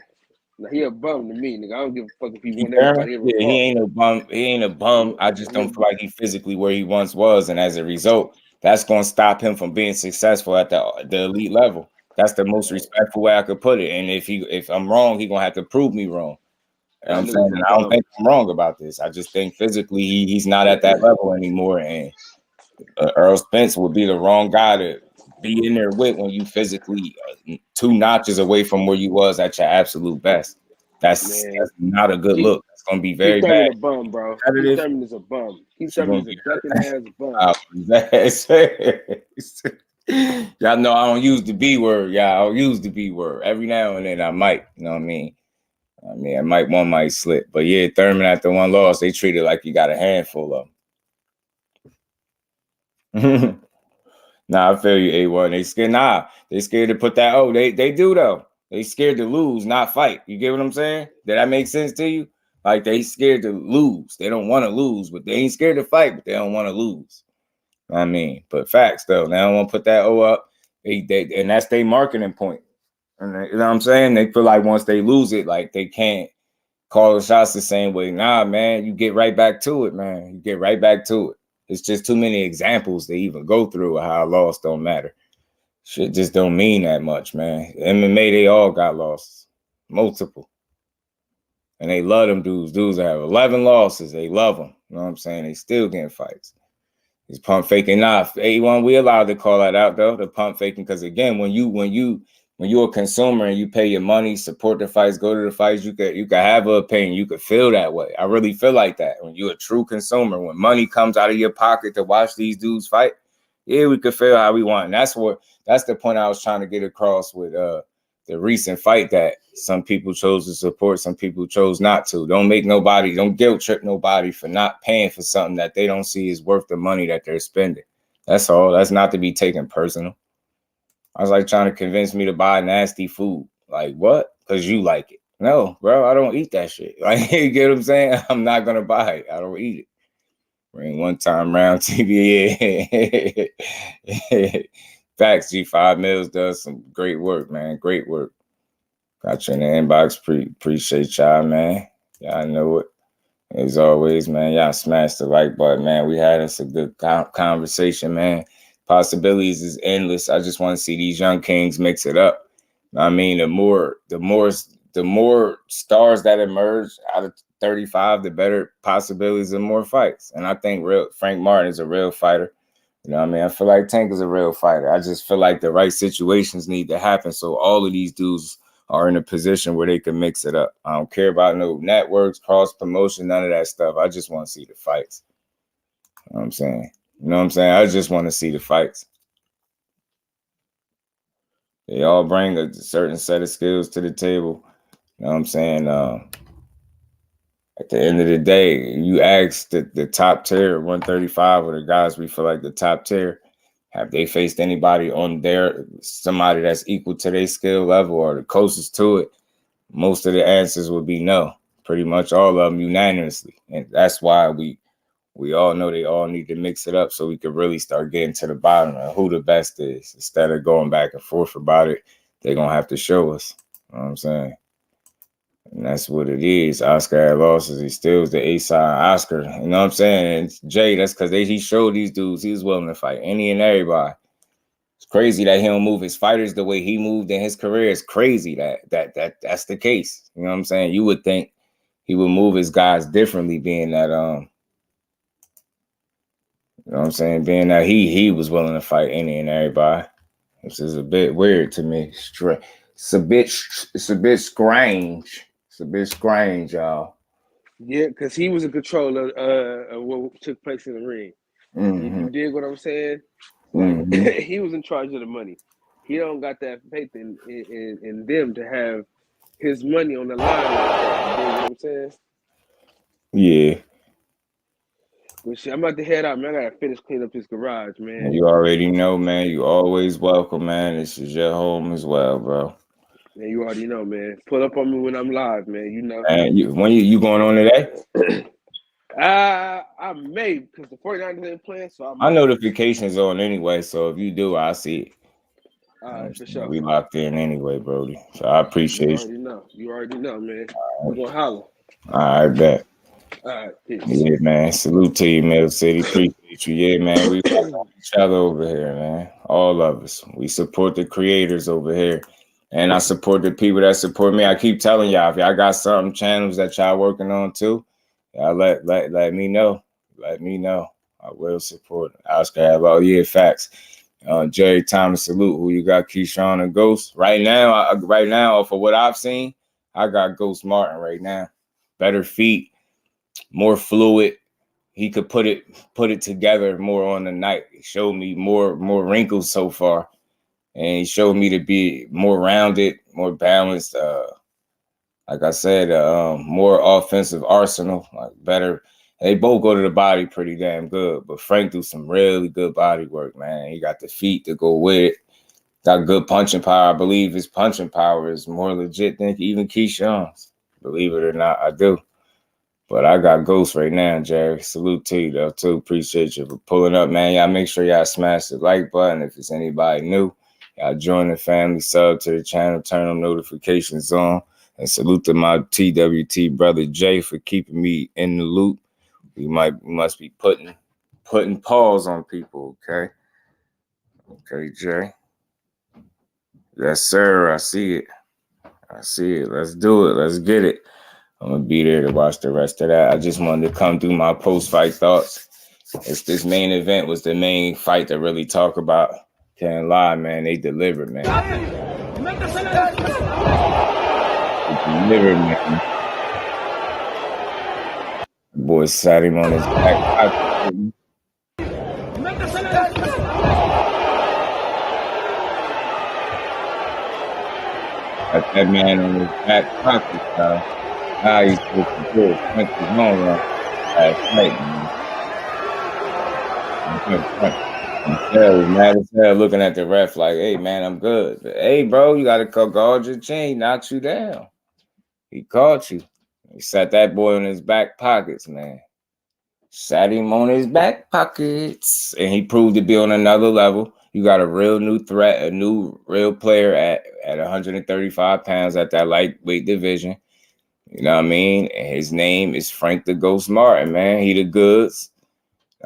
He a bum to me, nigga. I don't give a fuck if he won everybody ever. Yeah, he ain't no bum. He ain't a bum. I just don't feel like he physically where he once was, and as a result, that's going to stop him from being successful at the elite level. That's the most respectful way I could put it. And if I'm wrong, he gonna have to prove me wrong. You know what I'm saying? And I don't think I'm wrong about this. I just think physically he's not at that level anymore. And Earl Spence would be the wrong guy to be in there with when you physically 2 notches away from where you was at your absolute best. That's not a good look. It's gonna be very bad. Keith Thurman a bum, bro. Keith Thurman is a bum. Keith Thurman is a ducking ass bum. Y'all know I don't use the B word. Yeah, I'll use the B word every now and then. I might, you know what I mean. I might slip, but yeah, Thurman after one loss, they treat it like you got a handful of them. Nah, I feel you, A1. They scared to put that. Oh, they do though. They scared to lose, not fight. You get what I'm saying? Did that make sense to you? Like, they scared to lose. They don't want to lose, but they ain't scared to fight, but they don't want to lose. I mean, but facts though. They don't want to put that O up. And that's their marketing point. And you know what I'm saying? They feel like once they lose it, like they can't call the shots the same way. Nah, man, you get right back to it, man. You get right back to it. It's just too many examples to even go through of how a loss don't matter. Shit just don't mean that much, man. MMA, they all got losses. Multiple. And they love them dudes. Dudes that have 11 losses. They love them. You know what I'm saying? They still getting fights. He's pump faking. Nah, A1, we allowed to call that out, though, the pump faking. Because, again, when you're a consumer and you pay your money, support the fights, go to the fights, you could have an opinion. You could feel that way. I really feel like that. When you're a true consumer, when money comes out of your pocket to watch these dudes fight, yeah, we could feel how we want. And that's the point I was trying to get across with the recent fight, that some people chose to support, some people chose not to. Don't guilt trip nobody for not paying for something that they don't see is worth the money that they're spending. That's all. That's not to be taken personal. I was like trying to convince me to buy nasty food. Like, what? Because you like it. No, bro, I don't eat that shit. Like, you get what I'm saying? I'm not going to buy it. I don't eat it. Bring one time round TV. Facts, G5 Mills does some great work, man. Great work. Got you in the inbox. Appreciate y'all, man. Y'all know it. As always, man, y'all smash the like button, man. We had us a good conversation, man. Possibilities is endless. I just want to see these young kings mix it up. I mean, the more stars that emerge out of 35, the better possibilities and more fights. And I think Frank Martin is a real fighter. You know what I mean? I feel like Tank is a real fighter. I just feel like the right situations need to happen so all of these dudes are in a position where they can mix it up. I don't care about no networks, cross promotion, none of that stuff. I just want to see the fights. You know what I'm saying? I just want to see the fights. They all bring a certain set of skills to the table. You know what I'm saying? At the end of the day, you ask the top tier 135 or the guys we feel like the top tier, have they faced anybody on somebody that's equal to their skill level or the closest to it? Most of the answers would be no. Pretty much all of them unanimously. And that's why we all know they all need to mix it up so we could really start getting to the bottom of who the best is. Instead of going back and forth about it, they're going to have to show us. You know what I'm saying? And that's what it is. Oscar had losses. He still is the A-side Oscar. You know what I'm saying? And Jay, that's because he showed these dudes he was willing to fight any and everybody. It's crazy that he don't move his fighters the way he moved in his career. It's crazy that's the case. You know what I'm saying? You would think he would move his guys differently, being that you know what I'm saying? Being that he was willing to fight any and everybody. This is a bit weird to me. It's a bit strange. It's a bit strange, y'all. Yeah, because he was in control of what took place in the ring. Mm-hmm. You dig what I'm saying? Like, he was in charge of the money. He don't got that faith in them to have his money on the line like that. You dig what I'm saying? Yeah. Well, shit, I'm about to head out, man. I gotta finish cleaning up this garage, man. You already know, man. You always welcome, man. This is your home as well, bro. Yeah, you already know, man. Pull up on me when I'm live, man. You know. And when you going on today? I may, because the 49ers ain't playing, so my notification's on anyway. So if you do, I see it. All right, for sure. We locked in anyway, Brody. So I appreciate you. You already know, man. We're gonna holler. All right, bet. All right, peace. Yeah, man. Salute to you, Middle City. Appreciate you. Yeah, man. We support each other over here, man. All of us. We support the creators over here. And I support the people that support me. I keep telling y'all, if y'all got something, channels that y'all working on too, y'all let me know. Let me know. I will support it. Oscar have all facts. Jerry Thomas, salute. Who you got? Keyshawn and Ghost. Right now, for what I've seen, I got Ghost Martin right now. Better feet, more fluid. He could put it together more on the night. He showed me more wrinkles so far. And he showed me to be more rounded, more balanced. Like I said, more offensive arsenal, like better. They both go to the body pretty damn good. But Frank do some really good body work, man. He got the feet to go with it. Got good punching power. I believe his punching power is more legit than even Keyshawn's. Believe it or not, I do. But I got Ghost right now, Jerry. Salute to you, though, too. Appreciate you for pulling up, man. Y'all make sure y'all smash the like button if it's anybody new. Y'all join the family, sub to the channel, turn on notifications on, and salute to my TWT brother Jay for keeping me in the loop. We must be putting pause on people, okay? Okay, Jay. Yes, sir. I see it. Let's do it. Let's get it. I'm gonna be there to watch the rest of that. I just wanted to come through my post-fight thoughts. This main event was the main fight to really talk about. Can't lie, man. They delivered, man. The boy sat him on his back. Got that man on his back pocket, bro. Now he's supposed to do it. Punch his own run last night, man. He was mad as hell looking at the ref like, hey, man, I'm good. But, hey, bro, you got to guard your chin. He knocked you down. He caught you. He sat that boy on his back pockets, man. Sat him on his back pockets. And he proved to be on another level. You got a real new threat, a new real player at 135 pounds at that lightweight division. You know what I mean? And his name is Frank the Ghost Martin, man. He the goods.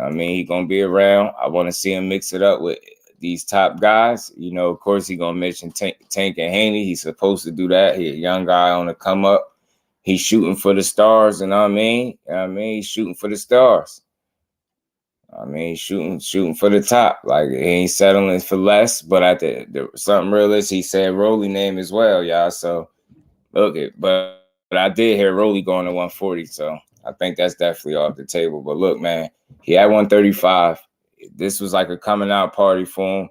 I mean, he going to be around. I want to see him mix it up with these top guys. You know, of course, he going to mention Tank and Haney. He's supposed to do that. He a young guy on the come up. He's shooting for the stars, you know what I mean? He's shooting for the stars. I mean, shooting for the top. Like, he ain't settling for less, but at the something realist, he said Rolly name as well, y'all. So, look it. But I did hear Rolly going to 140, so I think that's definitely off the table. But look, man, he had 135. This was like a coming out party for him.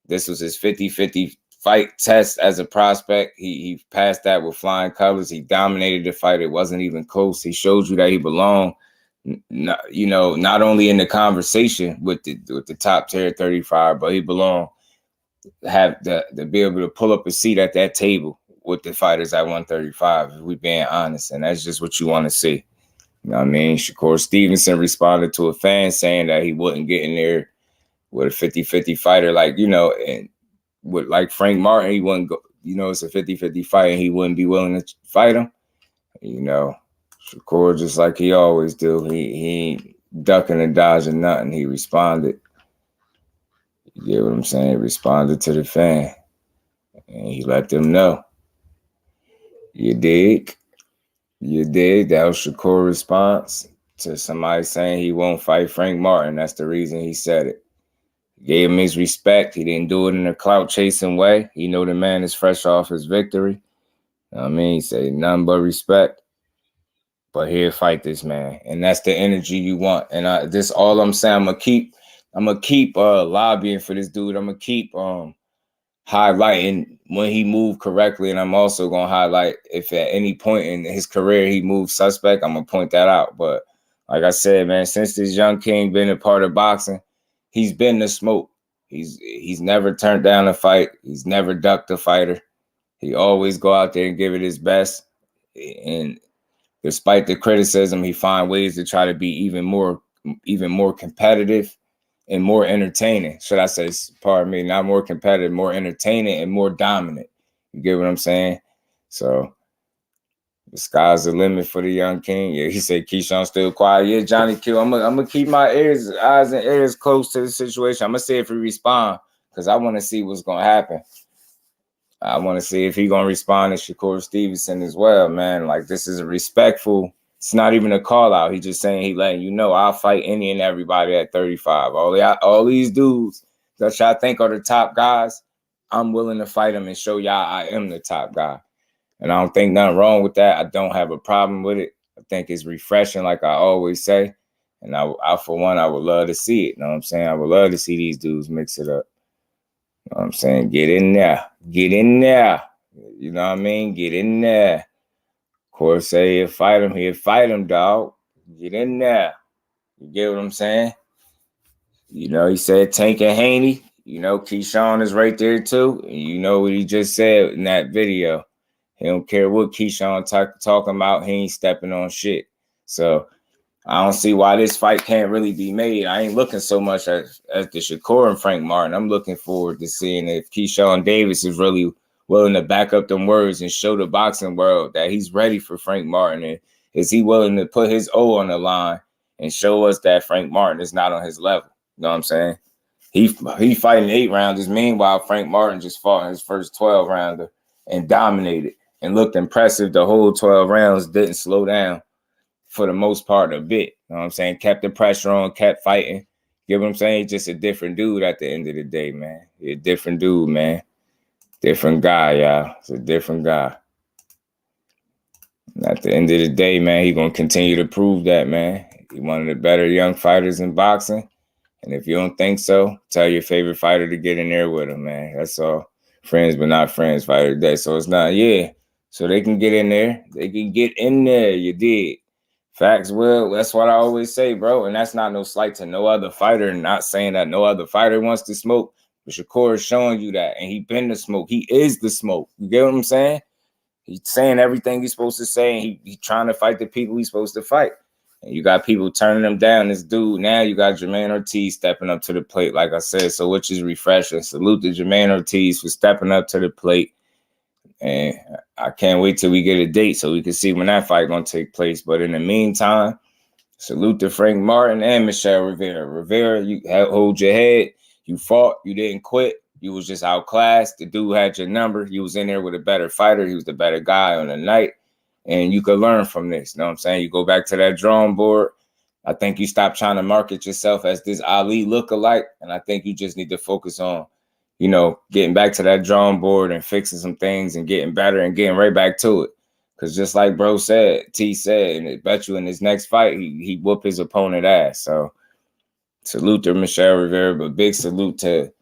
This was his 50-50 fight test as a prospect. He passed that with flying colors. He dominated the fight. It wasn't even close. He showed you that he belonged, not only in the conversation with the top tier 35, but he belonged to be able to pull up a seat at that table with the fighters at 135, if we're being honest. And that's just what you want to see. You know what I mean? Shakur Stevenson responded to a fan saying that he wouldn't get in there with a 50-50 fighter, and with like Frank Martin, he wouldn't go, it's a 50-50 fight and he wouldn't be willing to fight him. Shakur, just like he always do, he ain't ducking and dodging nothing. He responded. You get what I'm saying? He responded to the fan. And he let them know. You dig? That was Shakur's response to somebody saying he won't fight Frank Martin. That's the reason he said it. Gave him his respect. He didn't do it in a clout chasing way. He know the man is fresh off his victory. You know what I mean? He said nothing but respect. But he'll fight this man. And that's the energy you want. And this all I'm saying, I'm gonna keep lobbying for this dude. I'm gonna keep highlighting when he moved correctly. And I'm also gonna highlight if at any point in his career he moved suspect, I'm gonna point that out. But like I said, man, since this young king been a part of boxing, he's been the smoke. He's never turned down a fight. He's never ducked a fighter. He always go out there and give it his best. And despite the criticism, he find ways to try to be even more competitive and more entertaining. Should I say, pardon me, not more competitive, more entertaining and more dominant. You get what I'm saying? So the sky's the limit for the young king. Yeah, he said Keyshawn still quiet. Yeah, Johnny Q. I'm gonna keep my eyes and ears close to the situation. I'm gonna see if he respond because I want to see what's gonna happen. I want to see if he gonna respond to Shakur Stevenson as well, man. Like, this is a respectful. It's not even a call out. He just saying he letting you know I'll fight any and everybody at 35. All these dudes that y'all think are the top guys, I'm willing to fight them and show y'all I am the top guy. And I don't think nothing wrong with that. I don't have a problem with it. I think it's refreshing, like I always say. And I for one, I would love to see it. You know what I'm saying? I would love to see these dudes mix it up. You know what I'm saying? Get in there. Get in there. You know what I mean? Get in there. Of course, say he'll fight him, dog. Get in there. You get what I'm saying? He said Tank and Haney. Keyshawn is right there too. And you know what he just said in that video. He don't care what Keyshawn talking about. He ain't stepping on shit. So I don't see why this fight can't really be made. I ain't looking so much at the Shakur and Frank Martin. I'm looking forward to seeing if Keyshawn Davis is really willing to back up them words and show the boxing world that he's ready for Frank Martin. And is he willing to put his O on the line and show us that Frank Martin is not on his level? You know what I'm saying? He fighting 8 rounders. Meanwhile, Frank Martin just fought in his first 12 rounder and dominated and looked impressive the whole 12 rounds, didn't slow down for the most part a bit. You know what I'm saying? Kept the pressure on, kept fighting. You know what I'm saying? Just a different dude at the end of the day, man. He a different dude, man. Different guy, y'all. It's a different guy. And at the end of the day, man, he going to continue to prove that, man. He's one of the better young fighters in boxing. And if you don't think so, tell your favorite fighter to get in there with him, man. That's all. Friends but not friends fighter today. So it's not, yeah. So they can get in there. They can get in there. You did. Facts, Will. That's what I always say, bro. And that's not no slight to no other fighter. Not saying that no other fighter wants to smoke. But Shakur is showing you that. And he been the smoke. He is the smoke. You get what I'm saying? He's saying everything he's supposed to say. And he's trying to fight the people he's supposed to fight. And you got people turning him down. This dude, now you got Jermaine Ortiz stepping up to the plate, like I said. So which is refreshing. Salute to Jermaine Ortiz for stepping up to the plate. And I can't wait till we get a date so we can see when that fight going to take place. But in the meantime, salute to Frank Martin and Michelle Rivera. Rivera, you hold your head. You fought. You didn't quit. You was just outclassed. The dude had your number. You was in there with a better fighter. He was the better guy on the night. And you could learn from this. You know what I'm saying? You go back to that drawing board. I think you stop trying to market yourself as this Ali lookalike. And I think you just need to focus on, you know, getting back to that drawing board and fixing some things and getting better and getting right back to it. Because just like bro said, T said, and I bet you in his next fight, he whoop his opponent ass. So salute to Michelle Rivera, but big salute to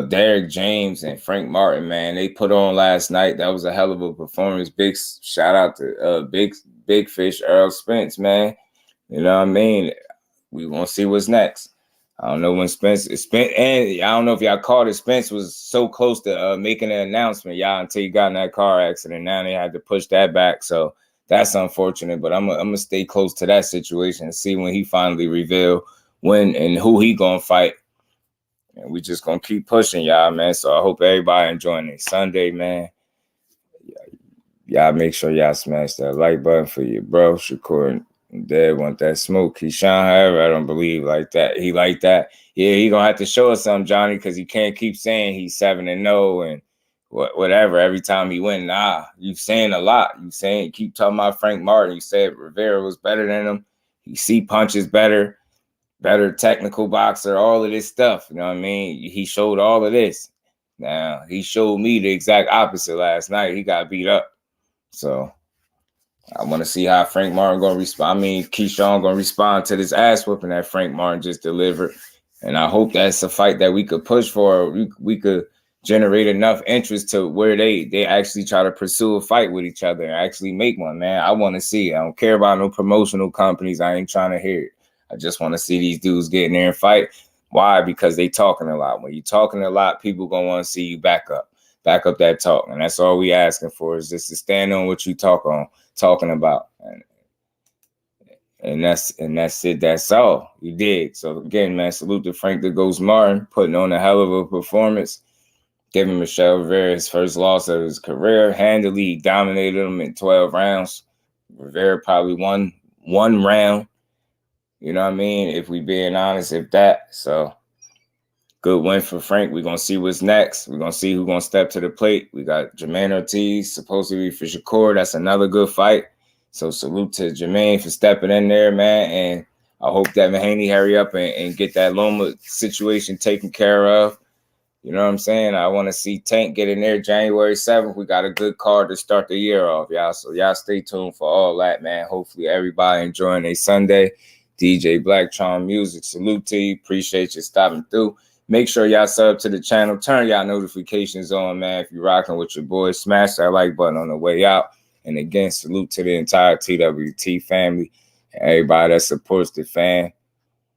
Derek James and Frank Martin, man. They put on last night. That was a hell of a performance. Big shout out to Big Fish Earl Spence, man. You know what I mean? We gonna see what's next. I don't know when Spence, and I don't know if y'all caught it. Spence was so close to making an announcement, y'all, until he got in that car accident. Now they had to push that back, so that's unfortunate. But I'm gonna stay close to that situation and see when he finally reveal when and who he gonna fight. And we just gonna keep pushing, y'all, man. So I hope everybody enjoying it Sunday, man. Y'all make sure y'all smash that like button for your bro. Shakur and Dad want that smoke. Keyshawn, however, I don't believe like that. He like that. Yeah, he gonna have to show us something, Johnny, because he can't keep saying he's 7-0 and whatever every time he win. Nah, you saying a lot. You saying keep talking about Frank Martin. You said Rivera was better than him. You see punches better technical boxer, all of this stuff. You know what I mean? He showed all of this. Now, he showed me the exact opposite last night. He got beat up. So, I want to see how Frank Martin going to respond. I mean, Keyshawn going to respond to this ass whooping that Frank Martin just delivered. And I hope that's a fight that we could push for. We could generate enough interest to where they actually try to pursue a fight with each other and actually make one, man. I want to see it. I don't care about no promotional companies. I ain't trying to hear it. I just want to see these dudes get in there and fight. Why? Because they talking a lot. When you talking a lot, people going to want to see you back up that talk. And that's all we asking for is just to stand on what you talking about. And that's it. That's all you did. So again, man, salute to Frank the Ghost Martin, putting on a hell of a performance, giving Michelle Rivera his first loss of his career. Handily dominated him in 12 rounds. Rivera probably won one round. You know what I mean? If we being honest, if that. So good win for Frank. We're going to see what's next. We're going to see who's going to step to the plate. We got Jermaine Ortiz, supposed to be for Shakur. That's another good fight. So salute to Jermaine for stepping in there, man. And I hope that Mahaney hurry up and get that Loma situation taken care of. You know what I'm saying? I want to see Tank get in there January 7th. We got a good card to start the year off, y'all. So y'all stay tuned for all that, man. Hopefully everybody enjoying a Sunday. DJ Blacktron Music, salute to you. Appreciate you stopping through. Make sure y'all sub to the channel. Turn y'all notifications on, man. If you're rocking with your boys, smash that like button on the way out. And again, salute to the entire TWT family and everybody that supports the fan.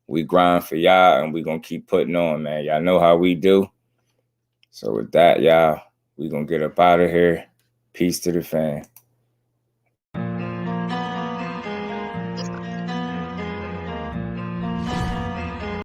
We grind for y'all, and we going to keep putting on, man. Y'all know how we do. So with that, y'all, we going to get up out of here. Peace to the fan.